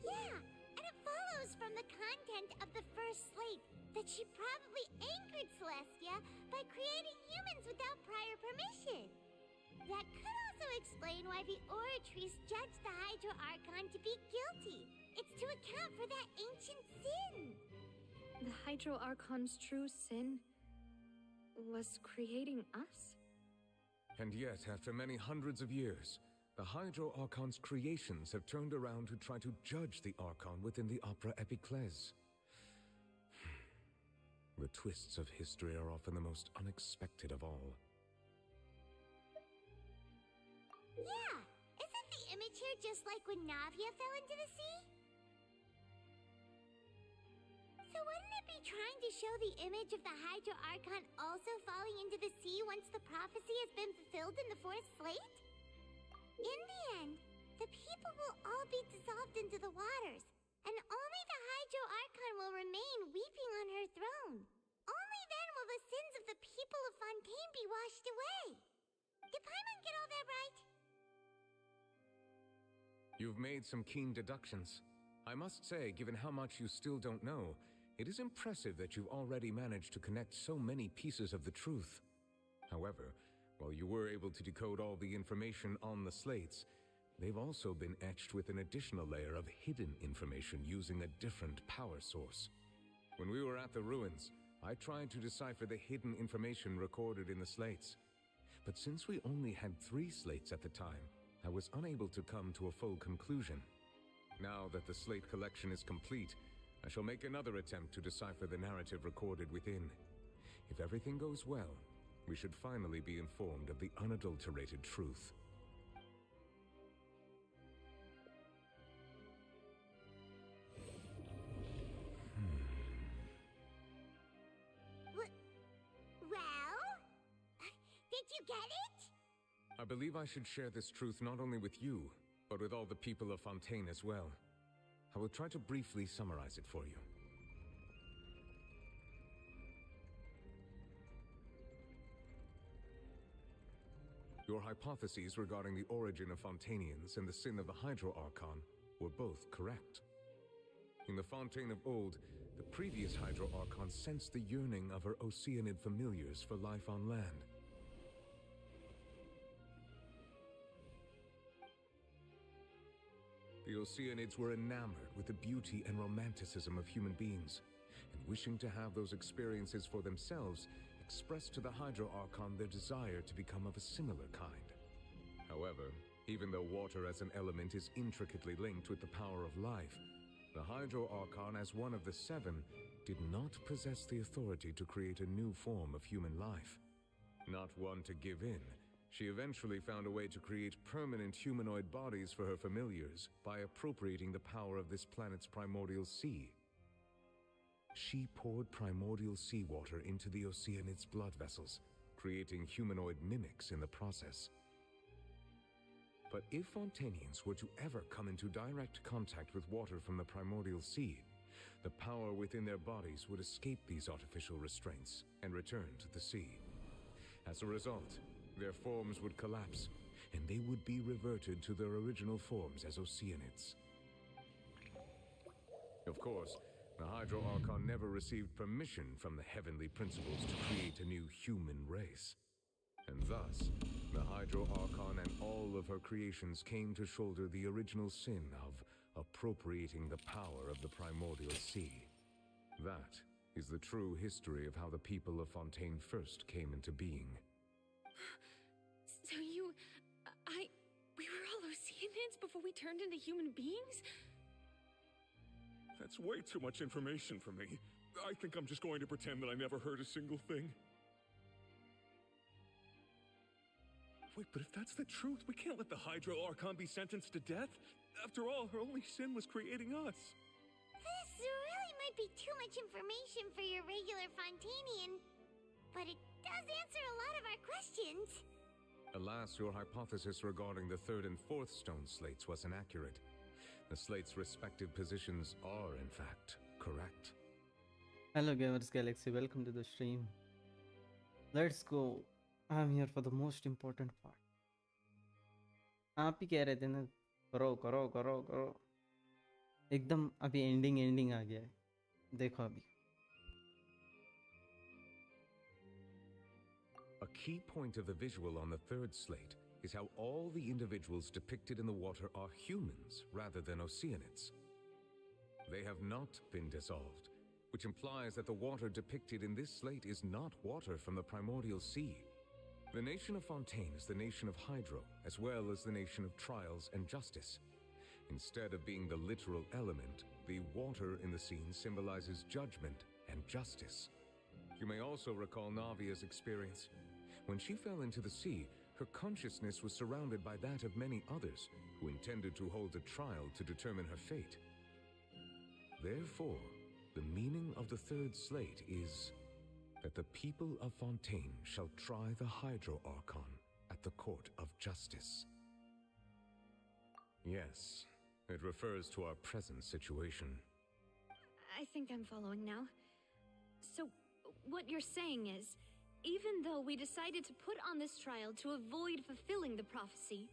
Yeah, and it follows from the content of the first slate that she probably angered Celestia by creating humans without prior permission. That could also explain why the Oratrice judged the Hydro Archon to be guilty. It's to account for that ancient sin. The Hydro Archon's true sin was creating us? And yet, after many hundreds of years, the Hydro Archon's creations have turned around to try to judge the Archon within the Opera Epiclese. The twists of history are often the most unexpected of all. Yeah, isn't the image here just like when Navia fell into the sea? So wouldn't it be trying to show the image of the Hydro Archon also falling into the sea once the prophecy has been fulfilled in the fourth slate? In the end, the people will all be dissolved into the waters, and only the Hydro Archon will remain weeping on her throne. Only then will the sins of the people of Fontaine be washed away. Did Paimon get all that right? You've made some keen deductions. I must say, given how much you still don't know, it is impressive that you've already managed to connect so many pieces of the truth. However, while you were able to decode all the information on the slates, they've also been etched with an additional layer of hidden information using a different power source. When we were at the ruins, I tried to decipher the hidden information recorded in the slates. But since we only had 3 slates at the time, I was unable to come to a full conclusion. Now that the slate collection is complete, I shall make another attempt to decipher the narrative recorded within. If everything goes well, we should finally be informed of the unadulterated truth. Well? Did you get it? I believe I should share this truth not only with you, but with all the people of Fontaine as well. I will try to briefly summarize it for you. Your hypotheses regarding the origin of Fontainians and the sin of the Hydro Archon were both correct. In the Fontaine of old, the previous Hydro Archon sensed the yearning of her Oceanid familiars for life on land. The Oceanids were enamored with the beauty and romanticism of human beings, and wishing to have those experiences for themselves, expressed to the Hydro Archon their desire to become of a similar kind. However, even though water as an element is intricately linked with the power of life, the Hydro Archon, as one of the 7, did not possess the authority to create a new form of human life. Not one to give in, she eventually found a way to create permanent humanoid bodies for her familiars by appropriating the power of this planet's primordial sea. She poured primordial seawater into the Oceanids' blood vessels, creating humanoid mimics in the process. But if Fontainians were to ever come into direct contact with water from the primordial sea, the power within their bodies would escape these artificial restraints and return to the sea. As a result, their forms would collapse, and they would be reverted to their original forms as Oceanids. Of course, the Hydro Archon never received permission from the heavenly principles to create a new human race. And thus, the Hydro Archon and all of her creations came to shoulder the original sin of appropriating the power of the primordial sea. That is the true history of how the people of Fontaine first came into being. So we were all Oceanids before we turned into human beings? That's way too much information for me. I think I'm just going to pretend that I never heard a single thing. Wait, but if that's the truth, we can't let the Hydro Archon be sentenced to death. After all, her only sin was creating us. This really might be too much information for your regular Fontainian, but it does answer a lot of our questions. Alas, your hypothesis regarding the 3rd and 4th stone slates was inaccurate. The slates' respective positions are, in fact, correct. Hello Gamers Galaxy, welcome to the stream. Let's go. I'm here for the most important part. आप ही कह रहे थे ना करो करो करो करो एकदम अभी एंडिंग आ गया है देखो अभी। A key point of the visual on the third slate is how all the individuals depicted in the water are humans rather than oceanids. They have not been dissolved, which implies that the water depicted in this slate is not water from the primordial sea. The nation of Fontaine is the nation of Hydro, as well as the nation of Trials and Justice. Instead of being the literal element, the water in the scene symbolizes judgment and justice. You may also recall Navia's experience. When she fell into the sea, her consciousness was surrounded by that of many others who intended to hold a trial to determine her fate. Therefore, the meaning of the third slate is that the people of Fontaine shall try the Hydro Archon at the court of justice. Yes, it refers to our present situation. I think I'm following now. So, what you're saying is, even though we decided to put on this trial to avoid fulfilling the prophecy,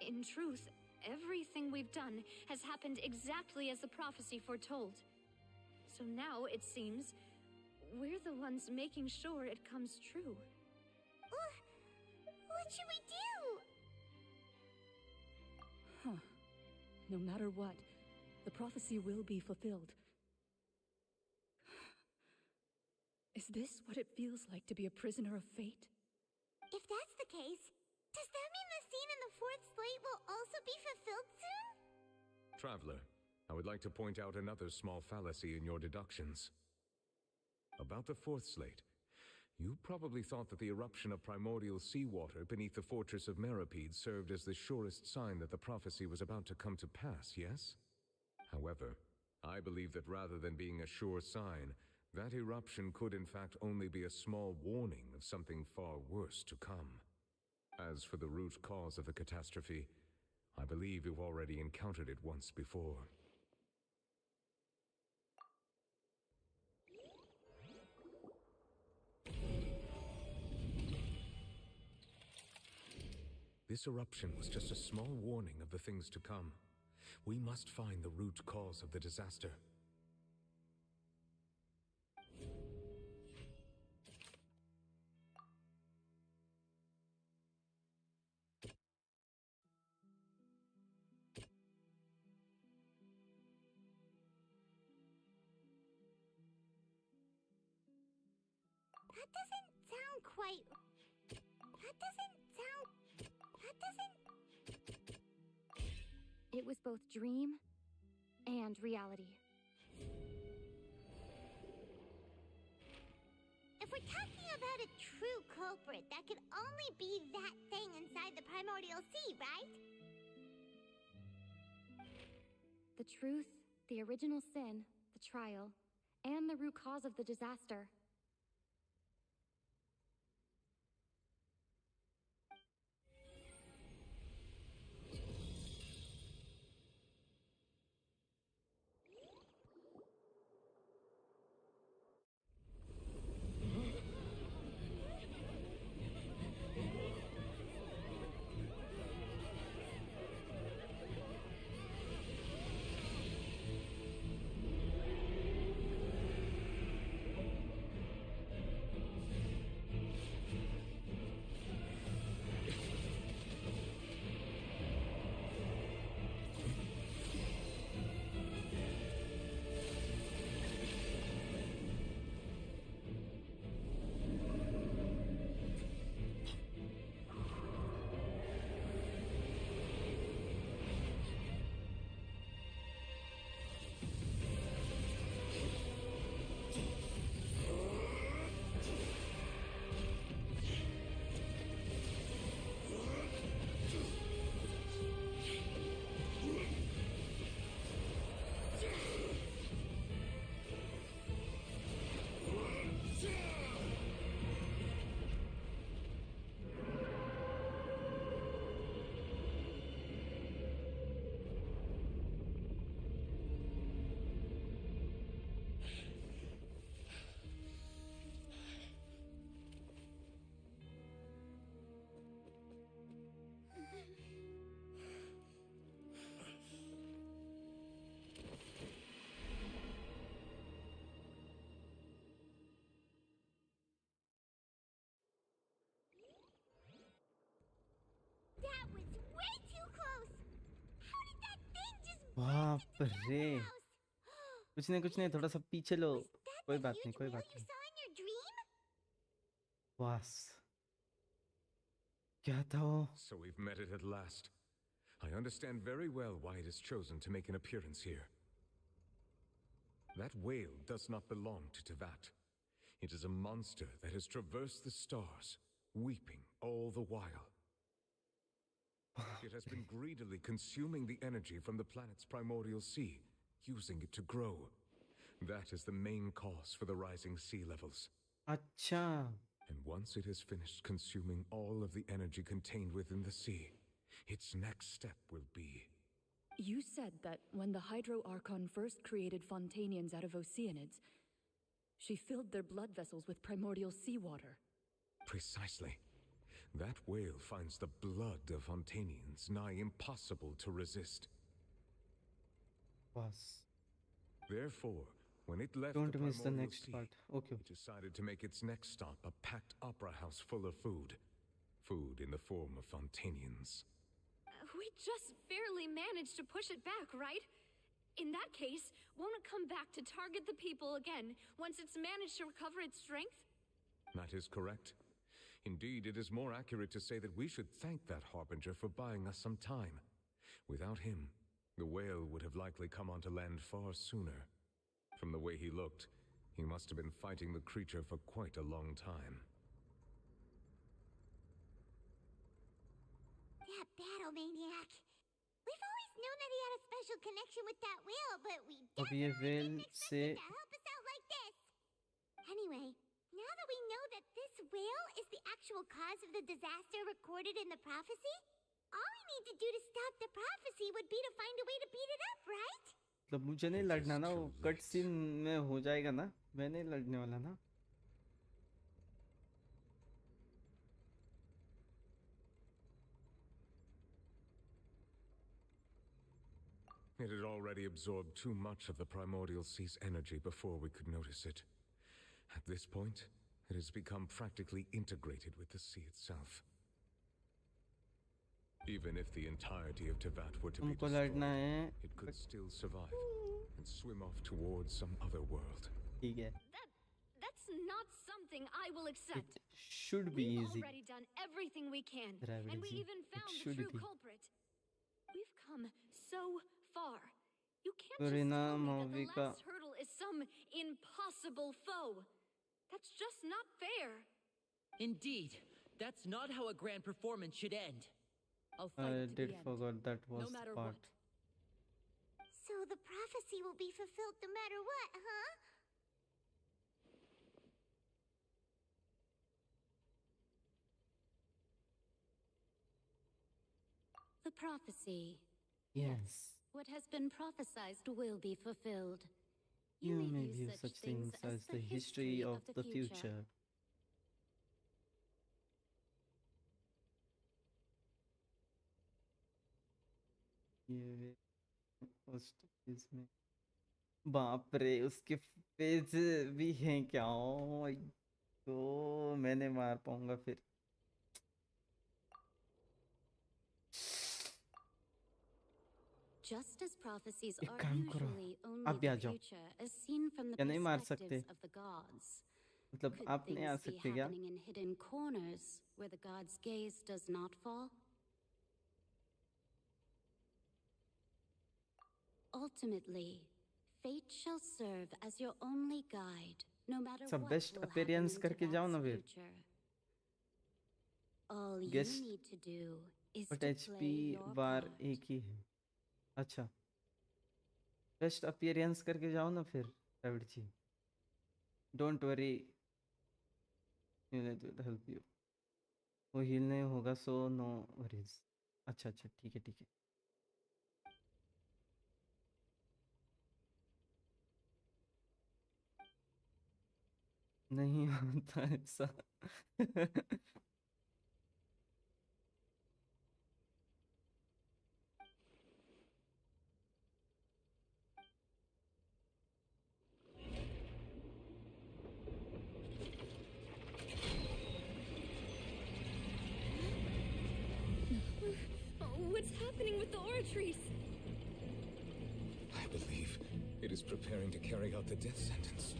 in truth, everything we've done has happened exactly as the prophecy foretold. So now, it seems, we're the ones making sure it comes true. What should we do? Huh. No matter what, the prophecy will be fulfilled. Is this what it feels like to be a prisoner of fate? If that's the case, does that mean the scene in the fourth slate will also be fulfilled soon? Traveler, I would like to point out another small fallacy in your deductions. About the fourth slate, you probably thought that the eruption of primordial seawater beneath the fortress of Meripede served as the surest sign that the prophecy was about to come to pass, yes? However, I believe that rather than being a sure sign, that eruption could in fact only be a small warning of something far worse to come. As for the root cause of the catastrophe, I believe you've already encountered it once before. This eruption was just a small warning of the things to come. We must find the root cause of the disaster. That doesn't sound quite... It was both dream and reality. If we're talking about a true culprit, that could only be that thing inside the primordial sea, right? The truth, the original sin, the trial, and the root cause of the disaster. बाप रे, कुछ नहीं, थोड़ा सा पीछे लो, कोई बात नहीं, कोई बात नहीं। बस क्या था वो? So we've met it at last. I understand very well why it is chosen to make an appearance here. That whale does not belong to Tevat. It is a monster that has traversed the stars, weeping all the while. It has been greedily consuming the energy from the planet's primordial sea, using it to grow. That is the main cause for the rising sea levels. अच्छा. And once it has finished consuming all of the energy contained within the sea, its next step will be... You said that when the Hydro Archon first created Fontainians out of Oceanids, she filled their blood vessels with primordial seawater. Precisely. That whale finds the blood of Fontainians nigh impossible to resist. Was. Therefore, when it left Don't the miss the primordial next sea, part. Okay. it decided to make its next stop a packed opera house full of food. Food in the form of Fontainians. We just barely managed to push it back, right? In that case, won't it come back to target the people again once it's managed to recover its strength? That is correct. Indeed, it is more accurate to say that we should thank that Harbinger for buying us some time. Without him, the whale would have likely come onto land far sooner. From the way he looked, he must have been fighting the creature for quite a long time. That battle maniac. We've always known that he had a special connection with that whale, but we definitely didn't expect him to help us out like this. Anyway, now that we know that this whale is the actual cause of the disaster recorded in the prophecy, all we need to do to stop the prophecy would be to find a way to beat it up, right? मतलब मुझे नहीं लड़ना ना, वो cut scene में हो जाएगा ना, मैं नहीं लड़ने वाला ना. It had already absorbed too much of the primordial sea's energy before we could notice it. At this point, it has become practically integrated with the sea itself. Even if the entirety of Tevat were to be destroyed, it could still survive and swim off towards some other world. That's not something I will accept. It should be We've easy. already done everything we can, Gravity. and we even found the true culprit. We've come so far. You can't just tell me that the last hurdle is some impossible foe. That's just not fair. Indeed, that's not how a grand performance should end. I'll fight I to the did end, forget that was no matter the part. what. So the prophecy will be fulfilled no matter what, huh? The prophecy. Yes. What has been prophesized will be fulfilled. You may view such things as the history of the future. ये first page में बाप रे, उसके page भी हैं क्या? तो मैं नहीं मार पाऊंगा फिर. Just as prophecies एक are काम करो, usually only आप भी आ the जाओ. future as seen from the क्या नहीं मार सकते? perspectives of the gods. मतलब Could आप नहीं आ things be सकते क्या? happening in hidden corners where the god's gaze does not fall? Ultimately, fate shall serve as your only guide, no matter सब what best will happen appearance in करके जाओ ना Tevat's फिर. future. All you Guest, need to do is but to HP play your bar part. एक ही है. अच्छा, best appearance करके जाओ ना फिर Dravid ji. Don't worry, will help you. वो हील नहीं होगा, सो नो वरीज. अच्छा अच्छा, ठीक है ठीक है. नहीं होता ऐसा. What's happening with the oratories? believe it is preparing to carry out the death sentence.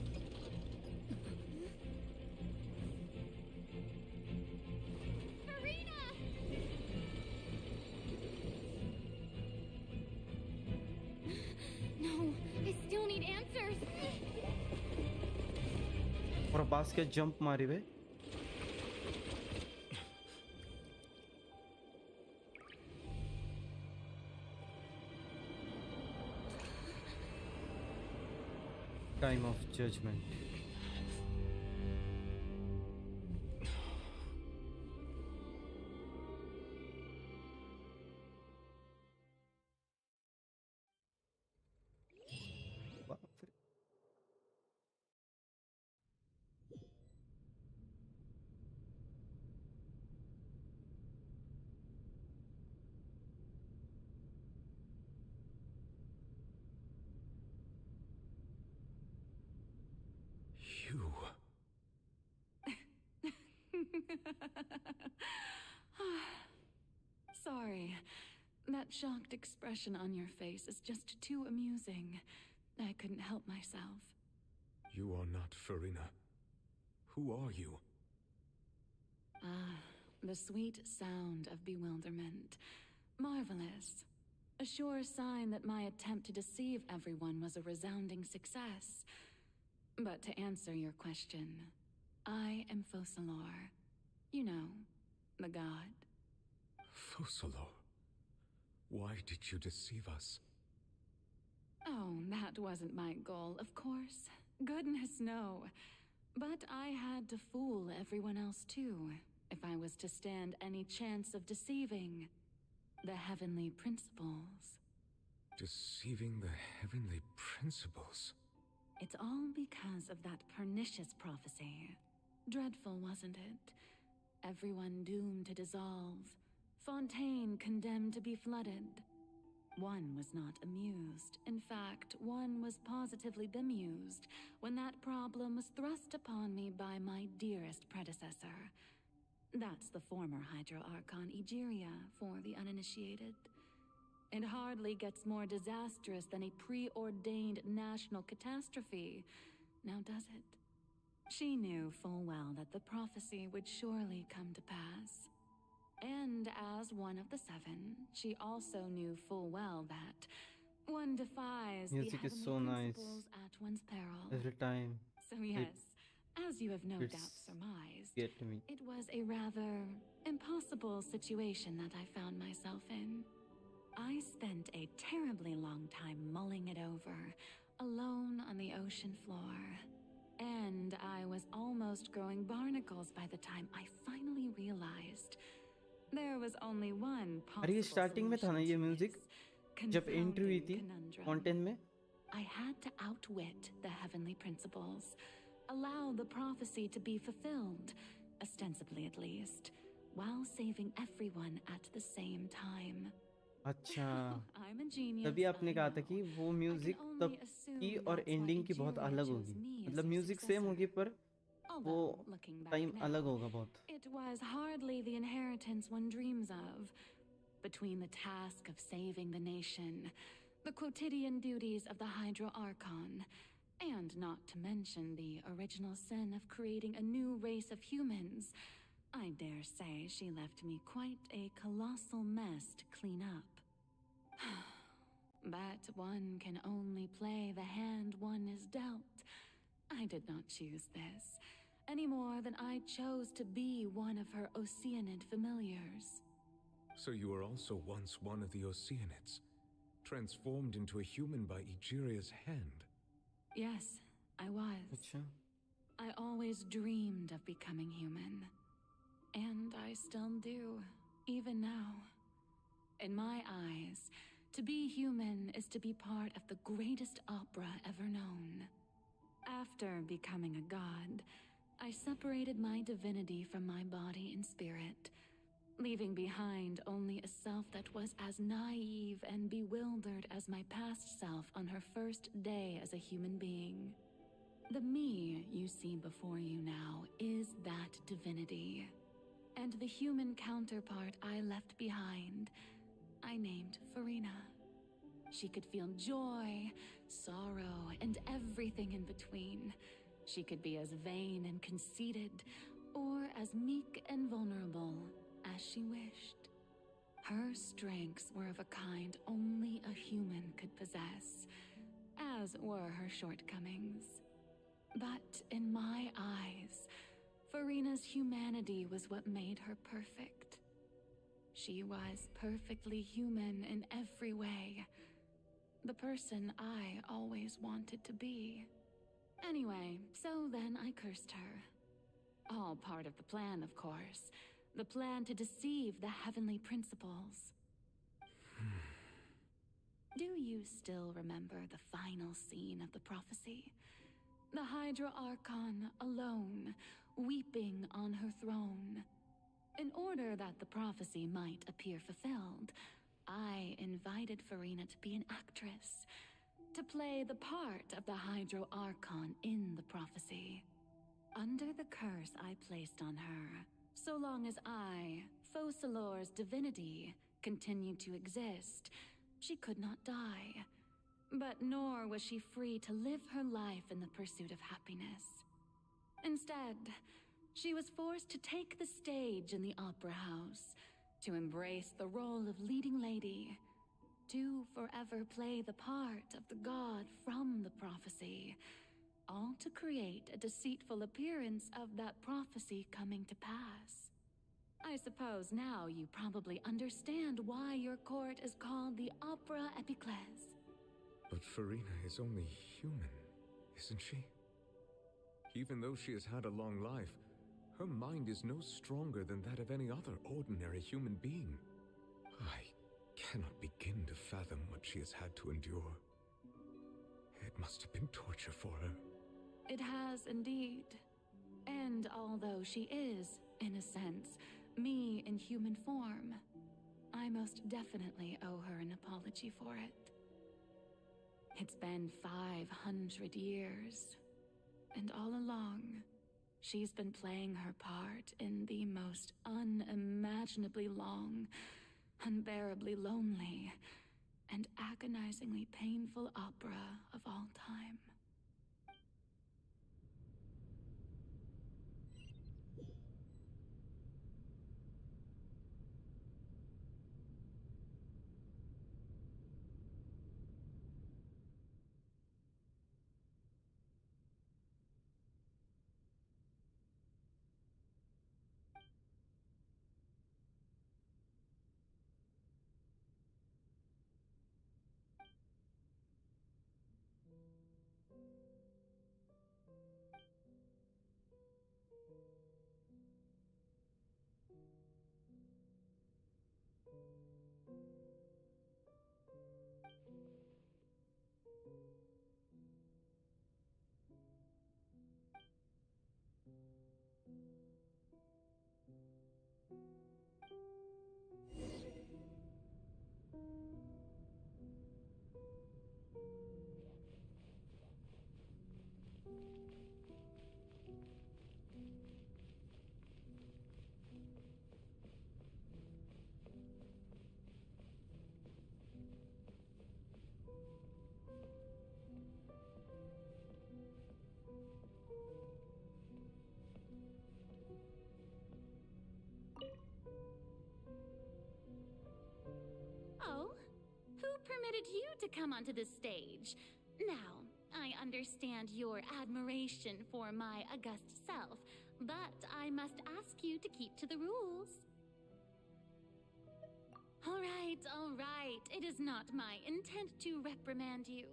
No, I still need answers. और बास क्या जंप मारी बे Time of judgment. You. Sorry. That shocked expression on your face is just too amusing. I couldn't help myself. You are not Farina. Who are you? The sweet sound of bewilderment. Marvelous. A sure sign that my attempt to deceive everyone was a resounding success. But to answer your question, I am Focalor. You know, the god. Focalor? Why did you deceive us? Oh, that wasn't my goal, of course. Goodness, no. But I had to fool everyone else too, if I was to stand any chance of deceiving the heavenly principles. Deceiving the heavenly principles? It's all because of that pernicious prophecy. Dreadful, wasn't it? Everyone doomed to dissolve. Fontaine condemned to be flooded. One was not amused. In fact, one was positively bemused when that problem was thrust upon me by my dearest predecessor. That's the former Hydro Archon Egeria for the uninitiated. It hardly gets more disastrous than a preordained national catastrophe, now does it? She knew full well that the prophecy would surely come to pass. And as one of the seven, she also knew full well that one defies Music the is so heavenly nice. principles at one's peril. Every time. So yes, as you have no doubt surmised, Get me. it was a rather impossible situation that I found myself in. I spent a terribly long time mulling it over, alone on the ocean floor. And I was almost growing barnacles by the time I finally realized there was only one possible अरे ये starting में था ना ये music जब entry हुई थी Fontaine में I had to outwit the heavenly principles, allow the prophecy to be fulfilled, ostensibly at least, while saving everyone at the same time. अच्छा I'm a genius, तभी आपने कहा था कि वो म्यूजिक तब की और एंडिंग की बहुत अलग होगी मतलब म्यूजिक सेम होगी पर वो टाइम अलग होगा बहुत It was hardly the inheritance one dreams of. Between the task of saving the nation, the quotidian duties of the Hydro Archon, and not to mention the original sin of creating a new race of humans, I dare say she left me quite a colossal mess to clean up. But one can only play the hand one is dealt. I did not choose this, any more than I chose to be one of her Oceanid familiars. So you were also once one of the Oceanids, transformed into a human by Egeria's hand. Yes, I was. I always dreamed of becoming human. And I still do, even now. In my eyes, to be human is to be part of the greatest opera ever known. After becoming a god, I separated my divinity from my body and spirit, leaving behind only a self that was as naive and bewildered as my past self on her first day as a human being. The me you see before you now is that divinity. And the human counterpart I left behind, I named Farina. She could feel joy, sorrow, and everything in between. She could be as vain and conceited, or as meek and vulnerable as she wished. Her strengths were of a kind only a human could possess, as were her shortcomings. But in my eyes, Farina's humanity was what made her perfect. She was perfectly human in every way. The person I always wanted to be. Anyway, so then I cursed her. All part of the plan, of course. The plan to deceive the heavenly principles. Do you still remember the final scene of the prophecy? The Hydra Archon alone, weeping on her throne. In order that the prophecy might appear fulfilled, I invited Farina to be an actress, to play the part of the Hydro Archon in the prophecy. Under the curse I placed on her, so long as I, Focalor's divinity, continued to exist, she could not die. But nor was she free to live her life in the pursuit of happiness. Instead, she was forced to take the stage in the opera house, to embrace the role of leading lady, to forever play the part of the god from the prophecy, all to create a deceitful appearance of that prophecy coming to pass. I suppose now you probably understand why your court is called the Opera Epiclese. But Farina is only human, isn't she? Even though she has had a long life, her mind is no stronger than that of any other ordinary human being. I cannot begin to fathom what she has had to endure. It must have been torture for her. It has indeed. And although she is, in a sense, me in human form, I most definitely owe her an apology for it. It's been 500 years, and all along, she's been playing her part in the most unimaginably long, unbearably lonely, and agonizingly painful opera of all time. Oh, who permitted you to come onto the stage? Now, I understand your admiration for my august self, but I must ask you to keep to the rules. All right. It is not my intent to reprimand you.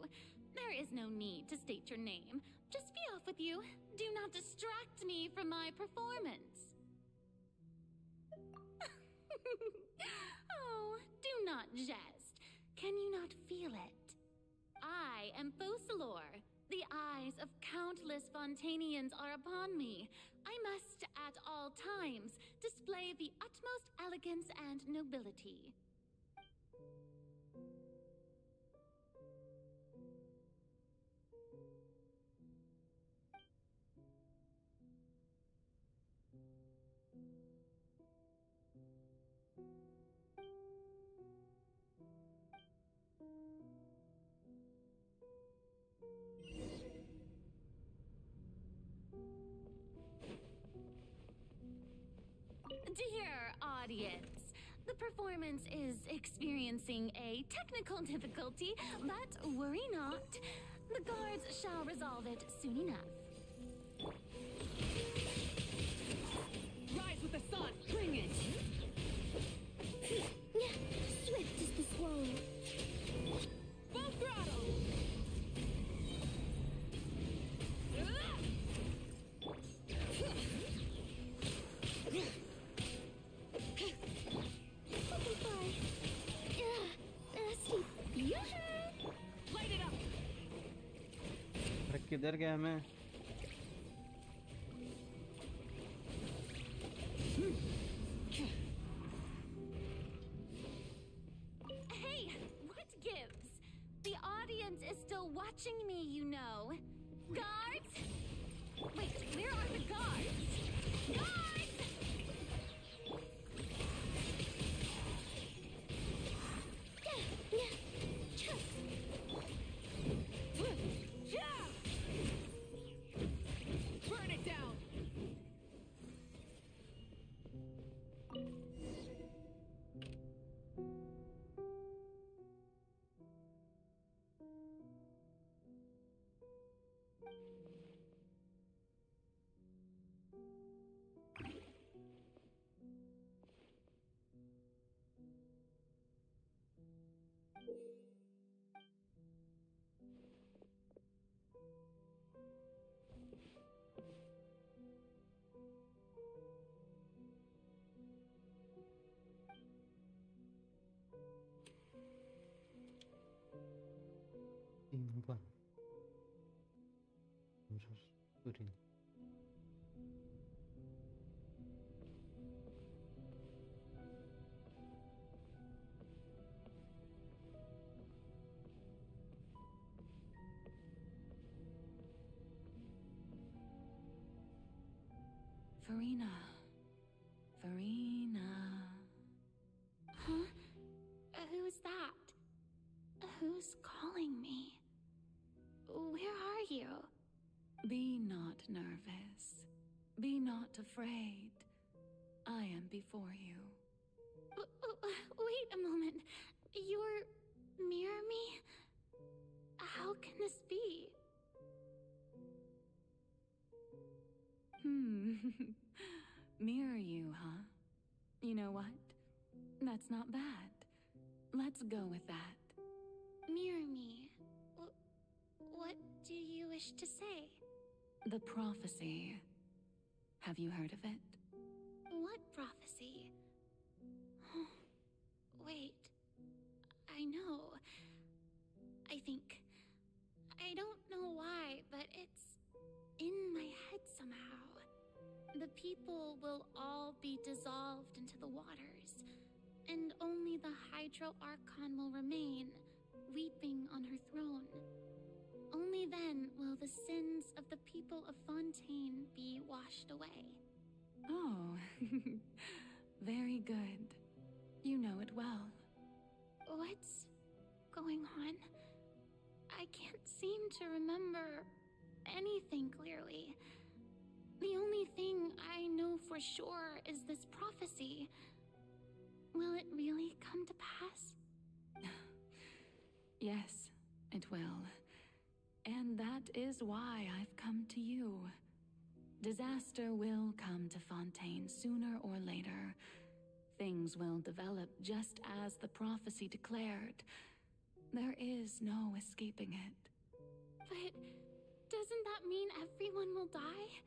There is no need to state your name. Just be off with you. Do not distract me from my performance. Oh, do not jest. Can you not feel it? I am Focalor. The eyes of countless Fontainians are upon me. I must, at all times, display the utmost elegance and nobility. audience. The performance is experiencing a technical difficulty, but worry not. The guards shall resolve it soon enough. Rise with the sun! Bring it! Swift is the swallow. Full throttle! Light it up! अरे किधर गया मैं? Hey, what gives? The audience is still watching me, you know. Guards? Wait, where are the guards? Guards! Burn it down! One. I'm just putting. Farina. Farina. Huh? Who's that? Who's calling me? Where are you? Be not nervous. Be not afraid. I am before you. Wait a moment. You're near me? How can this be? Mirror you, huh? You know what? That's not bad. Let's go with that. Mirror me. What do you wish to say? The prophecy. Have you heard of it? What prophecy? Wait. I know. I think. I don't know why, but it's in my head somehow. The people will all be dissolved into the waters, and only the Hydro Archon will remain, weeping on her throne. Only then will the sins of the people of Fontaine be washed away. Oh, very good. You know it well. What's going on? I can't seem to remember anything clearly. The only thing I know for sure is this prophecy. Will it really come to pass? Yes, it will. And that is why I've come to you. Disaster will come to Fontaine sooner or later. Things will develop just as the prophecy declared. There is no escaping it. But doesn't that mean everyone will die?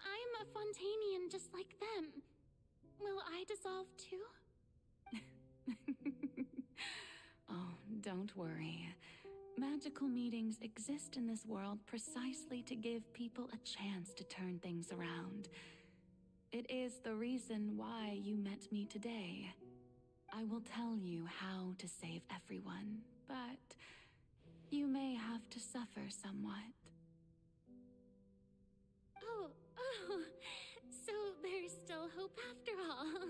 I'm a Fontainian just like them. Will I dissolve too? Oh, don't worry. Magical meetings exist in this world precisely to give people a chance to turn things around. It is the reason why you met me today. I will tell you how to save everyone, but you may have to suffer somewhat. Oh, so there's still hope after all.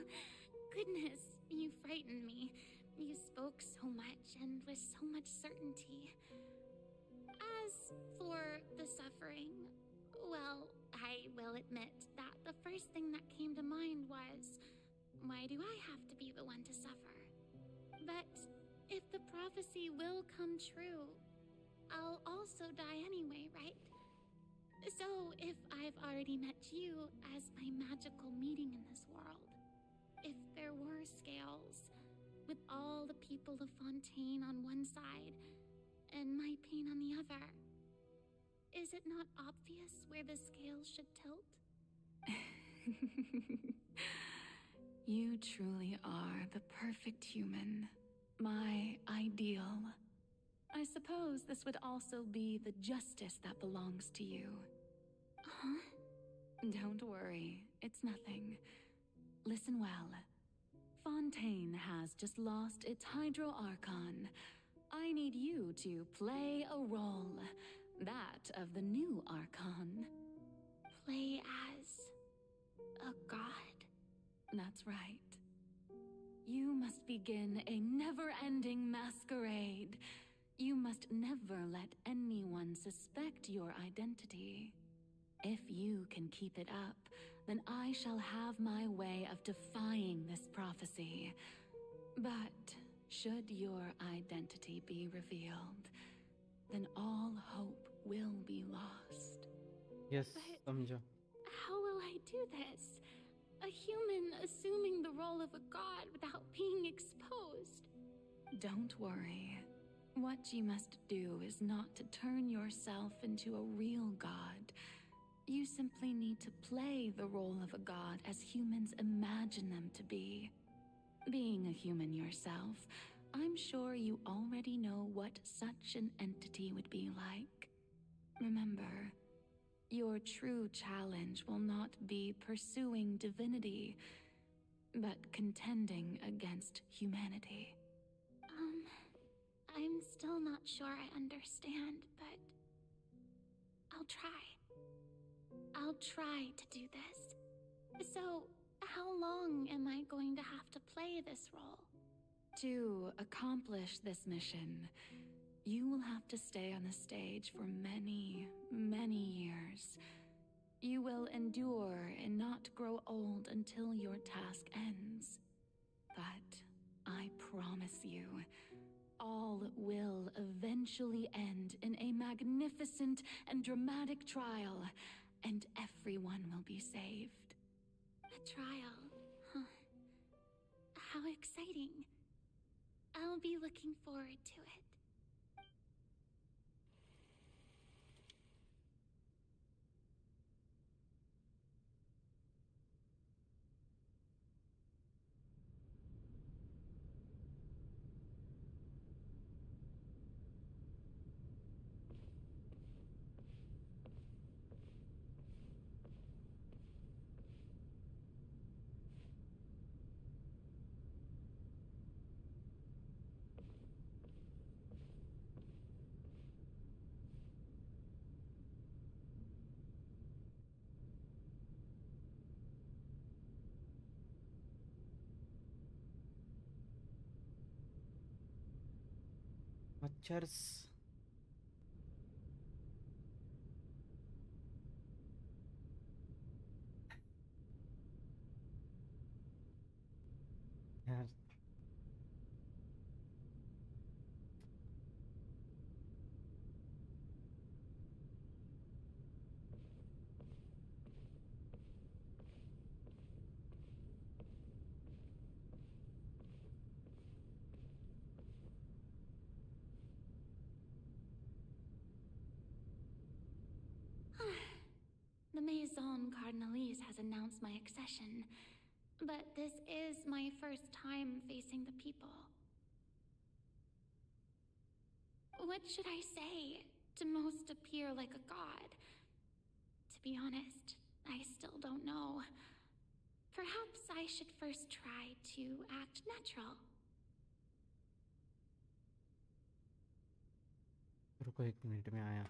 Goodness, you frightened me. You spoke so much and with so much certainty. As for the suffering, well, I will admit that the first thing that came to mind was why do I have to be the one to suffer? But if the prophecy will come true, I'll also die anyway, right? So if I've already met you as my magical meeting in this world, if there were scales, with all the people of Fontaine on one side and my pain on the other, is it not obvious where the scales should tilt? You truly are the perfect human. My ideal. I suppose this would also be the justice that belongs to you. Huh? Don't worry, it's nothing. Listen well. Fontaine has just lost its Hydro Archon. I need you to play a role. That of the new Archon. Play as a god? That's right. You must begin a never-ending masquerade. You must never let anyone suspect your identity. If you can keep it up, then I shall have my way of defying this prophecy. But should your identity be revealed, then all hope will be lost. Yes, समझा. How will I do this? A human assuming the role of a god without being exposed. Don't worry. What you must do is not to turn yourself into a real god. You simply need to play the role of a god as humans imagine them to be. Being a human yourself, I'm sure you already know what such an entity would be like. Remember, your true challenge will not be pursuing divinity, but contending against humanity. I'm still not sure I understand, but I'll try. I'll try to do this. So, how long am I going to have to play this role? To accomplish this mission, you will have to stay on the stage for many, many years. You will endure and not grow old until your task ends. But I promise you, all will eventually end in a magnificent and dramatic trial, and everyone will be saved. A trial, huh? How exciting. I'll be looking forward to it. मच्छर्स यार The Maison Cardinalise has announced my accession, but this is my first time facing the people. What should I say to most appear like a god? To be honest, I still don't know. Perhaps I should first try to act natural. रुको 1 minute में आया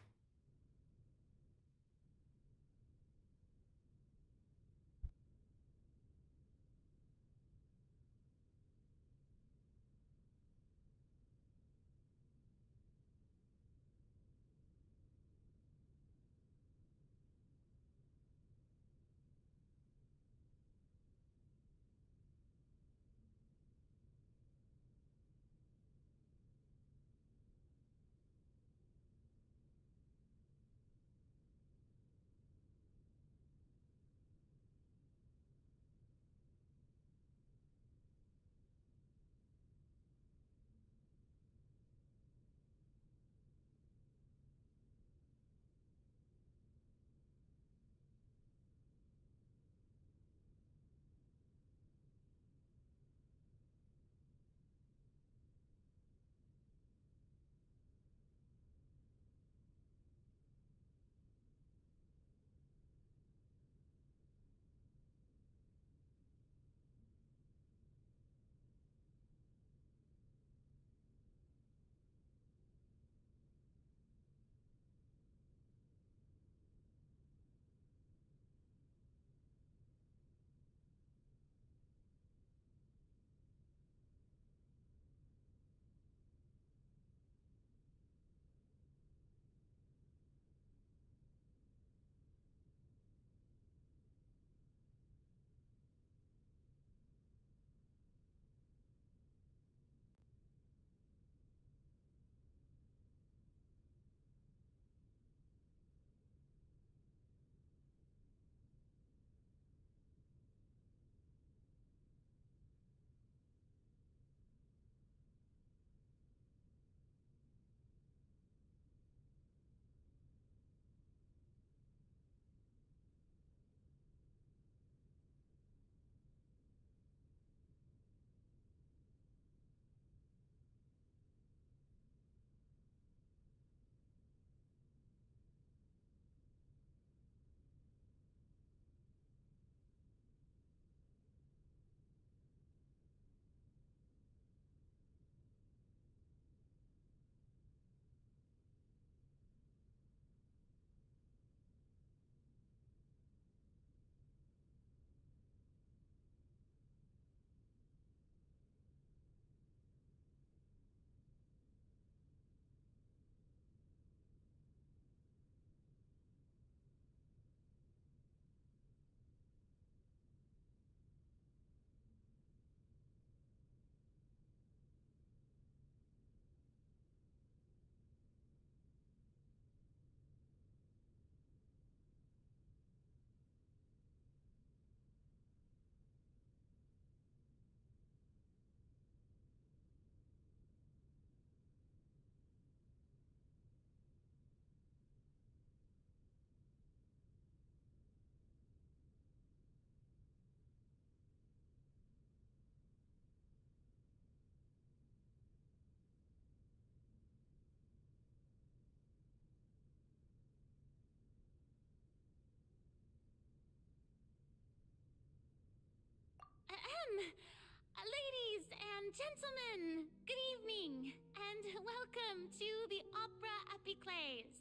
Ladies and gentlemen, good evening, and welcome to the Opera Epiclese.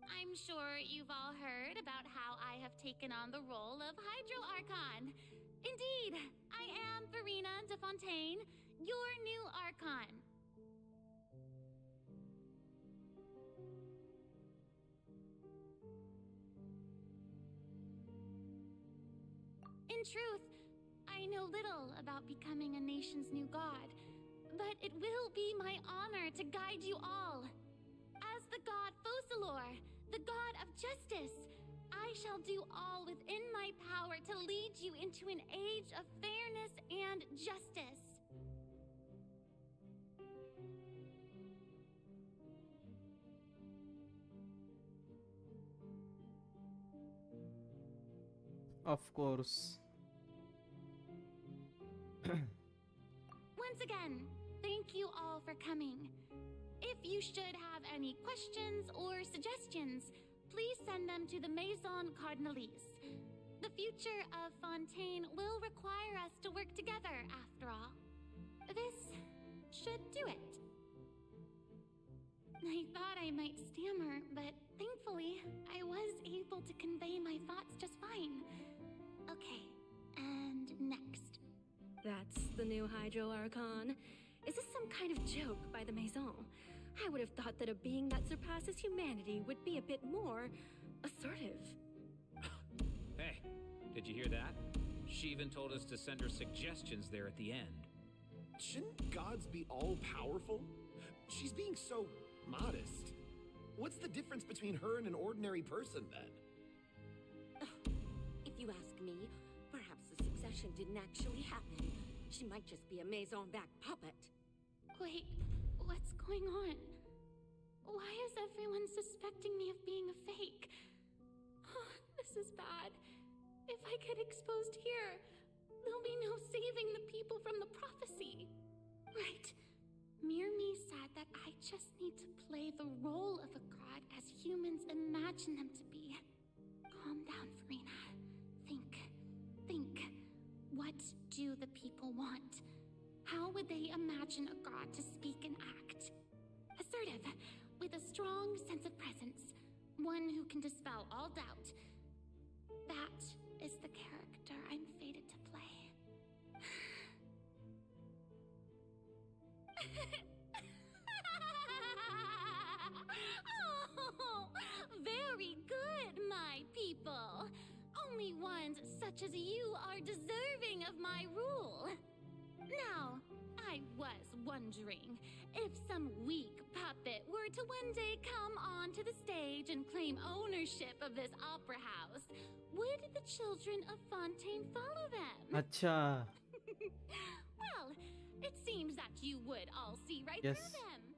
I'm sure you've all heard about how I have taken on the role of Hydro Archon. Indeed, I am Verena de Fontaine, your new Archon. In truth, I know little about becoming a nation's new god, but it will be my honor to guide you all. As the god Focalor, the god of justice, I shall do all within my power to lead you into an age of fairness and justice. Of course. Once again, thank you all for coming. If you should have any questions or suggestions, please send them to the Maison Cardinalise. The future of Fontaine will require us to work together, after all. This should do it. I thought I might stammer, but thankfully, I was able to convey my thoughts just fine. Okay, and next. That's the new Hydro Archon. Is this some kind of joke by the Maison? I would have thought that a being that surpasses humanity would be a bit more assertive. Hey, did you hear that? She even told us to send her suggestions there at the end. Shouldn't gods be all-powerful? She's being so modest. What's the difference between her and an ordinary person, then? If you ask me, perhaps the succession didn't actually happen. She might just be a Maison-backed puppet. Wait, what's going on? Why is everyone suspecting me of being a fake? Oh, this is bad. If I get exposed here, there'll be no saving the people from the prophecy. Right. Mirmi said that I just need to play the role of a god as humans imagine them to be. Calm down, Verena. Think. What do the people want? How would they imagine a god to speak and act? Assertive, with a strong sense of presence. One who can dispel all doubt. That is the character I'm fated to play. Oh, very good, my people. Only ones such as you are deserving of my rule. Now, I was wondering if some weak puppet were to one day come onto the stage and claim ownership of this opera house, would the children of Fontaine follow them? Acha. Well, it seems that you would all see right Yes. through them.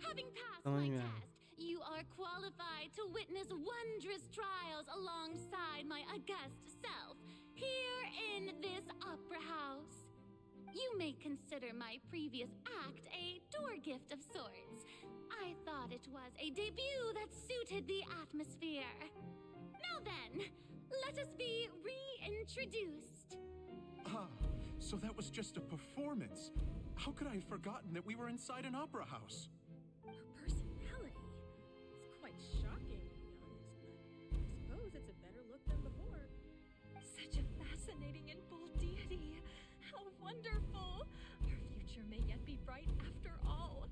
Having passed Samajh my mein aaya. test, you are qualified to witness wondrous trials alongside my august self here in this opera house. You may consider my previous act a door gift of sorts. I thought it was a debut that suited the atmosphere. Now then, let us be reintroduced. Ah, so that was just a performance. How could I have forgotten that we were inside an opera house? Her personality. It's quite shocking, to be honest, but I suppose it's a better look than before. Such a fascinating and bold deity. How wonderful! Her future may yet be bright after all.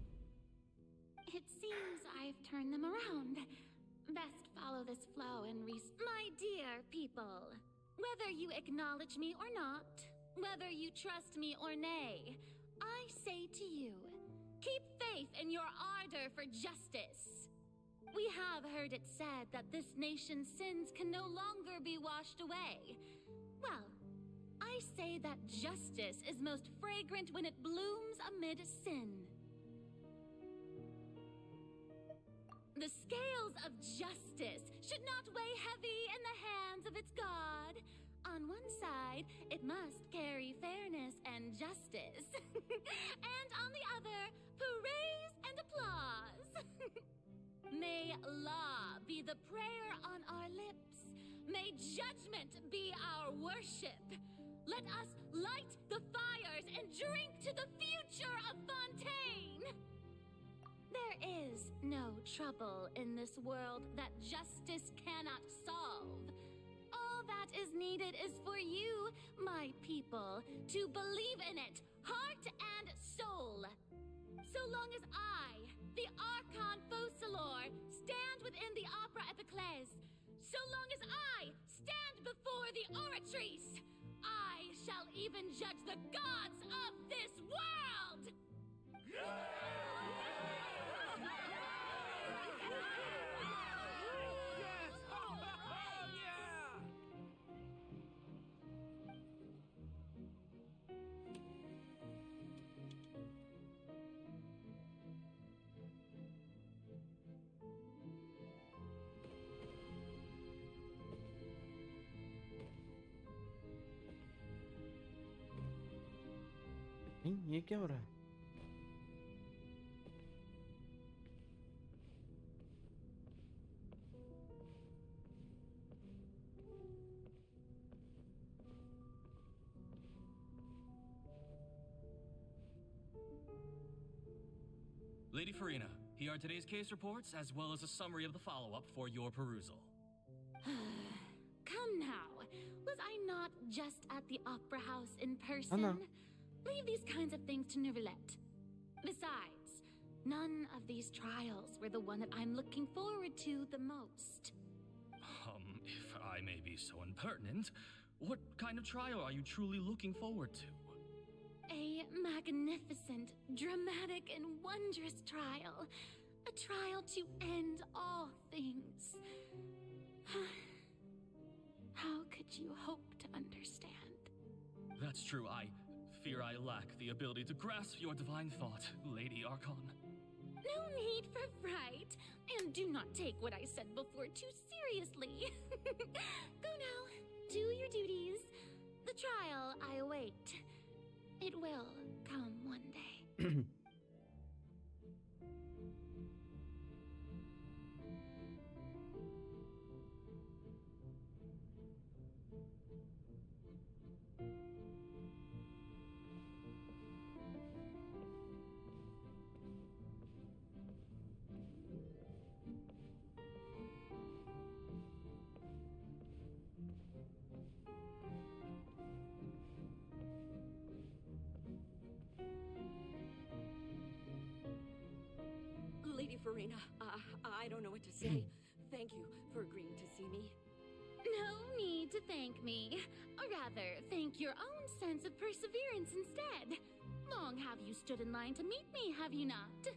It seems I've turned them around. Best follow this flow and My dear people, whether you acknowledge me or not, whether you trust me or nay, I say to you, keep faith in your ardor for justice. We have heard it said that this nation's sins can no longer be washed away. Well, I say that justice is most fragrant when it blooms amid sin. The scales of justice should not weigh heavy in the hands of its God. On one side, it must carry fairness and justice. And on the other, praise and applause. May law be the prayer on our lips. May judgment be our worship. Let us light the fires and drink to the future of Fontaine! There is no trouble in this world that justice cannot solve. All that is needed is for you, my people, to believe in it, heart and soul. So long as I, the Archon Focalor, stand within the Opera Epiclese, so long as I stand before the Oratrice, I shall even judge the gods of this world! ये क्या हो रहा है? Lady Farina, here are today's case reports, as well as a summary of the follow-up for your perusal. Come now. Was I not just at the Opera House in person? Leave these kinds of things to Neuvillette. Besides, none of these trials were the one that I'm looking forward to the most. If I may be so impertinent, what kind of trial are you truly looking forward to? A magnificent, dramatic, and wondrous trial. A trial to end all things. How could you hope to understand? That's true. I fear I lack the ability to grasp your divine thought, Lady Archon. No need for fright. And do not take what I said before too seriously. Go now. Do your duties. The trial I await. It will come one day. Lady Farina, I don't know what to say. Thank you for agreeing to see me. No need to thank me. Or rather, thank your own sense of perseverance instead. Long have you stood in line to meet me, have you not?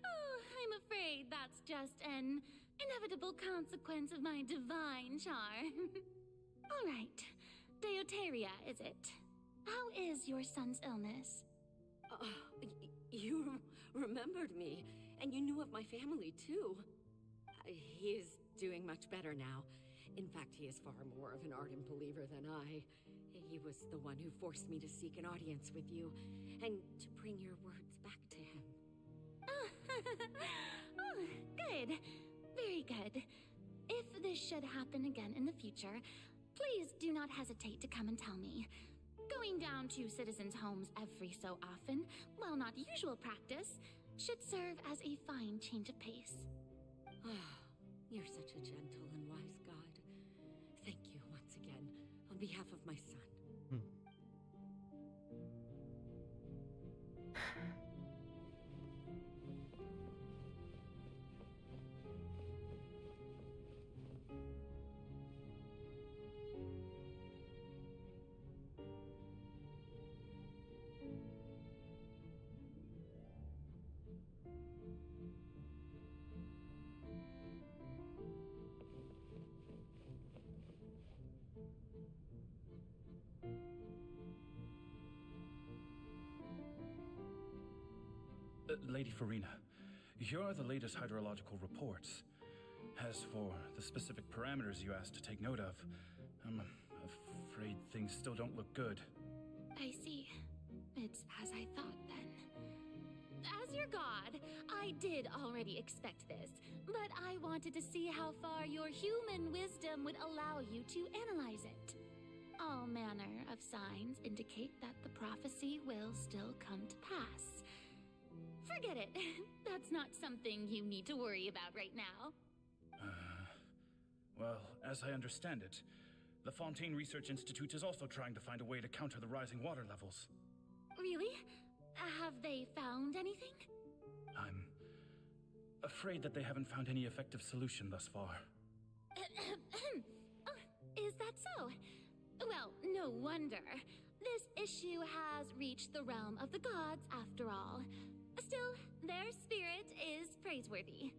Oh, I'm afraid that's just an inevitable consequence of my divine charm. All right. Deoteria, is it? How is your son's illness? You remembered me, and you knew of my family, too. He is doing much better now. In fact, he is far more of an ardent believer than I. He was the one who forced me to seek an audience with you, and to bring your words back to him. Oh, good. Very good. If this should happen again in the future, please do not hesitate to come and tell me. Going down to citizens' homes every so often, while not usual practice, should serve as a fine change of pace. You're such a gentle and wise God. Thank you once again, on behalf of my son. Lady Farina, here are the latest hydrological reports. As for the specific parameters you asked to take note of, I'm afraid things still don't look good. I see. It's as I thought, then. As your god, I did already expect this, but I wanted to see how far your human wisdom would allow you to analyze it. all manner of signs indicate that the prophecy will still come to pass. Forget it. That's not something you need to worry about right now. Well, as I understand it, the Fontaine Research Institute is also trying to find a way to counter the rising water levels. Really? Have they found anything? I'm afraid that they haven't found any effective solution thus far. Is that so? Well, no wonder. This issue has reached the realm of the gods, after all. Still, their spirit is praiseworthy.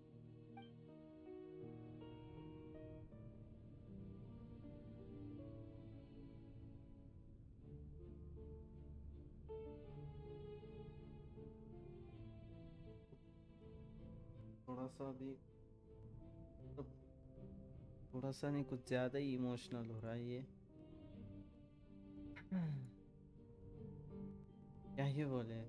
थोड़ा सा भी मतलब थोड़ा सा नहीं कुछ ज्यादा ही emotional हो रहा है ये क्या ही बोले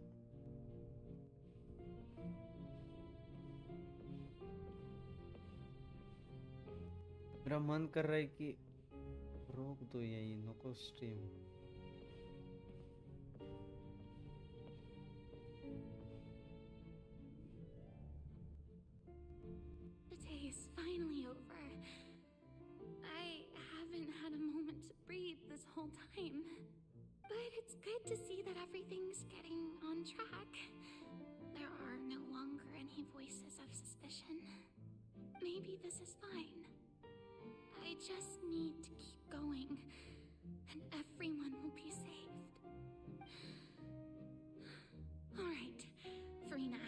मेरा मन कर रहा है कि रोक दो यही नको stream The day is finally over. I haven't had a moment to breathe this whole time. But it's good to see that everything's getting on track. There are no longer any voices of suspicion. Maybe this is fine. I just need to keep going, and everyone will be saved. All right, Farina,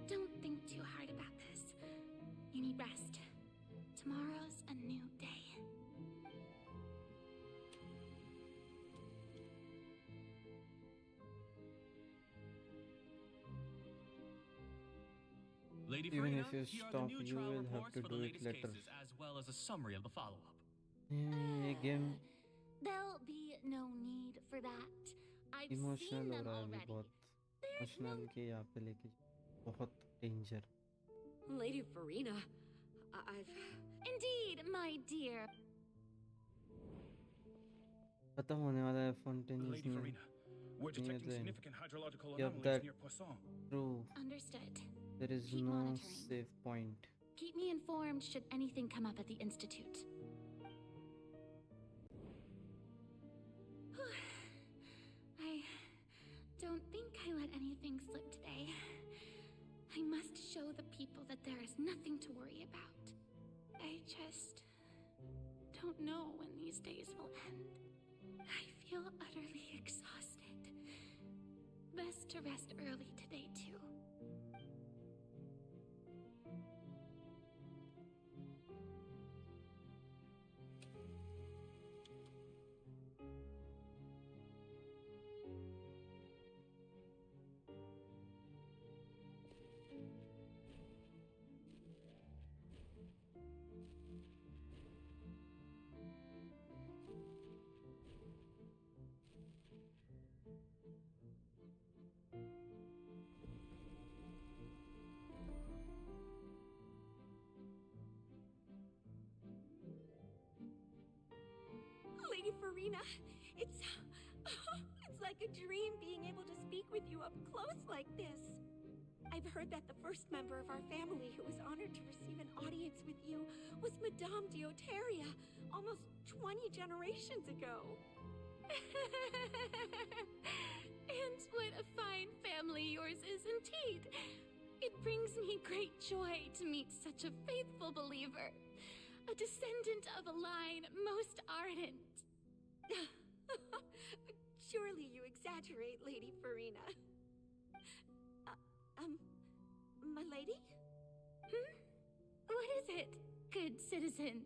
don't think too hard about this. You need rest. Tomorrow's a new day. Lady Even Farina, if you here are stop, the new you trial will have reports to for the do it latest later. cases, as well as a summary of the follow-up. ये game There'll be no need for that. I've seen emotional हो them रहा है अभी already. बहुत emotional के यहाँ पे लेके बहुत danger Lady Farina, I've... Indeed, my dear. खत्म होने वाला है Fontaine Lady में Farina, we're detecting then. significant hydrological Yep, anomalies that- near Poisson. True. Understood. There is Keep no monitoring. safe point. Keep me informed should anything come up at the Institute. I don't think I let anything slip today. I must show the people that there is nothing to worry about. I just don't know when these days will end. I feel utterly exhausted. Best to rest early today, too. Lady Farina, it's like a dream being able to speak with you up close like this. I've heard that the first member of our family who was honored to receive an audience with you was Madame Dioteria, almost 20 generations ago. And what a fine family yours is indeed. It brings me great joy to meet such a faithful believer, a descendant of a line most ardent. Surely you exaggerate, Lady Farina. My lady? What is it, good citizen?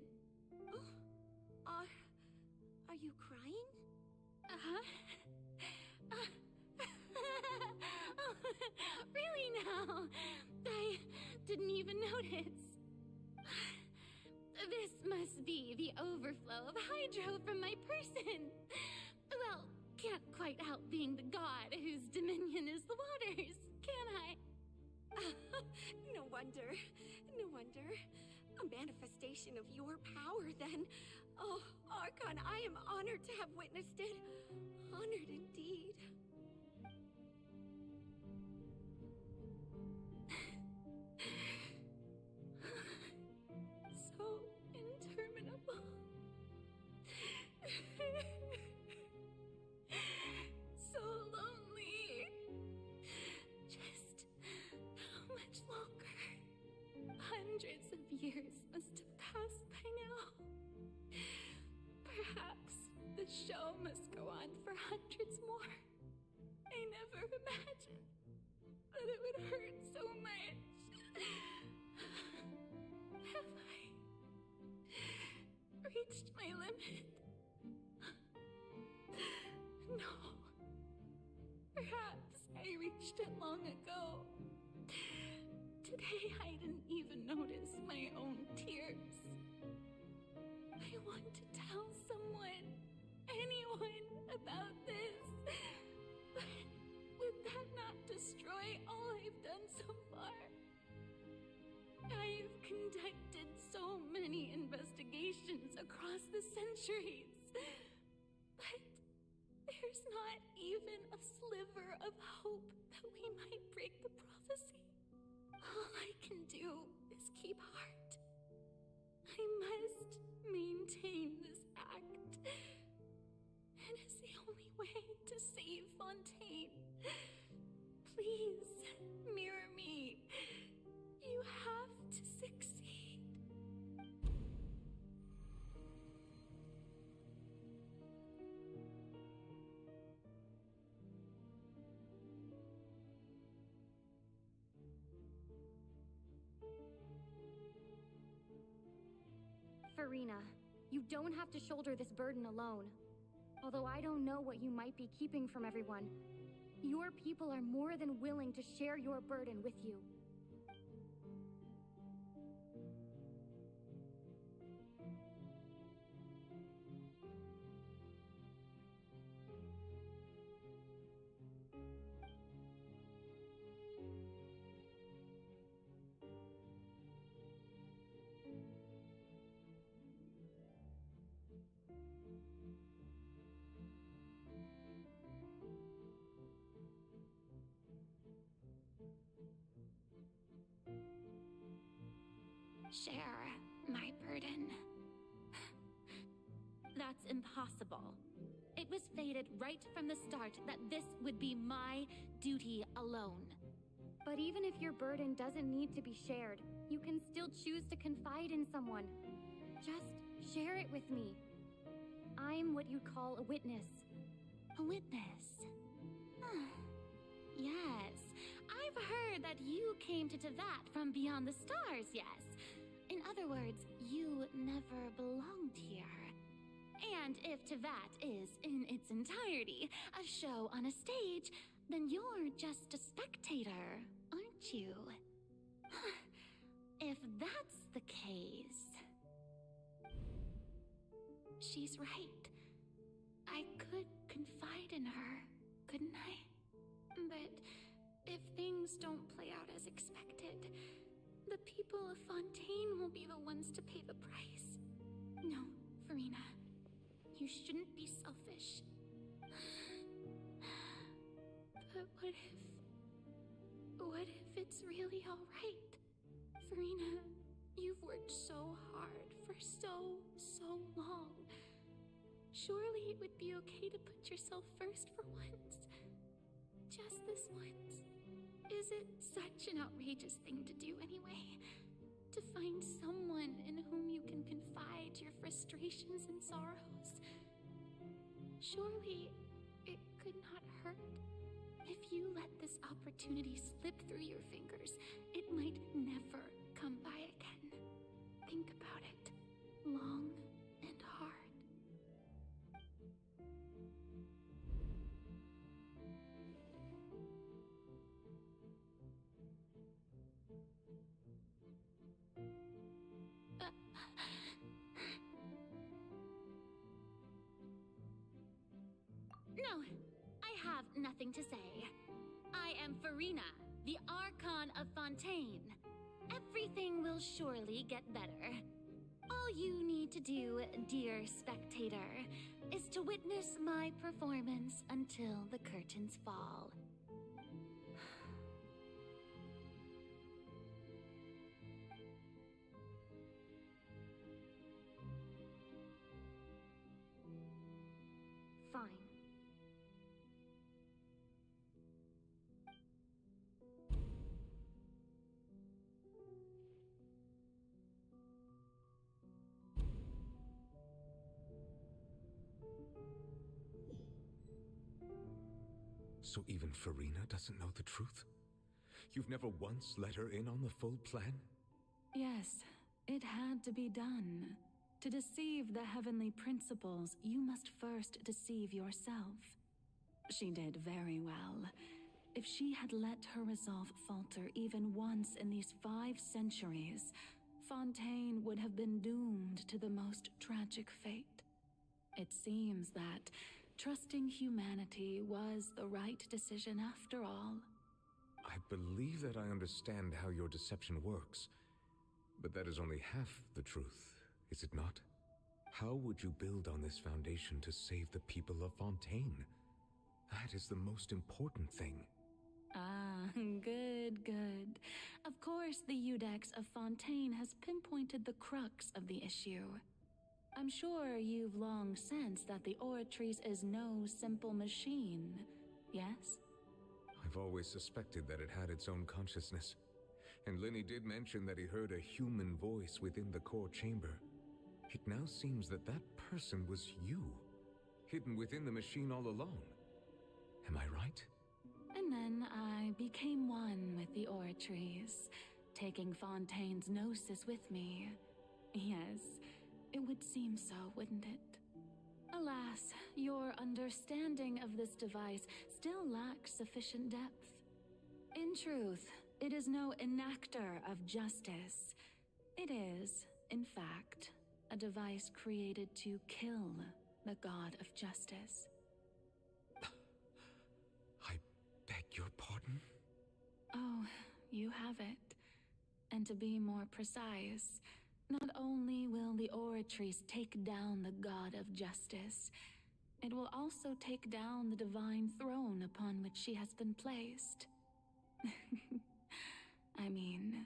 Are you crying? Oh, really now? I didn't even notice. This must be the overflow of hydro from my person. Well, can't quite help being the god whose dominion is the waters, can I? No wonder. No wonder. A manifestation of your power, then. Oh, Archon, I am honored to have witnessed it. Honored indeed. So interminable. So lonely. Just how much longer? Hundreds of years must have passed by now. Perhaps the show must go on for hundreds more. I never imagined that it would hurt so much. Have I reached my limit? No. Perhaps I reached it long ago. Today I didn't even notice my own tears. I want to tell someone, anyone, about this. But would that not destroy all I've done so far? I've conducted so many investigations across the centuries. But there's not even a sliver of hope that we might break the prophecy. All I can do is keep heart. I must maintain this act. It is the only way to save Fontaine. Please, mirror me. You have to succeed. Farina, you don't have to shoulder this burden alone. Although I don't know what you might be keeping from everyone, your people are more than willing to share your burden with you. Share my burden. That's impossible. It was fated right from the start that this would be my duty alone. But even if your burden doesn't need to be shared, you can still choose to confide in someone. Just share it with me. I'm what you'd call a witness. A witness? Yes, I've heard that you came to Tevat from beyond the stars, yes. In other words, you never belonged here. And if Tevat is, in its entirety, a show on a stage, then you're just a spectator, aren't you? If that's the case... She's right. I could confide in her, couldn't I? But if things don't play out as expected, the people of Fontaine will be the ones to pay the price. No, Farina. You shouldn't be selfish. But what if it's really all right? Farina, you've worked so hard for so long. Surely it would be okay to put yourself first for once. Just this once. Is it such an outrageous thing to do anyway? To find someone in whom you can confide your frustrations and sorrows? Surely it could not hurt. If you let this opportunity slip through your fingers, it might never come by again. Think about it long and hard. No, I have nothing to say. I am Farina, the Archon of Fontaine. Everything will surely get better. All you need to do, dear spectator, is to witness my performance until the curtains fall. Fine. So even Farina doesn't know the truth? You've never once let her in on the full plan? Yes, it had to be done. To deceive the heavenly principles, you must first deceive yourself. She did very well. If she had let her resolve falter even once in these 5 centuries, Fontaine would have been doomed to the most tragic fate. It seems that trusting humanity was the right decision after all. I believe that I understand how your deception works, but that is only half the truth, is it not? How would you build on this foundation to save the people of Fontaine? That is the most important thing. Ah, good, good. Of course, the Iudex of Fontaine has pinpointed the crux of the issue. I'm sure you've long sensed that the Oratrice is no simple machine, yes? I've always suspected that it had its own consciousness. And Lenny did mention that he heard a human voice within the core chamber. It now seems that that person was you, hidden within the machine all along. Am I right? And then I became one with the Oratrice, taking Fontaine's gnosis with me. Yes, it would seem so, wouldn't it? Alas, your understanding of this device still lacks sufficient depth. In truth, it is no enactor of justice. It is, in fact, a device created to kill the god of justice. I beg your pardon? Oh, you have it. And to be more precise, not only will the Oratrice take down the god of justice, it will also take down the divine throne upon which she has been placed. I mean,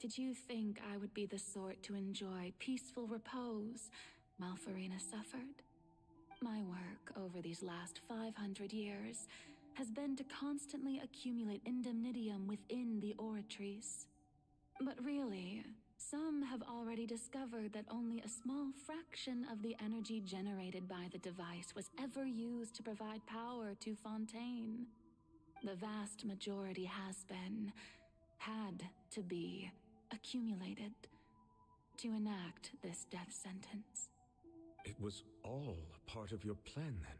did you think I would be the sort to enjoy peaceful repose while Farina suffered? My work over these last 500 years has been to constantly accumulate indemnitium within the Oratrice. But really, some have already discovered that only a small fraction of the energy generated by the device was ever used to provide power to Fontaine. The vast majority had to be, accumulated to enact this death sentence. It was all a part of your plan then?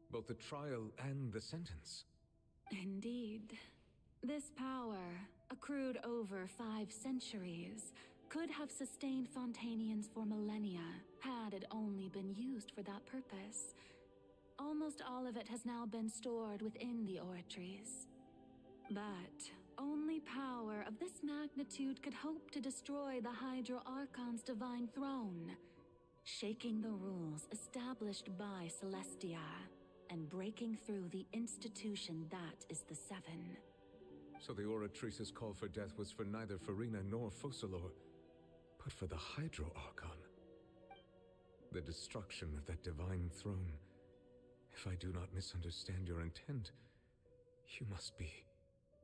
Both the trial and the sentence? Indeed. This power, accrued over 5 centuries, could have sustained Fontainians for millennia had it only been used for that purpose. Almost all of it has now been stored within the Oratrice. But only power of this magnitude could hope to destroy the Hydro Archon's divine throne, shaking the rules established by Celestia and breaking through the institution that is the Seven. So the Oratrice's call for death was for neither Farina nor Focalor, but for the Hydro Archon. The destruction of that divine throne. If I do not misunderstand your intent, you must be...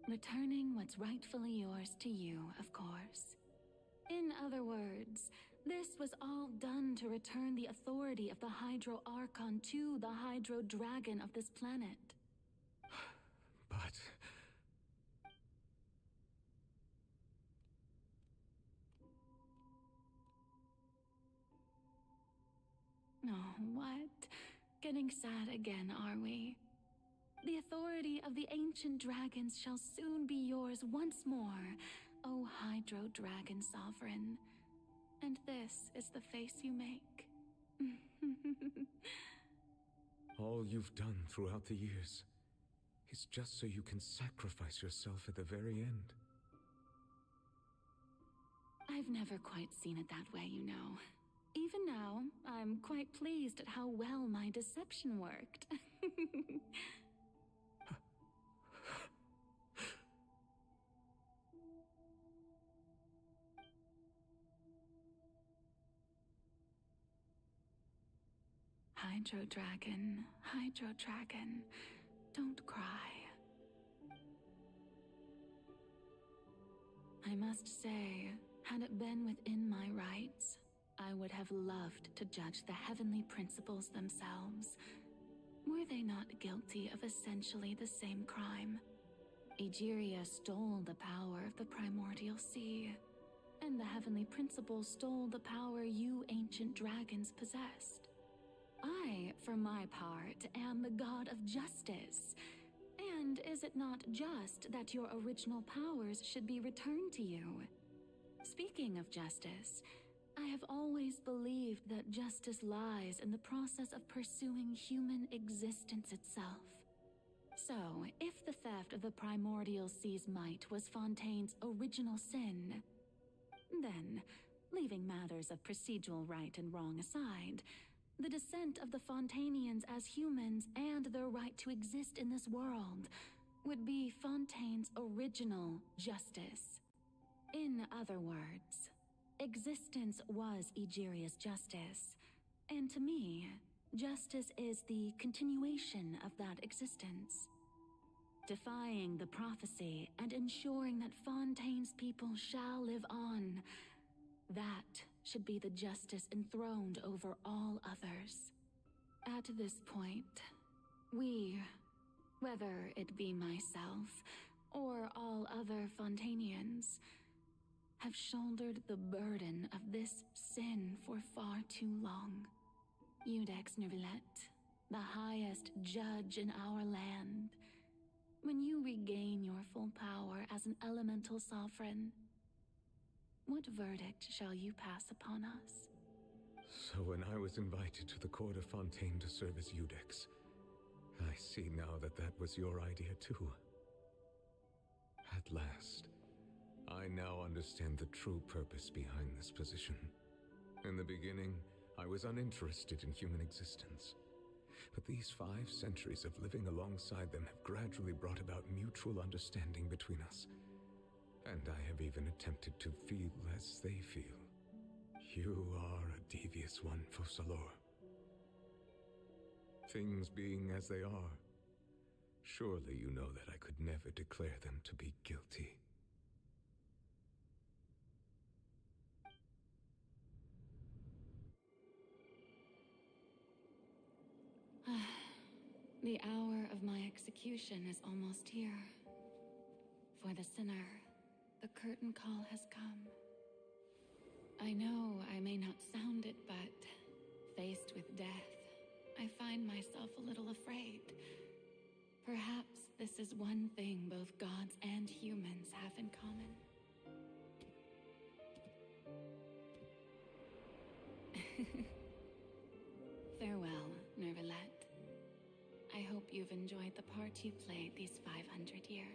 Returning what's rightfully yours to you, of course. In other words, this was all done to return the authority of the Hydro Archon to the Hydro Dragon of this planet. But... Oh, what? Getting sad again, are we? The authority of the ancient dragons shall soon be yours once more, O Hydro Dragon Sovereign. And this is the face you make. All you've done throughout the years is just so you can sacrifice yourself at the very end. I've never quite seen it that way, you know. Even now, I'm quite pleased at how well my deception worked. Hydro Dragon, Hydro Dragon, don't cry. I must say, had it been within my rights, I would have loved to judge the heavenly principles themselves. Were they not guilty of essentially the same crime? Egeria stole the power of the primordial sea, and the heavenly principles stole the power you ancient dragons possessed. I, for my part, am the god of justice. And is it not just that your original powers should be returned to you? Speaking of justice, I have always believed that justice lies in the process of pursuing human existence itself. So, if the theft of the primordial sea's might was Fontaine's original sin, then, leaving matters of procedural right and wrong aside, the descent of the Fontainians as humans and their right to exist in this world would be Fontaine's original justice. In other words, existence was Egeria's justice, and to me, justice is the continuation of that existence. Defying the prophecy and ensuring that Fontaine's people shall live on, that should be the justice enthroned over all others. At this point, we, whether it be myself or all other Fontainians, have shouldered the burden of this sin for far too long. Eudex Nervilette, the highest judge in our land, when you regain your full power as an elemental sovereign, what verdict shall you pass upon us? So when I was invited to the court of Fontaine to serve as Eudex, I see now that that was your idea too. At last, I now understand the true purpose behind this position. In the beginning, I was uninterested in human existence. But these 5 centuries of living alongside them have gradually brought about mutual understanding between us. And I have even attempted to feel as they feel. You are a devious one, Focalor. Things being as they are, surely you know that I could never declare them to be guilty. The hour of my execution is almost here. For the sinner, the curtain call has come. I know I may not sound it, but faced with death, I find myself a little afraid. Perhaps this is one thing both gods and humans have in common. Farewell, Nervilette. I hope you've enjoyed the part you played these 500 years.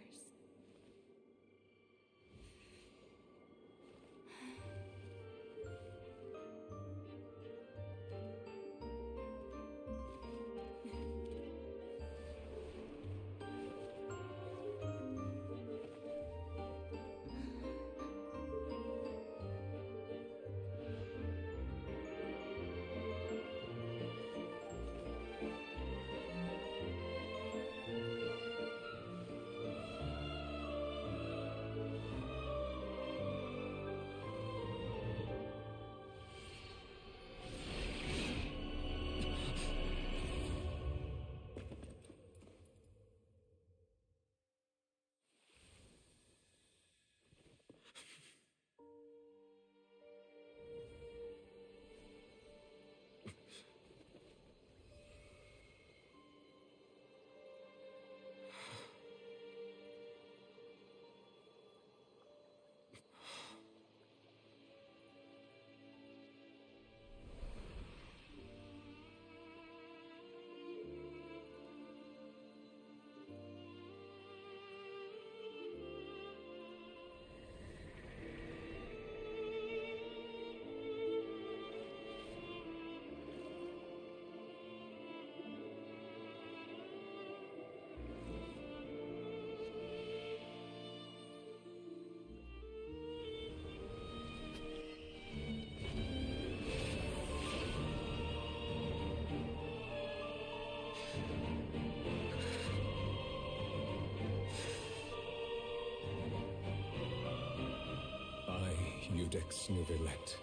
Judex Nuvilet,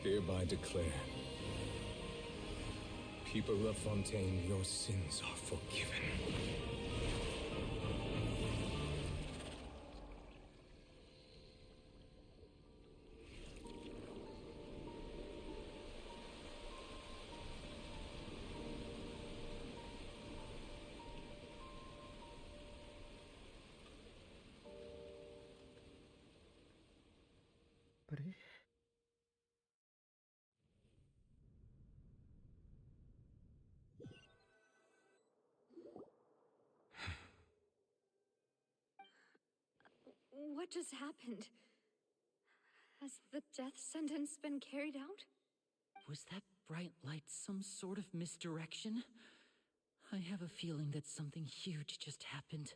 hereby declare, people of Fontaine, your sins are forgiven. What just happened? Has the death sentence been carried out? Was that bright light some sort of misdirection? I have a feeling that something huge just happened.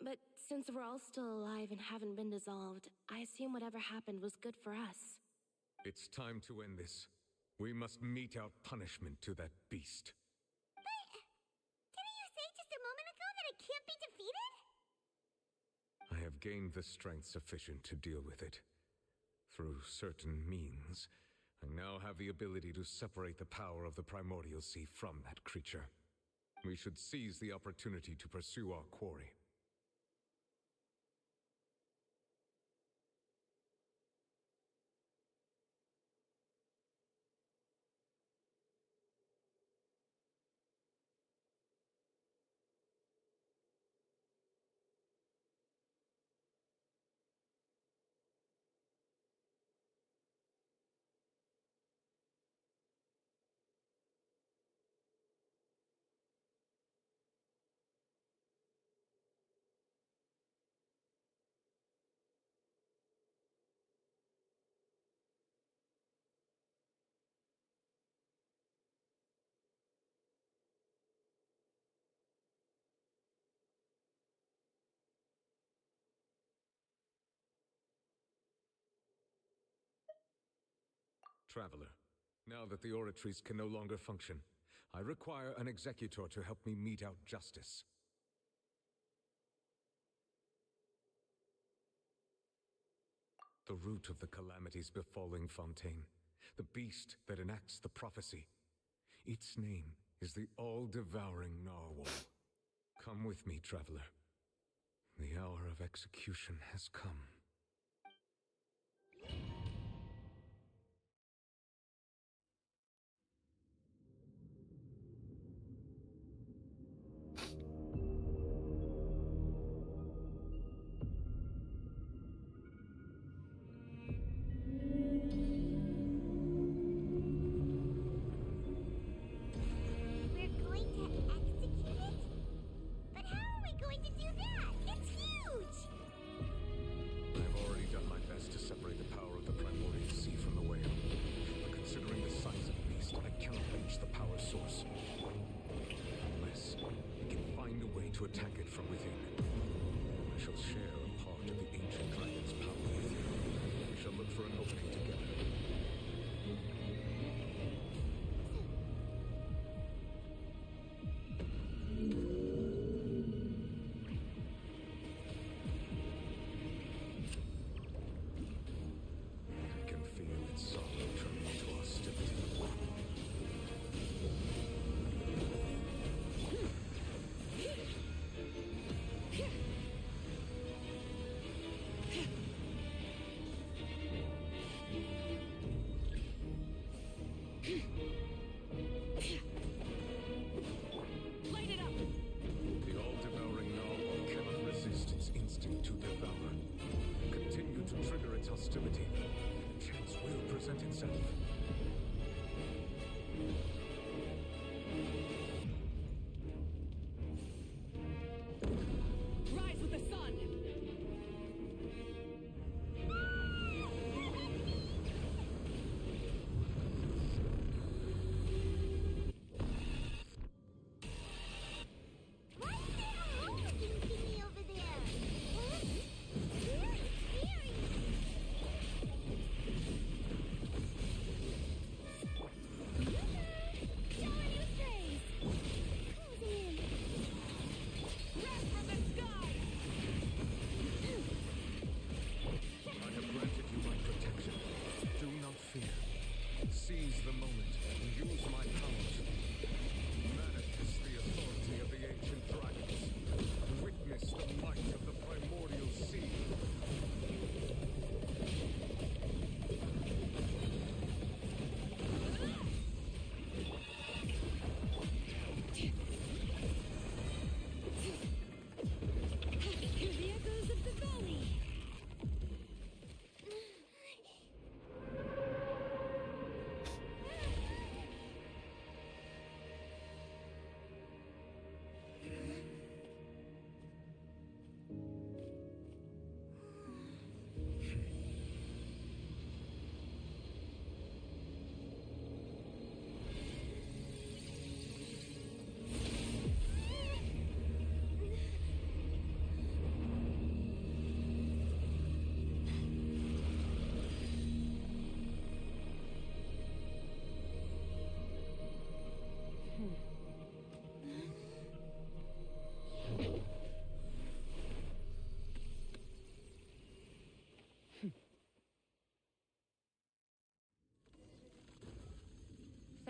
But since we're all still alive and haven't been dissolved, I assume whatever happened was good for us. It's time to end this. We must mete out punishment to that beast. Didn't you say just a moment ago that it can't be defeated? I have gained the strength sufficient to deal with it. Through certain means, I now have the ability to separate the power of the Primordial Sea from that creature. We should seize the opportunity to pursue our quarry. Traveler, now that the oratories can no longer function, I require an executor to help me mete out justice. The root of the calamities befalling Fontaine, the beast that enacts the prophecy. Its name is the all-devouring narwhal. Come with me, traveler. The hour of execution has come. To attack it from within. I shall share a part of the ancient dragon's power with you. We shall look for an opening together. I can feel its sorrow turning into hostility. To devour. Continue to trigger its hostility. A chance will present itself. Rise with the sun!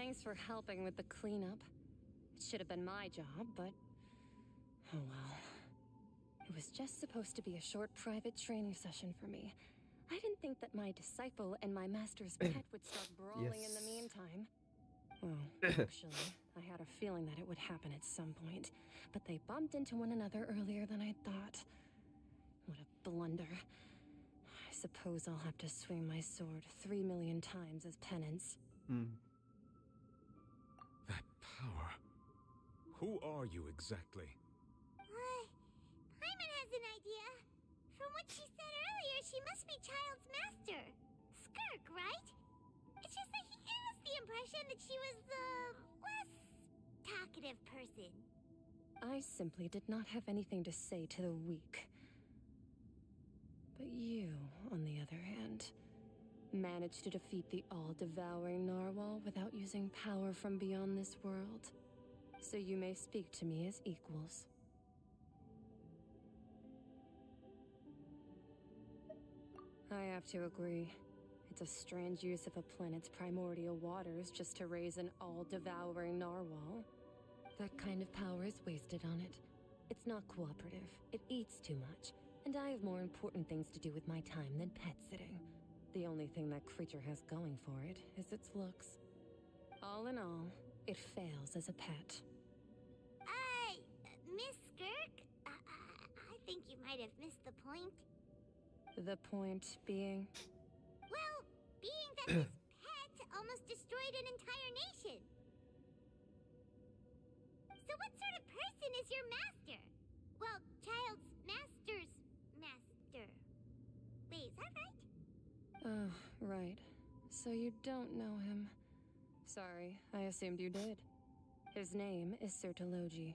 Thanks for helping with the cleanup. It should have been my job, but... oh well. It was just supposed to be a short private training session for me. I didn't think that my disciple and my master's pet would start brawling in the meantime. Well, actually, I had a feeling that it would happen at some point, but they bumped into one another earlier than I thought. What a blunder. I suppose I'll have to swing my sword 3 million times as penance. That power. Who are you exactly? Paimon has an idea. From what she said earlier, she must be Child's master. Skirk, right? It's just that he gave us the impression that she was the less talkative person. I simply did not have anything to say to the weak. But you, on the other hand, managed to defeat the all-devouring narwhal without using power from beyond this world. So you may speak to me as equals. I have to agree. It's a strange use of a planet's primordial waters just to raise an all-devouring narwhal. That kind of power is wasted on it. It's not cooperative. It eats too much. And I have more important things to do with my time than pet sitting. The only thing that creature has going for it is its looks. All in all, it fails as a pet. Miss Skirk? I think you might have missed the point. The point being? Well, being that this pet almost destroyed an entire nation. So what sort of person is your master? Well, Child's master's master. Wait, is that right? Oh, right. So you don't know him. Sorry, I assumed you did. His name is Sertologi.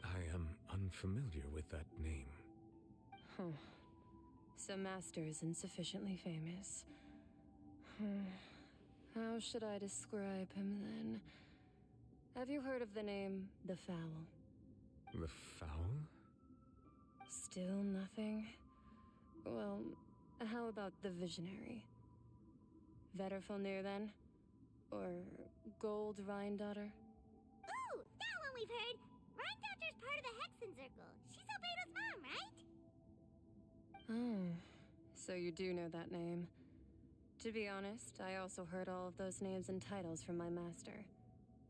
I am unfamiliar with that name. Huh. So Master isn't sufficiently famous. How should I describe him then? Have you heard of the name The Fowl? The Fowl? Still nothing? Well, how about the Visionary? Vetterfulnir then? Or Gold Rhindaughter? Ooh, that one we've heard! Rhindaughter's part of the Hexen Circle. She's Albedo's mom, right? Oh, so you do know that name. To be honest, I also heard all of those names and titles from my master.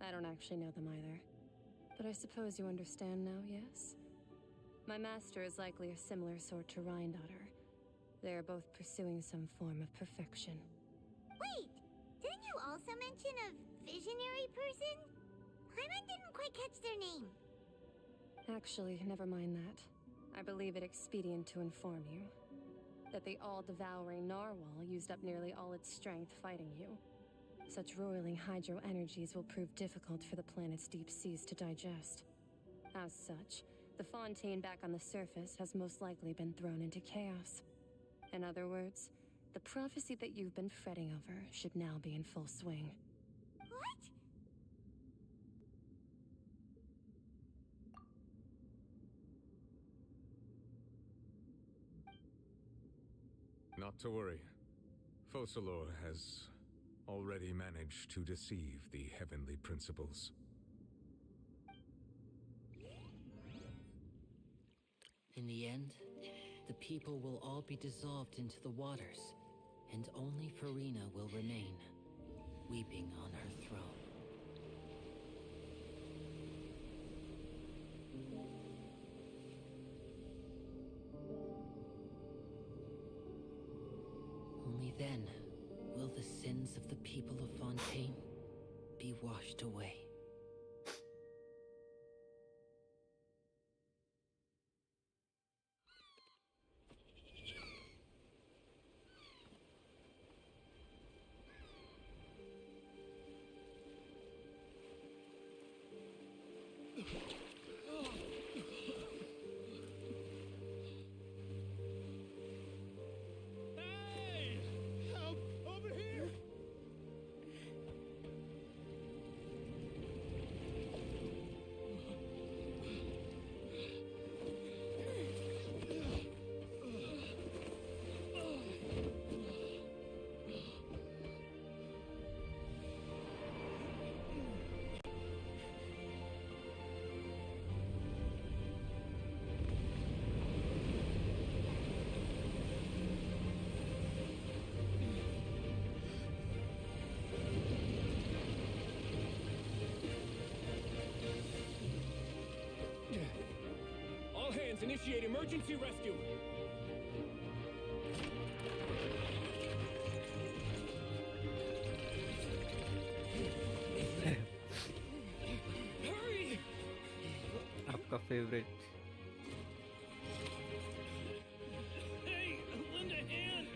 I don't actually know them either. But I suppose you understand now, yes? My master is likely a similar sort to Rhindaughter. They are both pursuing some form of perfection. Wait, didn't you also mention a visionary person? Paimon didn't quite catch their name. Actually, never mind that. I believe it expedient to inform you that the all-devouring narwhal used up nearly all its strength fighting you. Such roiling hydro energies will prove difficult for the planet's deep seas to digest. As such, the Fontaine back on the surface has most likely been thrown into chaos. In other words, the prophecy that you've been fretting over should now be in full swing. What? Not to worry. Focalor has already managed to deceive the heavenly principles. In the end, the people will all be dissolved into the waters, and only Farina will remain, weeping on her throne. Only then will the sins of the people of Fontaine be washed away. Hey! Help! Over here! hands. Initiate emergency rescue. Hurry! आपका favourite Hey, lend a hand.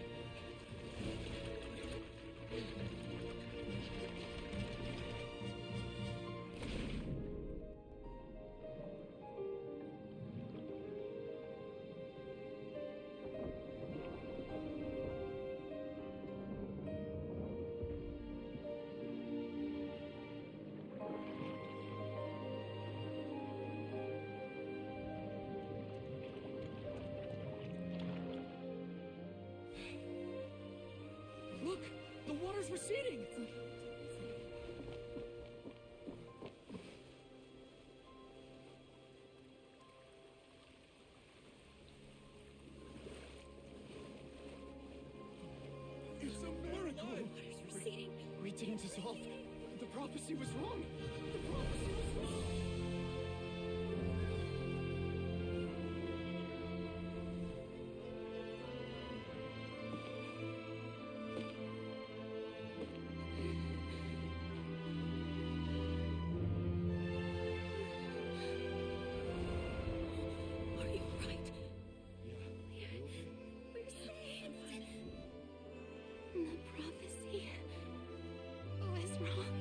Look! The water's receding! It's a miracle! Water's receding. We didn't dissolve. The prophecy was wrong. The prophecy was wrong. Are you right? We're saved. The prophecy was wrong.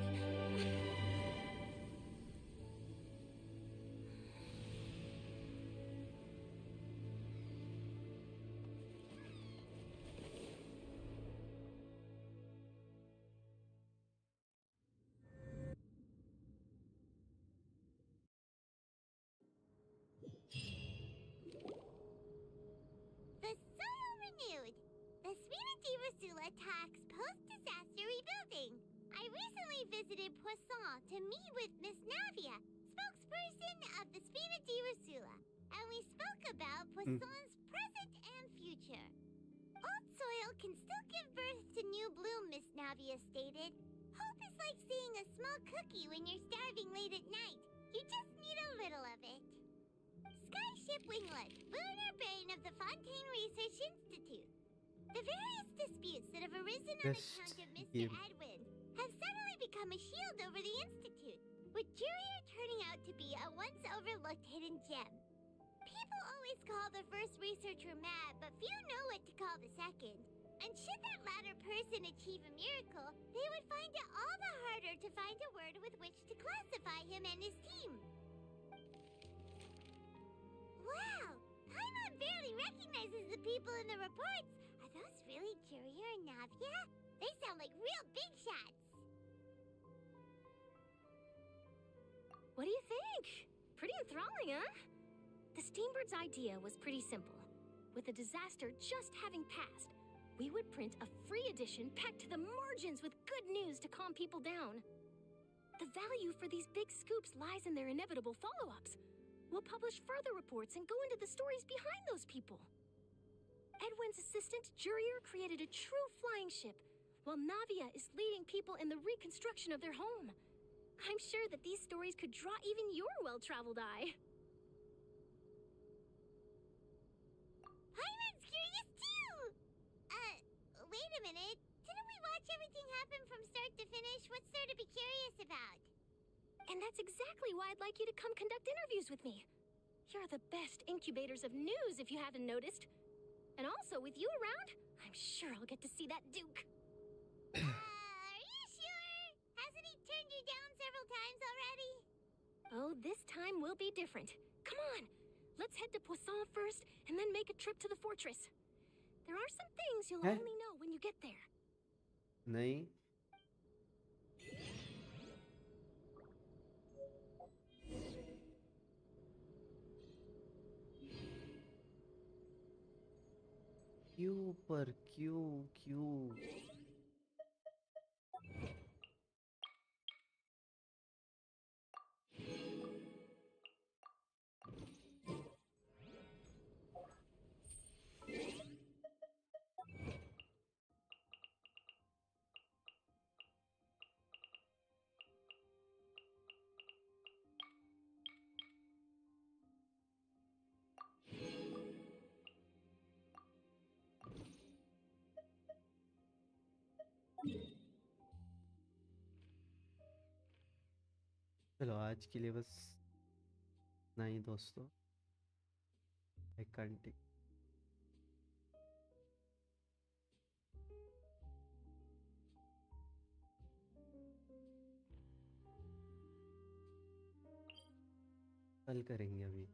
The soil renewed. The Spina di Rosula talks post-disaster rebuilding. I recently visited Poisson to meet with Miss Navia, spokesperson of the Spina di Rosula, and we spoke about Poisson's present and future. Old soil can still give birth to new bloom, Miss Navia stated. Hope is like seeing a small cookie when you're starving late at night. You just need a little of it. Skyship Winglet, lunar brain of the Fontaine Research Institute. The various disputes that have arisen on account of Mr. Edwin have suddenly become a shield over the Institute, with Jurier turning out to be a once overlooked hidden gem. People always call the first researcher mad, but few know what to call the second. And should that latter person achieve a miracle, they would find it all the harder to find a word with which to classify him and his team. Wow! Paimon barely recognizes the people in the reports. Are those really Jurier and Navia? They sound like real big shots. What do you think? Pretty enthralling, huh? The Steambird's idea was pretty simple. With the disaster just having passed, we would print a free edition packed to the margins with good news to calm people down. The value for these big scoops lies in their inevitable follow-ups. We'll publish further reports and go into the stories behind those people. Edwin's assistant, Jurier, created a true flying ship, while Navia is leading people in the reconstruction of their home. I'm sure that these stories could draw even your well-traveled eye. Paimon's curious too! Wait a minute. Didn't we watch everything happen from start to finish? What's there to be curious about? And that's exactly why I'd like you to come conduct interviews with me. You're the best incubators of news, if you haven't noticed. And also, with you around, I'm sure I'll get to see that Duke. Are you sure? Hasn't he turned you down several times already? Oh, this time will be different. Come on, let's head to Poisson first, and then make a trip to the fortress. There are some things you'll only know when you get there. नहीं क्यों पर क्यों चलो आज के लिए बस नहीं दोस्तों, I can't take. कल करेंगे अभी।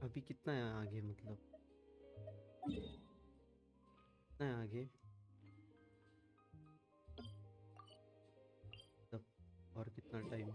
अभी कितना है आगे, मतलब कितना है आगे, मतलब और कितना टाइम?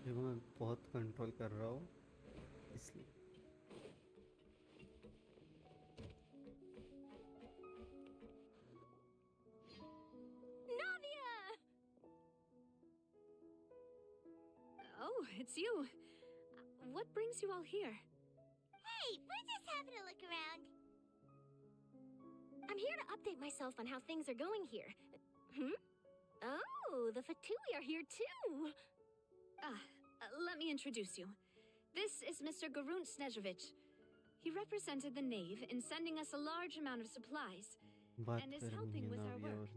देखो मैं बहुत कंट्रोल कर रहा हूँ इसलिए। Navia! Oh, it's you. What brings you all here? Hey, we're just having a look around. I'm here to update myself on how things are going here. Oh, the Fatui are here too. Let me introduce you. This is Mr. Garunt Snezhevich. He represented the Knave in sending us a large amount of supplies and is helping with our work.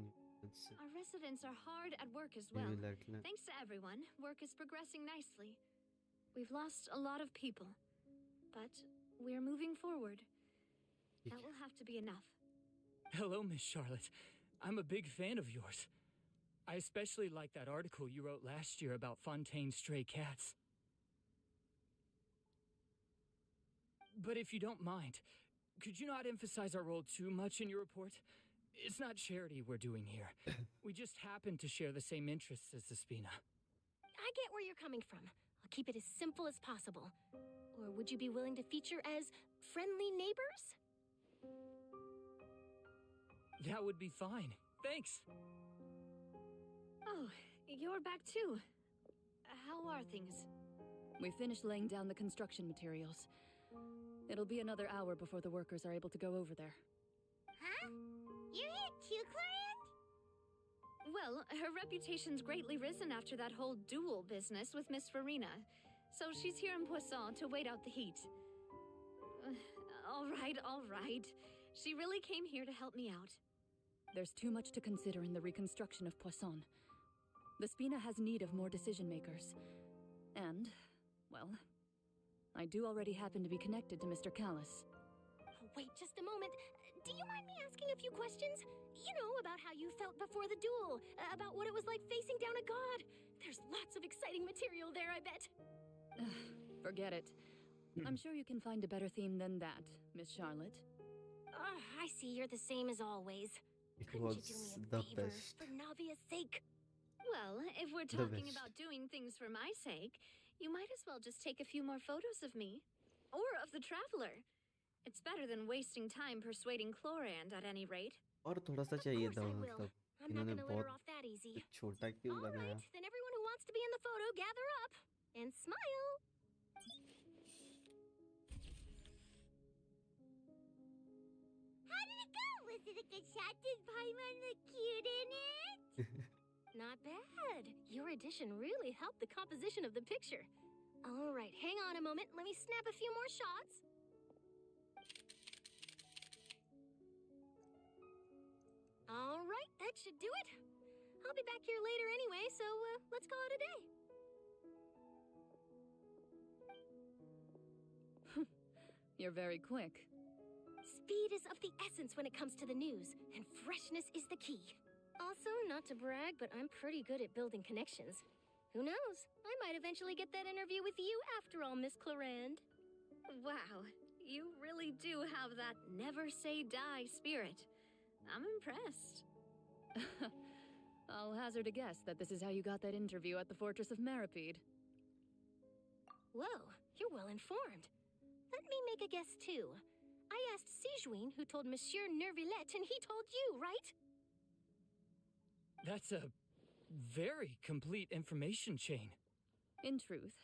Our residents are hard at work as well. Thanks to everyone, work is progressing nicely. We've lost a lot of people, but we're moving forward. That will have to be enough. Hello, Miss Charlotte. I'm a big fan of yours. I especially like that article you wrote last year about Fontaine's stray cats. But if you don't mind, could you not emphasize our role too much in your report? It's not charity we're doing here. We just happen to share the same interests as the Spina. I get where you're coming from. I'll keep it as simple as possible. Or would you be willing to feature as friendly neighbors? That would be fine. Thanks. Oh, you're back too. How are things? We finished laying down the construction materials. It'll be another hour before the workers are able to go over there. Huh? You're here too, Clorand? Well, her reputation's greatly risen after that whole duel business with Miss Farina. So she's here in Poisson to wait out the heat. All right. She really came here to help me out. There's too much to consider in the reconstruction of Poisson. The Spina has need of more decision-makers. And, well, I do already happen to be connected to Mr. Callis. Oh, wait just a moment. Do you mind me asking a few questions? You know, about how you felt before the duel, about what it was like facing down a god. There's lots of exciting material there, I bet. Forget it. I'm sure you can find a better theme than that, Miss Charlotte. I see you're the same as always. Couldn't you do me a favor for Navia's sake? Well, if we're talking about doing things for my sake, you might as well just take a few more photos of me. Or of the traveler. It's better than wasting time persuading Clorand at any rate. और थोड़ा सा चाहिए था, मतलब I'm not इन्होंने gonna let her बहुत off that easy. छोटा क्यों बनाया? Then everyone who wants to be in the photo, gather up and smile. How did it go? Was it a good shot? Did Paimon look cute in it? Not bad. Your addition really helped the composition of the picture. All right, hang on a moment. Let me snap a few more shots. All right, that should do it. I'll be back here later anyway, so let's call it a day. You're very quick. Speed is of the essence when it comes to the news, and freshness is the key. Also, not to brag, but I'm pretty good at building connections. Who knows? I might eventually get that interview with you after all, Miss Clorand. Wow, you really do have that never-say-die spirit. I'm impressed. I'll hazard a guess that this is how you got that interview at the Fortress of Maripede. Whoa, you're well informed. Let me make a guess too. I asked Sijuin, who told Monsieur Nervillette, and he told you, right? That's a very complete information chain. In truth,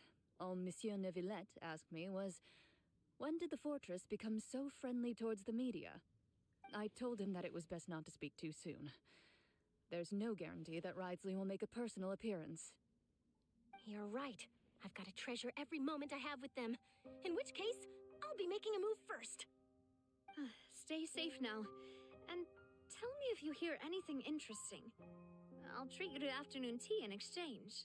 all Monsieur Neuvillette asked me was, when did the fortress become so friendly towards the media? I told him that it was best not to speak too soon. There's no guarantee that Ridesley will make a personal appearance. You're right. I've got to treasure every moment I have with them. In which case, I'll be making a move first. Stay safe now. And tell me if you hear anything interesting. I'll treat you to afternoon tea in exchange.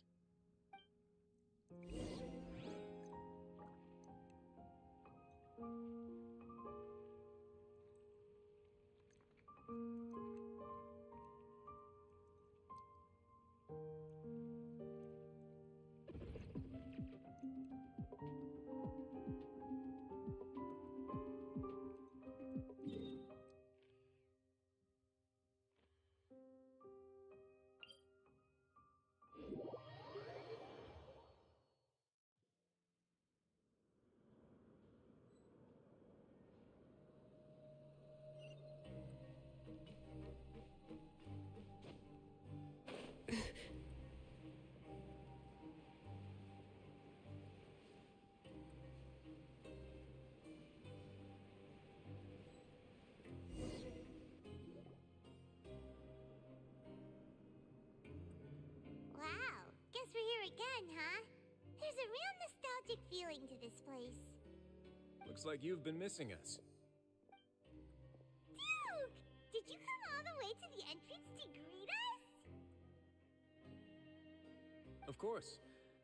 Wow, guess we're here again, huh? There's a real nostalgic feeling to this place. Looks like you've been missing us. Duke! Did you come all the way to the entrance to greet us? Of course.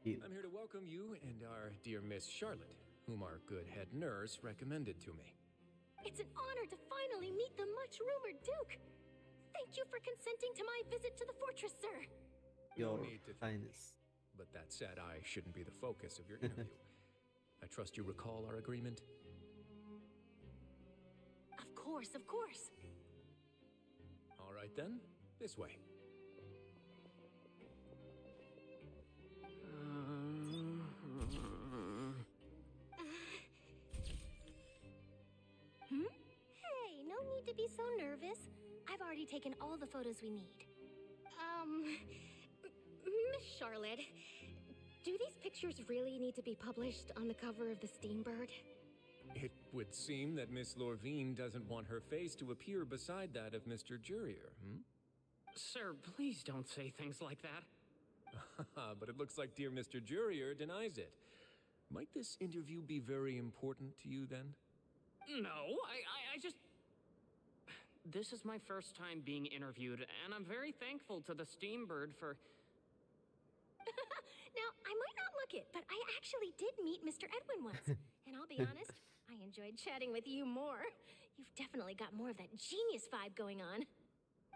I'm here to welcome you and our dear Miss Charlotte, whom our good head nurse recommended to me. It's an honor to finally meet the much-rumored Duke. Thank you for consenting to my visit to the fortress, sir. No need to thank me. But that said, I shouldn't be the focus of your interview. I trust you recall our agreement? Of course, of course. All right then, this way. Hey, no need to be so nervous. I've already taken all the photos we need. Miss Charlotte, do these pictures really need to be published on the cover of the Steambird? It would seem that Miss Lorvine doesn't want her face to appear beside that of Mr. Jurier, Sir, please don't say things like that. But it looks like dear Mr. Jurier denies it. Might this interview be very important to you then? No, I just... This is my first time being interviewed, and I'm very thankful to the Steambird for... Now, I might not look it, but I actually did meet Mr. Edwin once. And I'll be honest, I enjoyed chatting with you more. You've definitely got more of that genius vibe going on.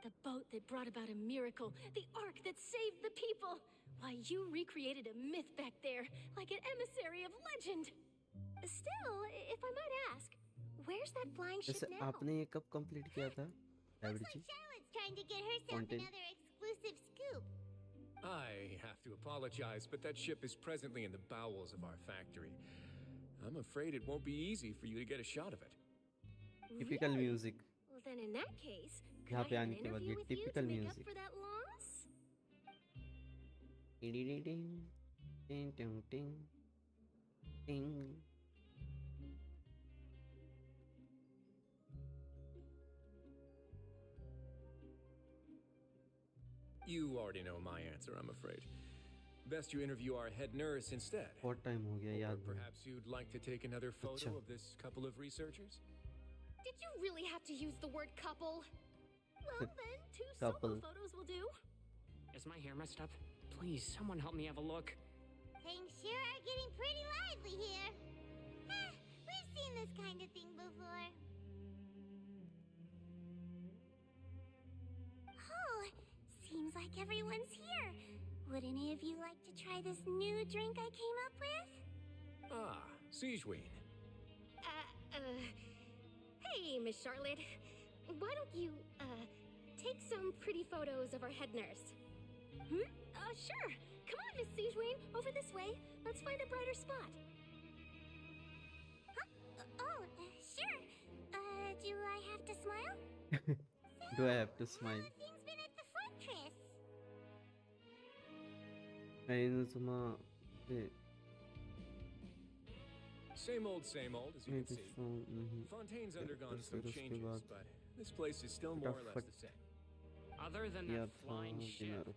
The boat that brought about a miracle, the ark that saved the people. Why, you recreated a myth back there, like an emissary of legend. Still, if I might ask, where's that flying ship जैसे now? आपने ये कब complete किया था Looks like Charlotte's trying to get herself Fontaine. another exclusive scoop. I have to apologize, but that ship is presently in the bowels of our factory. I'm afraid it won't be easy for you to get a shot of it. Typical music. Well, then in that case, could यहाँ I पे have an आने के बाद interview ये with you to typical make music. up for that loss? Ding ding ding ding ding ding ding. You already know my answer, I'm afraid. Best you interview our head nurse instead. बहुत time हो गया Or याद नहीं. perhaps you'd like to take another photo अच्छा. of this couple of researchers? Did you really have to use the word couple? Well, then, two Couple. solo photos will do. Is my hair messed up? Please, someone help me have a look. Things sure are getting pretty lively here. We've seen this kind of thing before. Oh, seems like everyone's here. Would any of you like to try this new drink I came up with? Ah, Sijuin. Hey, Miss Charlotte. Why don't you, take some pretty photos of our head nurse? Sure. Come on, Miss Siegewayne. Over this way. Let's find a brighter spot. Oh, sure. Do I have to smile? Do I have to smile? Things been at the fortress. Ayun sama Same old, as you can see. Fontaine's undergone some changes, but this place is still more or less the same. Other than that flying ship,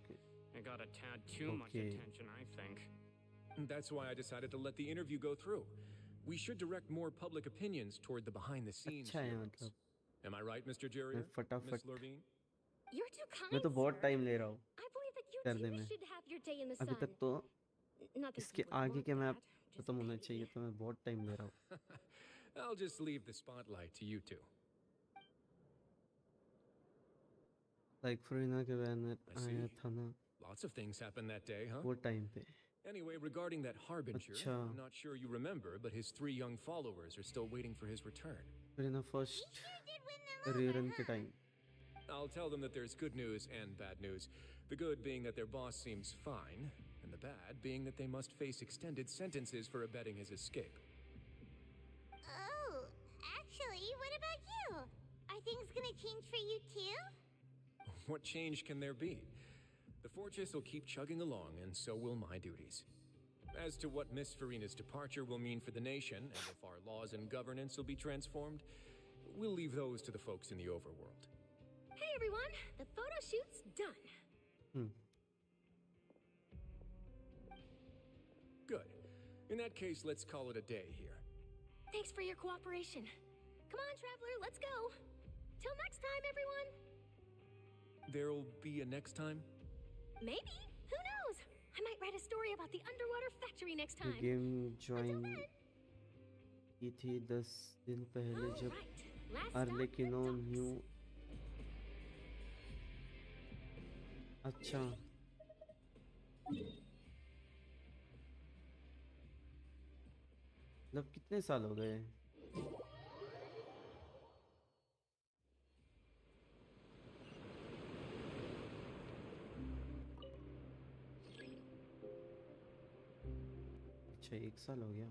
it got a tad too much attention, I think. That's why I decided to let the interview go through. We should direct more public opinions toward the behind-the-scenes heroes. Am I right, Mr. Jurier? Miss Lurvine? You're too kind, मैं तो बहुत sir. Time ले रहा हूँ I believe that you करने too में should have your day in the अभी sun. तक तो Not that इसके you would आगे want के मैप that, खत्म होना चाहिए तो मैं बहुत टाइम ले रहा हूँ I'll just leave the spotlight to you two. Like Farina के बैनर आया था ना Lots of things happened that day, huh? वो टाइम पे Anyway, regarding that harbinger, अच्छा I'm not sure you remember, but his 3 young followers are still waiting for his return. Farina first rerun के time I'll tell them that there's good news and bad news. The good being that their boss seems fine, and the bad being that they must face extended sentences for abetting his escape. Oh, actually, what about you? Are things gonna change for you too? What change can there be? The fortress will keep chugging along, and so will my duties. As to what Miss Farina's departure will mean for the nation, and if our laws and governance will be transformed, we'll leave those to the folks in the overworld. Hey everyone, the photo shoot's done. Good. In that case, let's call it a day here. Thanks for your cooperation. Come on, traveler, let's go. Till next time, everyone. There'll be a next time? Maybe. Who knows? I might write a story about the underwater factory next time. Game join की थी 10 दिन पहले जब आर्लेकिनो new अच्छा मतलब कितने साल हो गए अच्छा 1 साल हो गया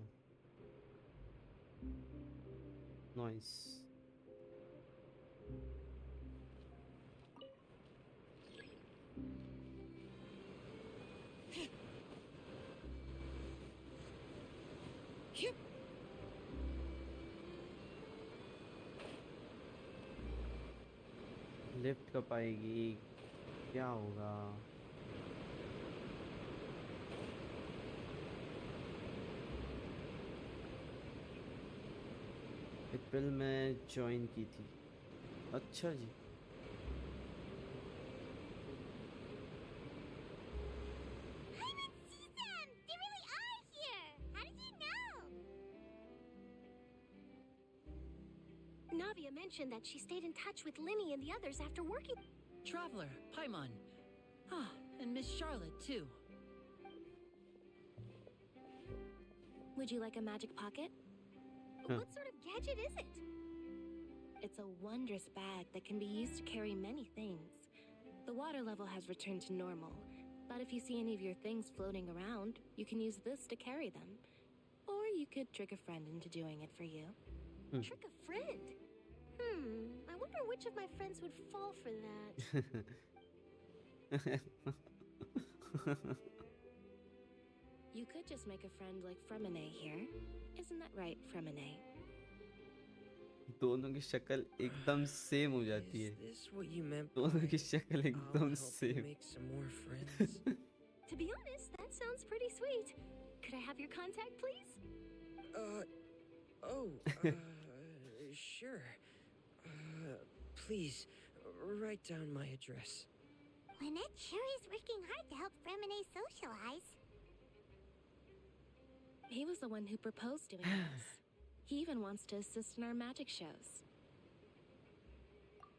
नाइस लिफ्ट कब आएगी क्या होगा अप्रैल में ज्वाइन की थी अच्छा जी Navia mentioned that she stayed in touch with Linny and the others after working. Traveler, Paimon. Ah, and Miss Charlotte, too. Would you like a magic pocket? What sort of gadget is it? It's a wondrous bag that can be used to carry many things. The water level has returned to normal, but if you see any of your things floating around, you can use this to carry them. Or you could trick a friend into doing it for you. Trick a friend? I wonder which of my friends would fall for that. You could just make a friend like Fremine here. Isn't that right, Fremine? दोनों की शक्ल एकदम same हो जाती है दोनों की शक्ल एकदम same To be honest, that sounds pretty sweet. Could I have your contact, please? Sure. Please, write down my address. Lynette sure is working hard to help Fremine socialize. He was the one who proposed doing this. He even wants to assist in our magic shows.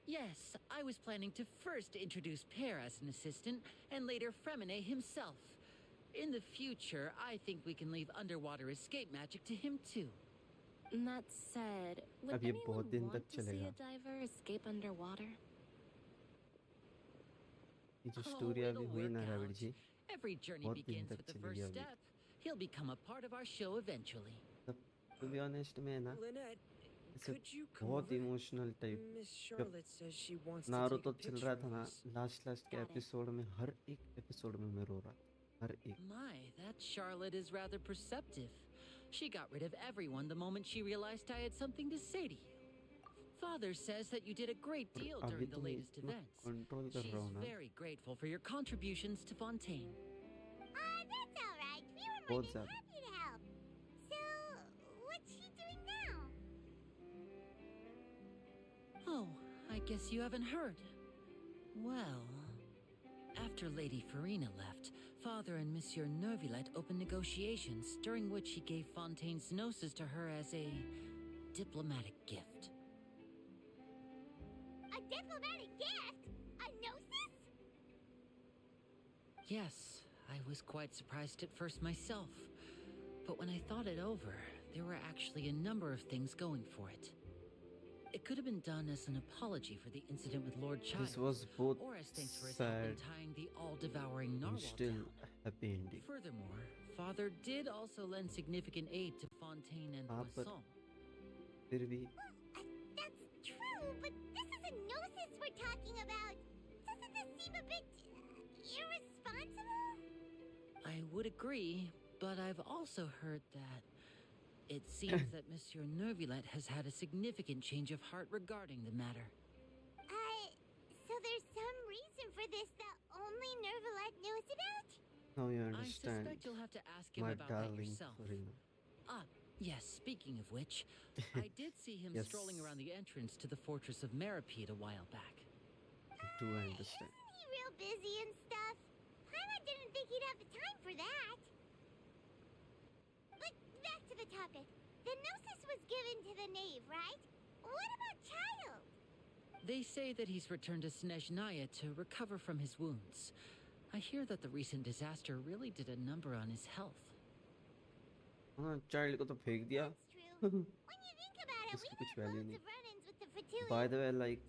Yes, I was planning to first introduce Pear as an assistant, and later Fremine himself. In the future, I think we can leave underwater escape magic to him too. That said, would anyone want to see a diver escape underwater? ये जो Oh, story अभी it'll हुई ना work रविड़ out. जी Every journey बहुत दिन begins तक with the चली first अभी step. He'll become a part of our show eventually. To be honest मैं ना Lynette, ऐसे could you come बहुत over? इमोशनल टाइप Miss जब Charlotte says she wants to Naruto take a चल picture रहा था of ना us. लास्ट के Got it. एपिसोड में हर एक एपिसोड में मैं रो रहा था हर एक My, that Charlotte is rather perceptive. She got rid of everyone the moment she realized I had something to say to you. Father says that you did a great deal अभी during तो the मैं latest इतना events. Control कर रहा हूँ She's ना very grateful for your contributions to Fontaine. That's all right. We were more बहुत than ज्यादा happy to help. So, what's she doing now? Oh, I guess you haven't heard. Well, after Lady Farina left, Father and Monsieur Nervilette opened negotiations, during which he gave Fontaine's gnosis to her as a diplomatic gift. A diplomatic gift? A gnosis? Yes, I was quite surprised at first myself. But when I thought it over, there were actually a number of things going for it. It could have been done as an apology for the incident with Lord Child, this was both or as thanks for his help in sad tying the all-devouring and narwhal still down. happy ending Furthermore, Father did also lend significant aid to Fontaine and हाँ पर Poisson. फिर भी That's true, but this is a gnosis we're talking about. Doesn't this seem a bit irresponsible? I would agree, but I've also heard that it seems that Monsieur Nervilette has had a significant change of heart regarding the matter. So there's some reason for this that only Nervilette knows about? now you I understand suspect you'll have to ask him my about that darling yourself. Farina Ah, yes, speaking of which, I did see him Yes. strolling around the entrance to the fortress of Meripede a while back. do I understand Isn't he real busy and stuff? Paimon didn't think he'd have the time for that. But back to the topic. The gnosis was given to the knave, right? What about Child? They say that he's returned to Snezhnaya to recover from his wounds. I hear that the recent disaster really did a number on his health. हाँ child को तो फेंक दिया When you think about it, उसकी we've कुछ had value loads नहीं of run-ins with the Fatui. by the way like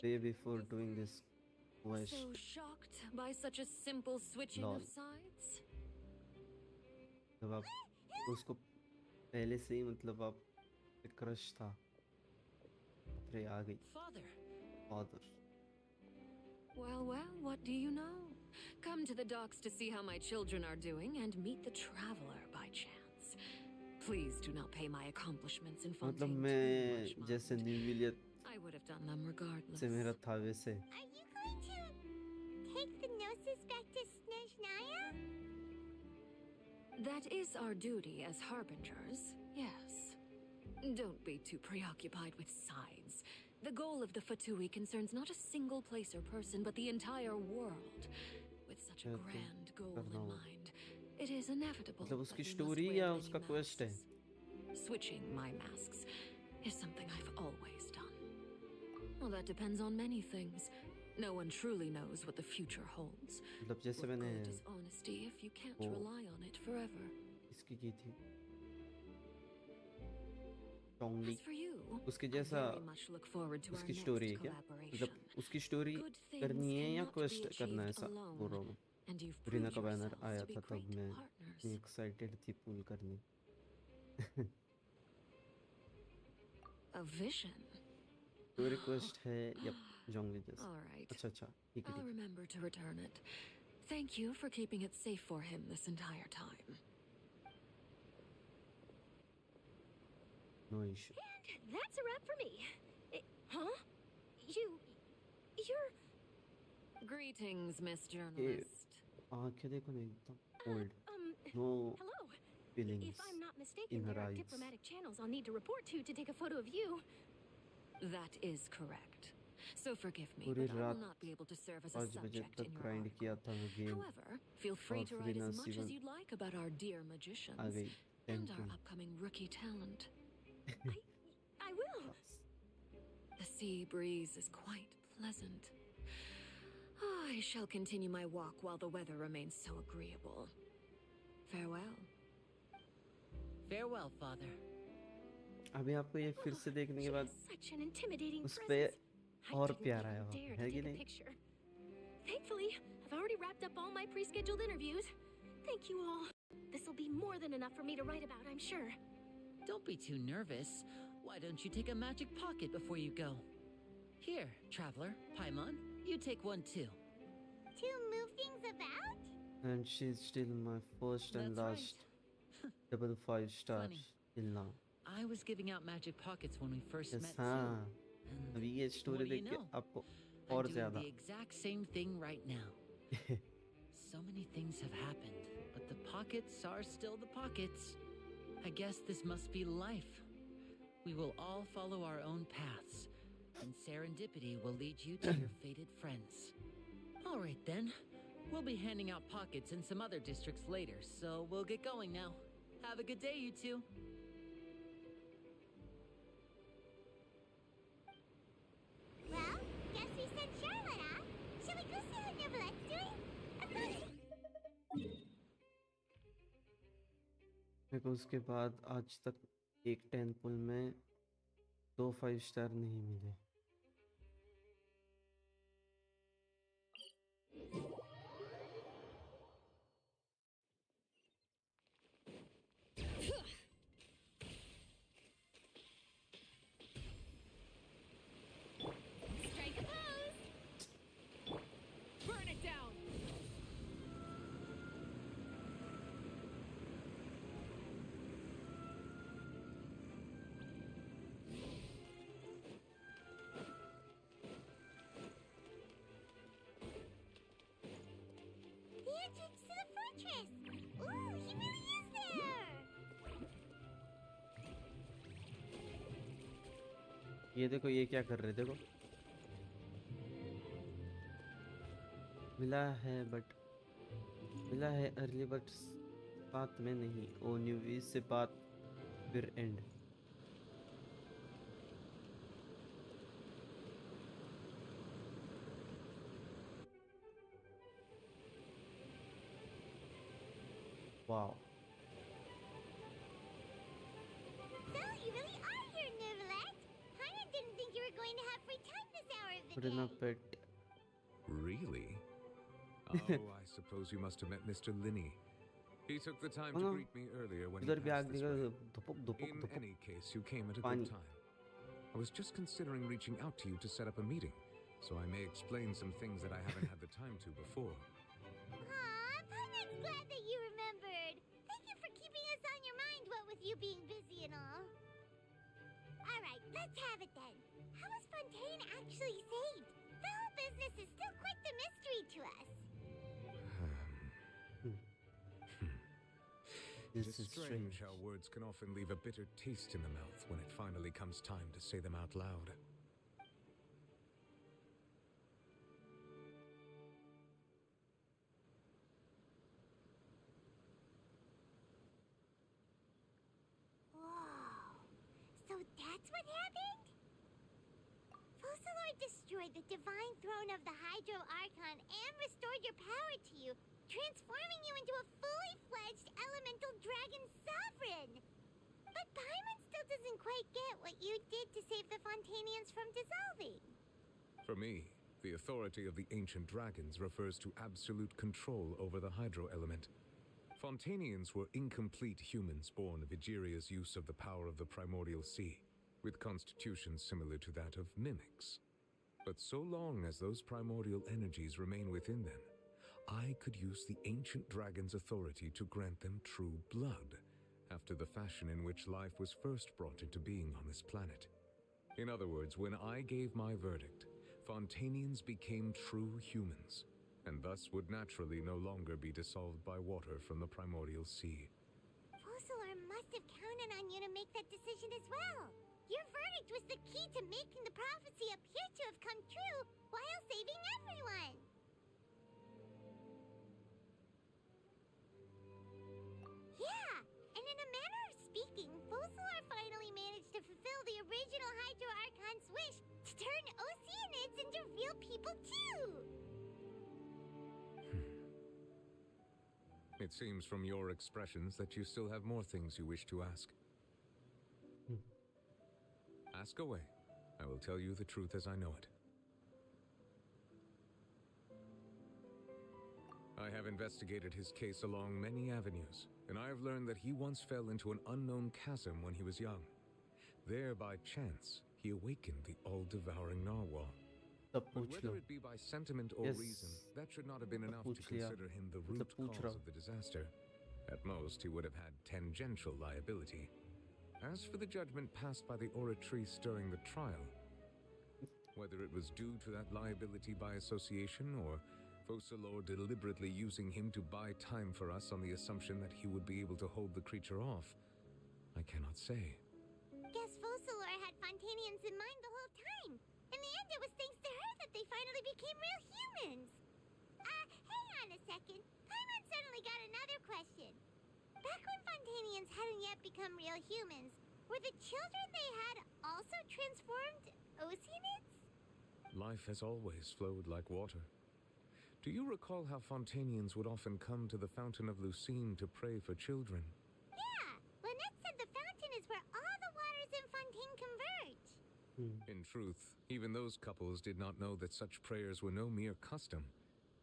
way before doing this quest So shocked by such a simple switching Lol. of sides? जब आप उसको पहले से ही मतलब आप क्रश था अरे आ गई Father. father Well, well, what do you know? Come to the docks to see how my children are doing and meet the traveler by chance. Please do not pay my accomplishments in मतलब Fontaine मैं too much mind. जैसे न्यूविलियत I would have done them regardless. से मेरा था वैसे Are you going to take the gnosis back to Snezhnaya? That is our duty as harbingers, yes. Don't be too preoccupied with sides. The goal of the Fatui concerns not a single place or person, but the entire world. With such a Yeah, तो grand goal करना in होगा। mind, it is inevitable मतलब that उसकी we must story wear या many उसका quest है masks. Switching my masks is something I've always done. Well, that depends on many things. No one truly knows what the future holds. मतलब जैसे What मैंने good is honesty if you can't वो rely on it forever? इसकी की थी टोंगली As for you, उसके I जैसा very much look forward to our उसकी next स्टोरी है क्या collaboration. मतलब उसकी स्टोरी Good things करनी है या cannot क्वेस्ट be करना है achieved ऐसा alone, बोल रहा हूँ and you've रीना proved का बैनर yourselves आया to be था तब great मैं partners. इतनी एक्साइटेड थी पुल करने A vision. तो रिक्वेस्ट है या जोंगली जैसा All right. अच्छा अच्छा ठीक है I'll ठीक है remember to return it. Thank you for keeping it safe for him this entire time. No issue And that's a wrap for me. Huh? You're... Greetings, Miss Journalist. आंखें देखो ना एकदम old no Hello. Feelings If I'm not in mistaken, her there are eyes. diplomatic channels I'll need to report to take a photo of you. That is correct. So forgive me, पूरी but I will रात not be able to serve as a 5 बजे subject तक in your grind article. किया था मैं game However, feel free और to फिर write ना as much सीवन as you'd like about our dear आ magicians गई and our 10 upcoming rookie talent. I will. The sea breeze is quite pleasant. I shall continue my walk while the weather remains so agreeable. Farewell. Farewell, Father. अभी आपको ये फिर से देखने के बाद Such an intimidating उस पे presence. I और didn't प्यार even आया dare होगा to है कि take a नहीं picture. Thankfully, I've already wrapped up all my pre-scheduled interviews. Thank you all. This'll be more than enough for me to write about, I'm sure. Don't be too nervous. Why don't you take a magic pocket before you go? Here, Traveler, Paimon, you take one too. To move things about? And she's still my first and That's last double 5 stars Funny. till now. I was giving out magic pockets when we first Yes, met हाँ. too. अभी ये What story do you देख के know? आपको I'm और doing ज़्यादा the exact same thing right now. So many things have happened, but the pockets are still the pockets. I guess this must be life. We will all follow our own paths, and serendipity will lead you to your fated friends. All right then. We'll be handing out pockets in some other districts later, so we'll get going now. Have a good day, you two. Well, guess we sent Charlotte off. Shall we go see what Neverlette's doing? Of course. मेरे को उसके बाद आज तक एक 10 पुल में 2 5 star नहीं मिले. Strike a pose! Burn it down! The entrance to the fortress! Ooh, he really is there! ये देखो ये क्या कर रहे देखो. मिला है अर्ली बट बात में नहीं. ओ न्यूवी से बात फिर and. Wow. So, you really are here, Neverlet. Paimon didn't think you were going to have free time this hour of the Put in a day. pet. Really? Oh, I suppose you must have met Mr. Linney. He took the time to greet me earlier when he इधर भी passed आग this निकल way. धुपक धुपक In धुपक. any case, you came at a Pani. good time. I was just considering reaching out to you to set up a meeting, so I may explain some things that I haven't had the time to before. Aw, Paimon's glad that you remembered. Thank you for keeping us on your mind, what with you being busy and all. Alright, let's have it then. How was Fontaine actually saved? The whole business is still quite the mystery to us. It is strange how words can often leave a bitter taste in the mouth when it finally comes time to say them out loud. Whoa. So that's what happened? Fusillor destroyed the divine throne of the Hydro Archon and restored your power to you, transforming you into a fully fledged elemental dragon sovereign. But Paimon still doesn't quite get what you did to save the Fontainians from dissolving. For me, the authority of the ancient dragons refers to absolute control over the hydro element. Fontainians were incomplete humans born of Egeria's use of the power of the primordial sea, with constitutions similar to that of mimics. But so long as those primordial energies remain within them, I could use the ancient dragon's authority to grant them true blood, after the fashion in which life was first brought into being on this planet. In other words, when I gave my verdict, Fontainians became true humans, and thus would naturally no longer be dissolved by water from the primordial sea. Fusillor must have counted on you to make that decision as well. Your verdict was the key to making the prophecy appear to have come true while saving everyone. Yeah, and in a manner of speaking, Fusillor finally managed to fulfill the original Hydro Archon's wish to turn Oceanids into real people too. It seems from your expressions that you still have more things you wish to ask. Ask away. I will tell you the truth as I know it. I have investigated his case along many avenues, and I have learned that he once fell into an unknown chasm when he was young. There, by chance, he awakened the all-devouring narwhal. But whether it be by sentiment or reason, that should not have been enough to consider him the root cause of the disaster. At most, he would have had tangential liability. As for the judgment passed by the oratrice during the trial, whether it was due to that liability by association or Focalor deliberately using him to buy time for us on the assumption that he would be able to hold the creature off, I cannot say. Guess Focalor had Fontainians in mind the whole time. In the end, it was thanks to her that they finally became real humans. Hang on a second. Paimon suddenly got another question. Back when Fontainians hadn't yet become real humans, were the children they had also transformed Oceanids? Life has always flowed like water. Do you recall how Fontainians would often come to the Fountain of Lucine to pray for children? Yeah! Lynette said the fountain is where all the waters in Fontaine converge. In truth, even those couples did not know that such prayers were no mere custom,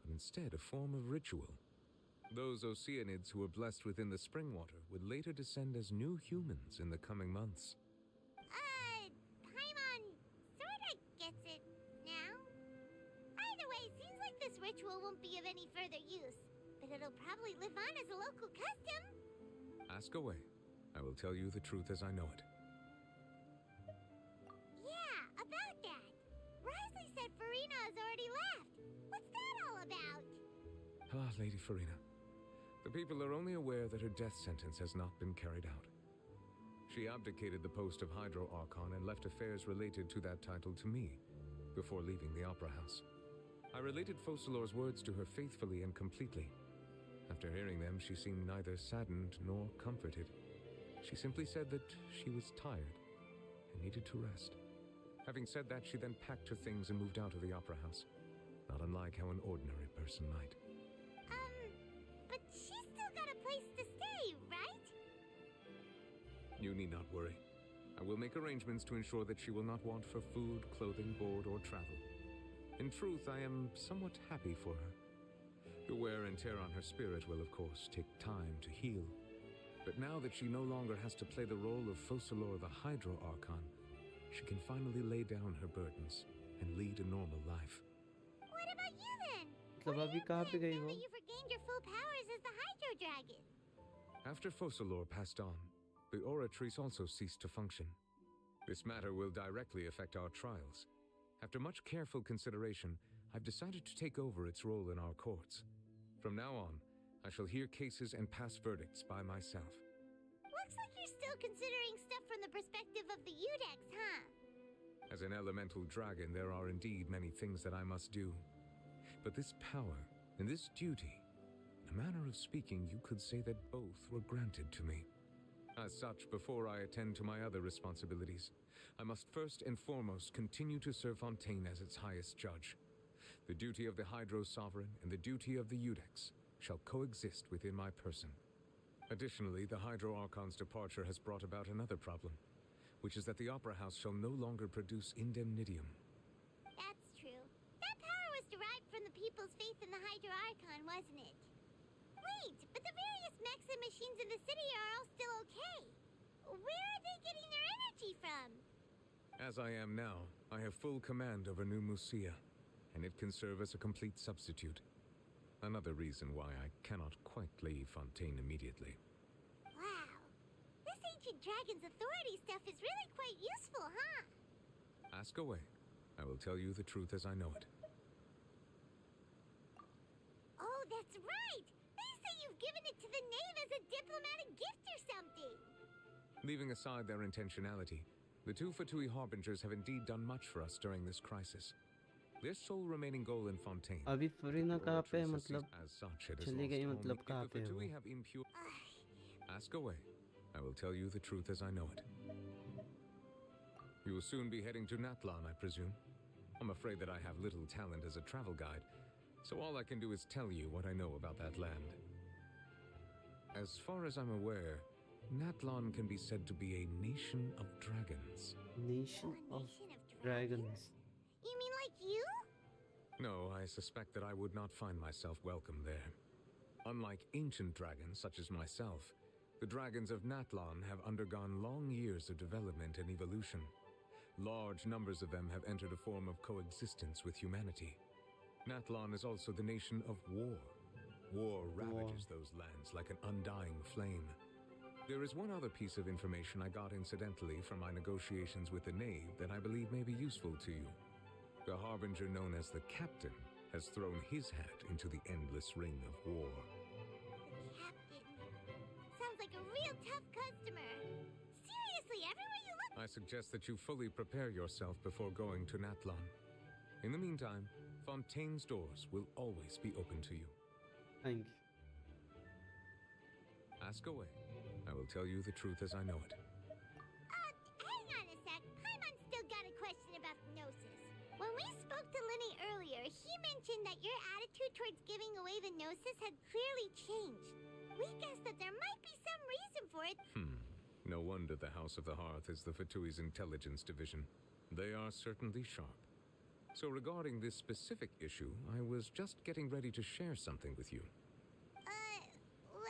but instead a form of ritual. Those Oceanids who were blessed within the spring water would later descend as new humans in the coming months. Paimon sorta gets it now. Either way, seems like this ritual won't be of any further use, but it'll probably live on as a local custom. Ask away. I will tell you the truth as I know it. Yeah, about that. Risley said Farina has already left. What's that all about? Ah, Lady Farina. The people are only aware that her death sentence has not been carried out. She abdicated the post of Hydro Archon and left affairs related to that title to me before leaving the Opera House. I related Focalor's words to her faithfully and completely. After hearing them, she seemed neither saddened nor comforted. She simply said that she was tired and needed to rest. Having said that, she then packed her things and moved out of the Opera House, not unlike how an ordinary person might. But she's still got a place to stay, right? You need not worry. I will make arrangements to ensure that she will not want for food, clothing, board, or travel. In truth, I am somewhat happy for her. The wear and tear on her spirit will, of course, take time to heal. But now that she no longer has to play the role of Focalor the Hydro Archon, she can finally lay down her burdens and lead a normal life. What about you then? मतलब अभी कहाँ पे गई Now वो? that you've regained your full powers as the Hydro Dragon. After Focalor passed on, the Oratrice also ceased to function. This matter will directly affect our trials. After much careful consideration, I've decided to take over its role in our courts. From now on, I shall hear cases and pass verdicts by myself. Looks like you're still considering stuff from the perspective of the Udex, huh? As an elemental dragon, there are indeed many things that I must do. But this power and this duty, in a manner of speaking, you could say that both were granted to me. As such, before I attend to my other responsibilities, I must first and foremost continue to serve Fontaine as its highest judge. The duty of the Hydro Sovereign and the duty of the Udex shall coexist within my person. Additionally, the Hydro Archon's departure has brought about another problem, which is that the Opera House shall no longer produce indemnitium. That's true. That power was derived from the people's faith in the Hydro Archon, wasn't it? Wait, but the various mechs and machines in the city are all still okay. Where are they getting their energy from? As I am now, I have full command over New Musia, and it can serve as a complete substitute. Another reason why I cannot quite leave Fontaine immediately. Wow. This ancient dragon's authority stuff is really quite useful, huh? Ask away. I will tell you the truth as I know it. Oh, that's right! They say you've given it to the knave as a diplomatic gift or something! Leaving aside their intentionality, the two Fatui Harbingers have indeed done much for us during this crisis. Their sole remaining goal in Fontaine. अभी फरीना कहाँ पे है मतलब As such, it has चली गई lost मतलब home. कहाँ If the पे है Fatui वो? have impure... Ask away. I will tell you the truth as I know it. You will soon be heading to Natlan, I presume. I'm afraid that I have little talent as a travel guide, so all I can do is tell you what I know about that land. As far as I'm aware, Natlan can be said to be a nation of dragons. Nation of Dragons. You mean like you? No, I suspect that I would not find myself welcome there. Unlike ancient dragons such as myself, the dragons of Natlan have undergone long years of development and evolution. Large numbers of them have entered a form of coexistence with humanity. Natlan is also the nation of war. War ravages those lands like an undying flame. There is one other piece of information I got incidentally from my negotiations with the Knave that I believe may be useful to you. The Harbinger known as the Captain has thrown his hat into the endless ring of war. The Captain. Sounds like a real tough customer. Seriously, everywhere you look. I suggest that you fully prepare yourself before going to Natlan. In the meantime, Fontaine's doors will always be open to you. Thank you. Ask away. I will tell you the truth as I know it. Hang on a sec. Paimon's still got a question about Gnosis. When we spoke to Lenny earlier, he mentioned that your attitude towards giving away the Gnosis had clearly changed. We guessed that there might be some reason for it. No wonder the House of the Hearth is the Fatui's intelligence division. They are certainly sharp. So regarding this specific issue, I was just getting ready to share something with you.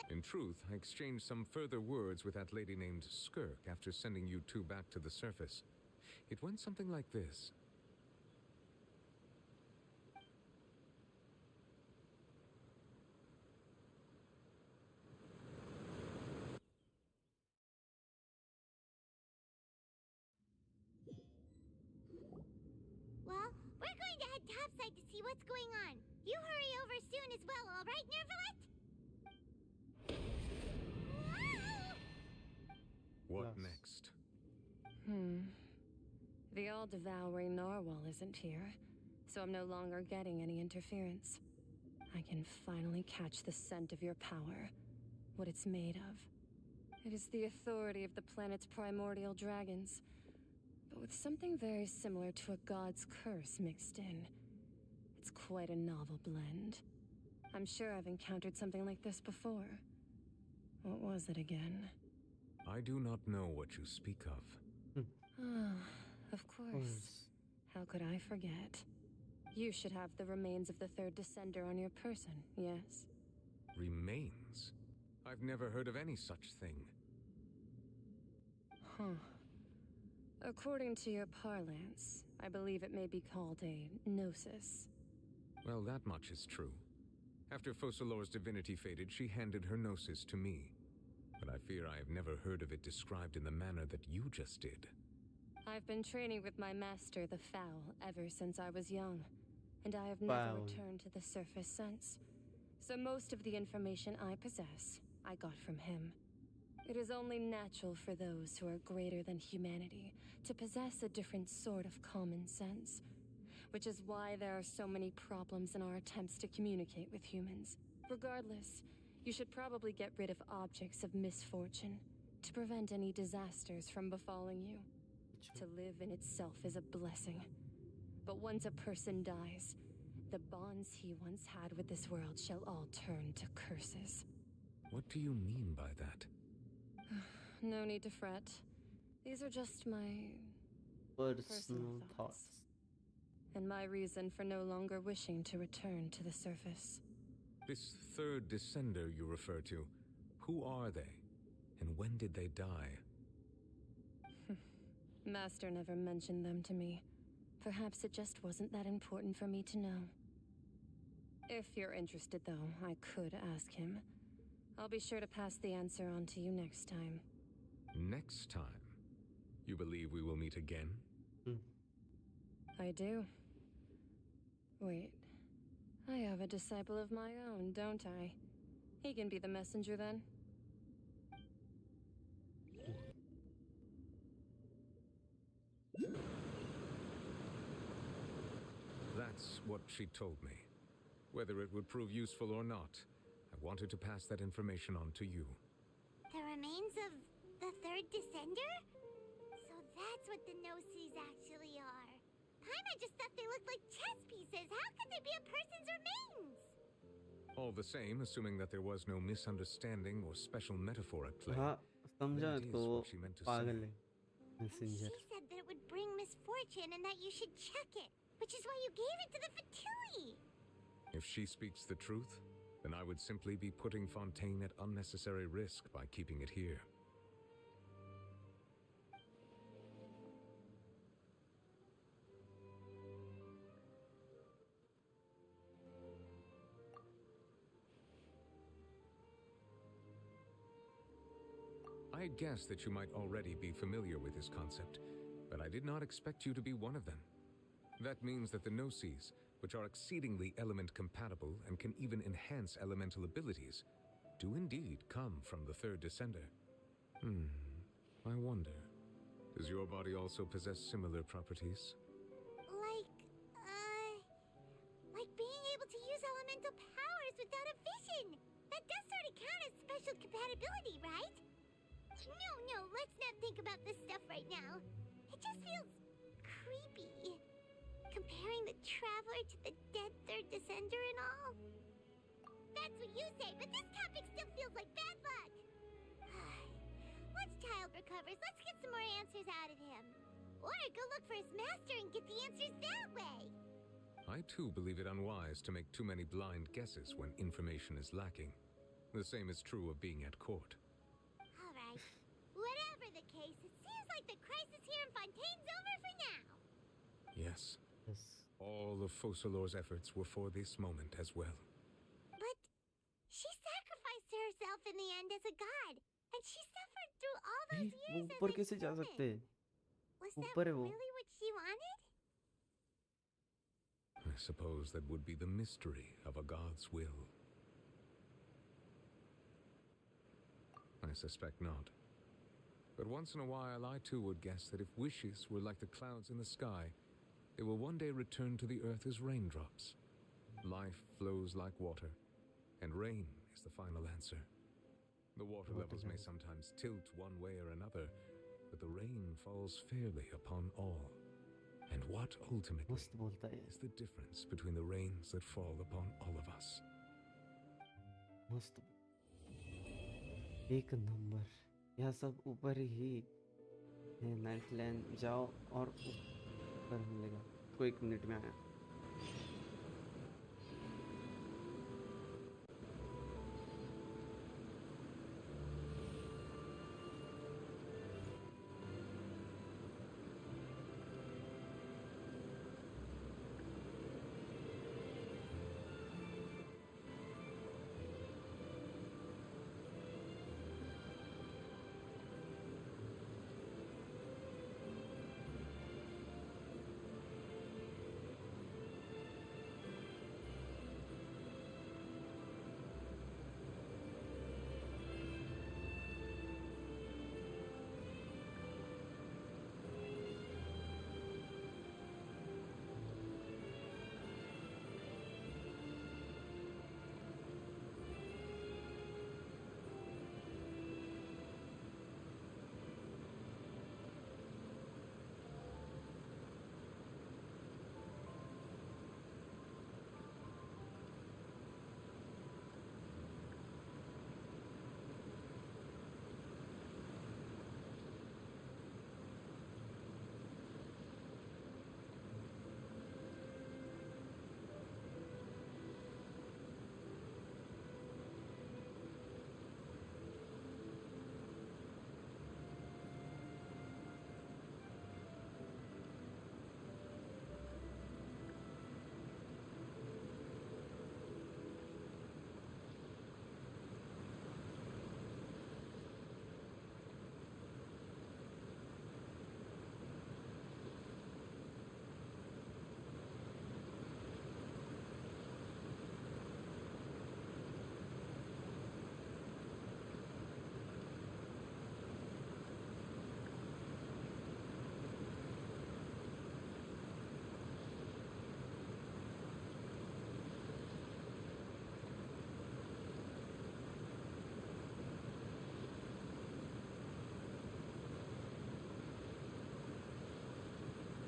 In truth, I exchanged some further words with that lady named Skirk after sending you two back to the surface. It went something like this. Well, we're going to head topside to see what's going on. You hurry over soon as well, all right, Nervalet? What next? The all-devouring narwhal isn't here, so I'm no longer getting any interference. I can finally catch the scent of your power, what it's made of. It is the authority of the planet's primordial dragons, but with something very similar to a god's curse mixed in. It's quite a novel blend. I'm sure I've encountered something like this before. What was it again? I do not know what you speak of. Of course. How could I forget? You should have the remains of the third descender on your person, yes? Remains? I've never heard of any such thing. According to your parlance, I believe it may be called a gnosis. Well, that much is true. After Focalor's divinity faded, she handed her gnosis to me. But I fear I have never heard of it described in the manner that you just did. I've been training with my master, the Foul, ever since I was young, and I have never returned to the surface since. So most of the information I possess, I got from him. It is only natural for those who are greater than humanity to possess a different sort of common sense, which is why there are so many problems in our attempts to communicate with humans. Regardless, you should probably get rid of objects of misfortune to prevent any disasters from befalling you. To live in itself is a blessing. But once a person dies, the bonds he once had with this world shall all turn to curses. What do you mean by that? No need to fret. These are just my personal thoughts. And my reason for no longer wishing to return to the surface. This third descender you refer to, who are they? And when did they die? Master never mentioned them to me. Perhaps it just wasn't that important for me to know. If you're interested, though, I could ask him. I'll be sure to pass the answer on to you next time. Next time? You believe we will meet again? I do. Wait. I have a disciple of my own, don't I? He can be the messenger then. That's what she told me. Whether it would prove useful or not, I wanted to pass that information on to you. The remains of the third descender? So that's what the Gnosis actually are. Paimon just thought they looked like chess pieces. How could they be a person's remains? All the same, assuming that there was no misunderstanding or special metaphor at play. समझा that is तो what she meant to पागल say. है messenger She said that it would bring misfortune and that you should check it. which is why you gave it to the Fatui. If she speaks the truth, then I would simply be putting Fontaine at unnecessary risk by keeping it here. I guessed that you might already be familiar with this concept, but I did not expect you to be one of them. That means that the Gnosis, which are exceedingly element compatible and can even enhance elemental abilities, do indeed come from the third descender. I wonder, does your body also possess similar properties? Like being able to use elemental powers without a vision. That does sort of count as special compatibility, right? No, let's not think about this stuff right now. It just feels creepy. Comparing the Traveler to the dead third descender and all. That's what you say, but this topic still feels like bad luck. Once Child recovers, let's get some more answers out of him. Or go look for his master and get the answers that way. I too believe it unwise to make too many blind guesses when information is lacking. The same is true of being at court. Alright. Whatever the case, it seems like the crisis here in Fontaine's over for now. Yes. All of Focalor's efforts were for this moment as well. But she sacrificed herself in the end as a god, and she suffered through all those years as a ऊपर कैसे जा सकते हैं? Was that ऊपर है वो. really what she wanted? I suppose that would be the mystery of a god's will. I suspect not. But once in a while, I too would guess that if wishes were like the clouds in the sky, they will one day return to the earth as raindrops. Life flows like water, and rain is the final answer. The water levels may sometimes tilt one way or another, but the rain falls fairly upon all. And what ultimately is the difference between the rains that fall upon all of us? मस्त. एक number. यह सब ऊपर ही है. Night land जाओ और ऊपर मिलेगा. को 1 मिनट में आया.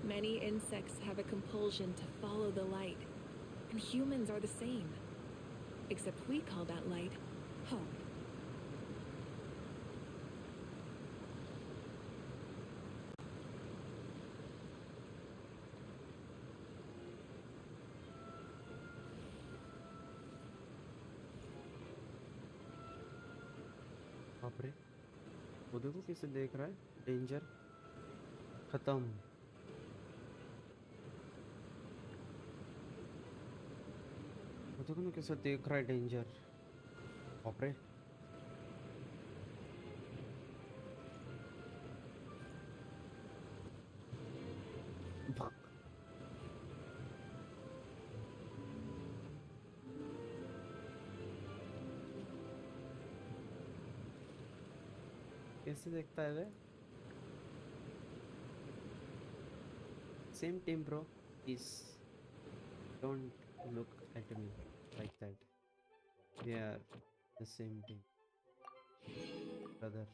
Many insects have a compulsion to follow the light, and humans are the same. Except we call that light hope. देखो कैसे देख रहा है, डेंजर खत्म। वो देखो ना कैसे देख रहा है, डेंजर। बाप रे। कैसे देखता है वे? Same team, bro. Please don't look at me like that. We are the same team, brother.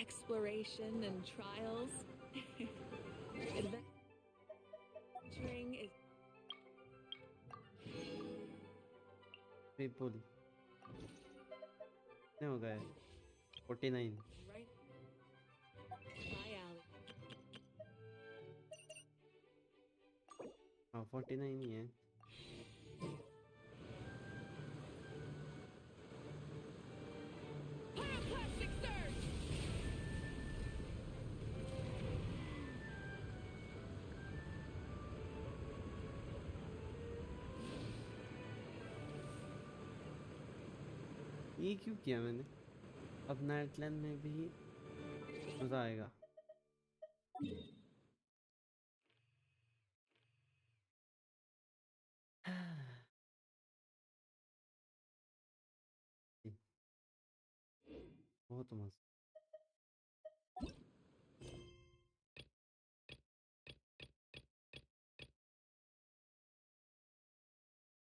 Exploration and trials. Adventuring is People. कितने हो गए? 49. right my alley. हाँ 49 ही है। Pyroclastic surge! ये क्यों किया मैंने? अब नाइटलैंड में भी मजा आएगा। बहुत मस्त।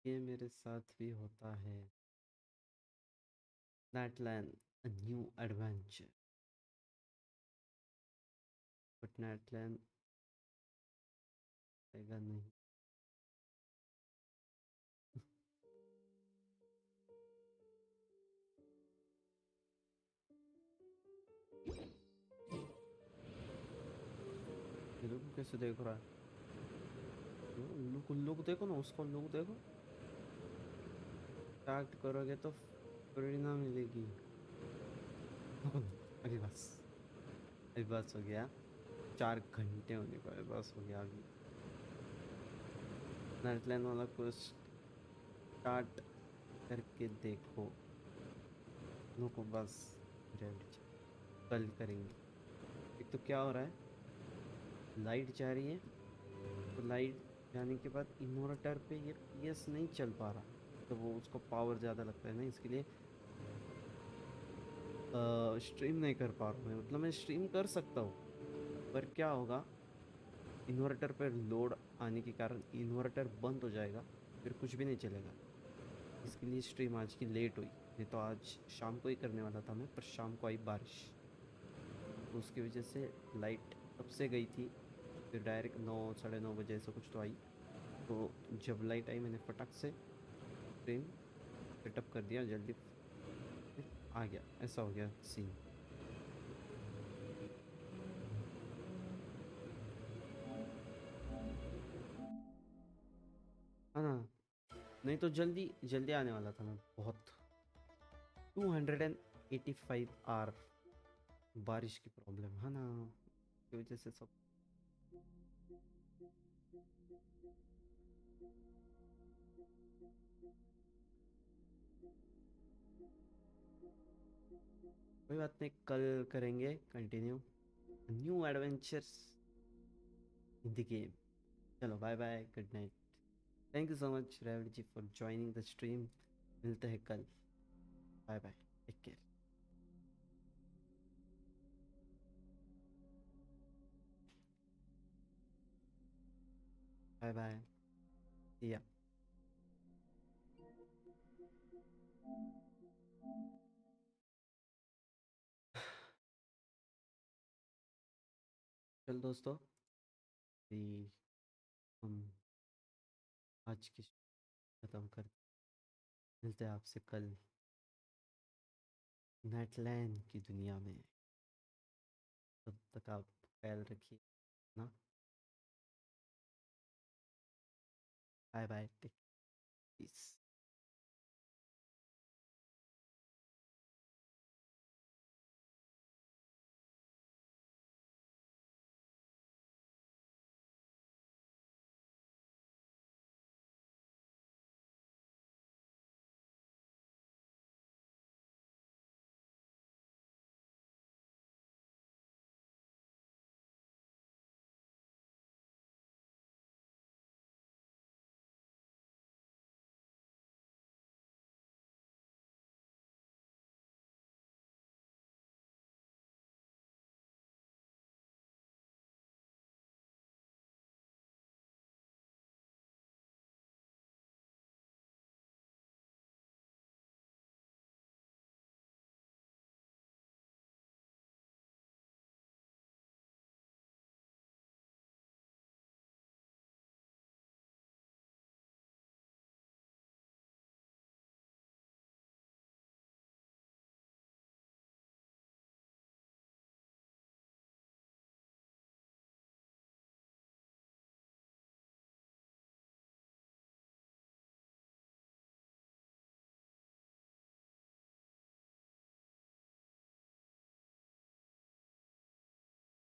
ये मेरे साथ भी होता है। नाइटलैंड, a new adventure. But नाइटलैंड आएगा नहीं। ये देखो कैसे देख रहा है। लुक देखो ना, उसको लुक देखो। स्टार्ट करोगे तो प्रेरणा मिलेगी। अभी बस हो गया। 4 घंटे होने को है, बस हो गया अभी। नाइटलैंड वाला को स्टार्ट करके देखो। को बस कल करेंगे। एक तो क्या हो रहा है, लाइट जा रही है, तो लाइट जाने के बाद इन्वर्टर पे ये पीएस नहीं चल पा रहा, तो वो उसको पावर ज़्यादा लगता है ना, इसके लिए स्ट्रीम नहीं कर पा रहा हूँ। मतलब मैं स्ट्रीम कर सकता हूँ, पर क्या होगा, इन्वर्टर पर लोड आने के कारण इन्वर्टर बंद हो जाएगा, फिर कुछ भी नहीं चलेगा। इसके लिए स्ट्रीम आज की लेट हुई, नहीं तो आज शाम को ही करने वाला था मैं, पर शाम को आई बारिश, तो उसकी वजह से लाइट तब से गई थी, फिर डायरेक्ट 9 साढ़े 9 बजे ऐसा कुछ तो आई। तो जब लाइट आई मैंने फटाक से स्ट्रीम सेटअप कर दिया, जल्दी आ गया। ऐसा हो गया सीन। है ना, नहीं तो जल्दी जल्दी आने वाला था मैं बहुत। 285 आर बारिश की प्रॉब्लम है ना, की वजह से सब। कोई बात नहीं, कल करेंगे continue new adventures in the game. चलो bye bye, good night. Thank you so much रेवड़ ji for joining the stream. मिलते हैं कल। Bye bye, take care. Bye bye, see ya. चल दोस्तों, भी हम आज की ख़त्म कर, मिलते हैं आपसे कल नेटलैंड की दुनिया में। तब तक आप ख्याल रखिए ना। Bye bye, take piece.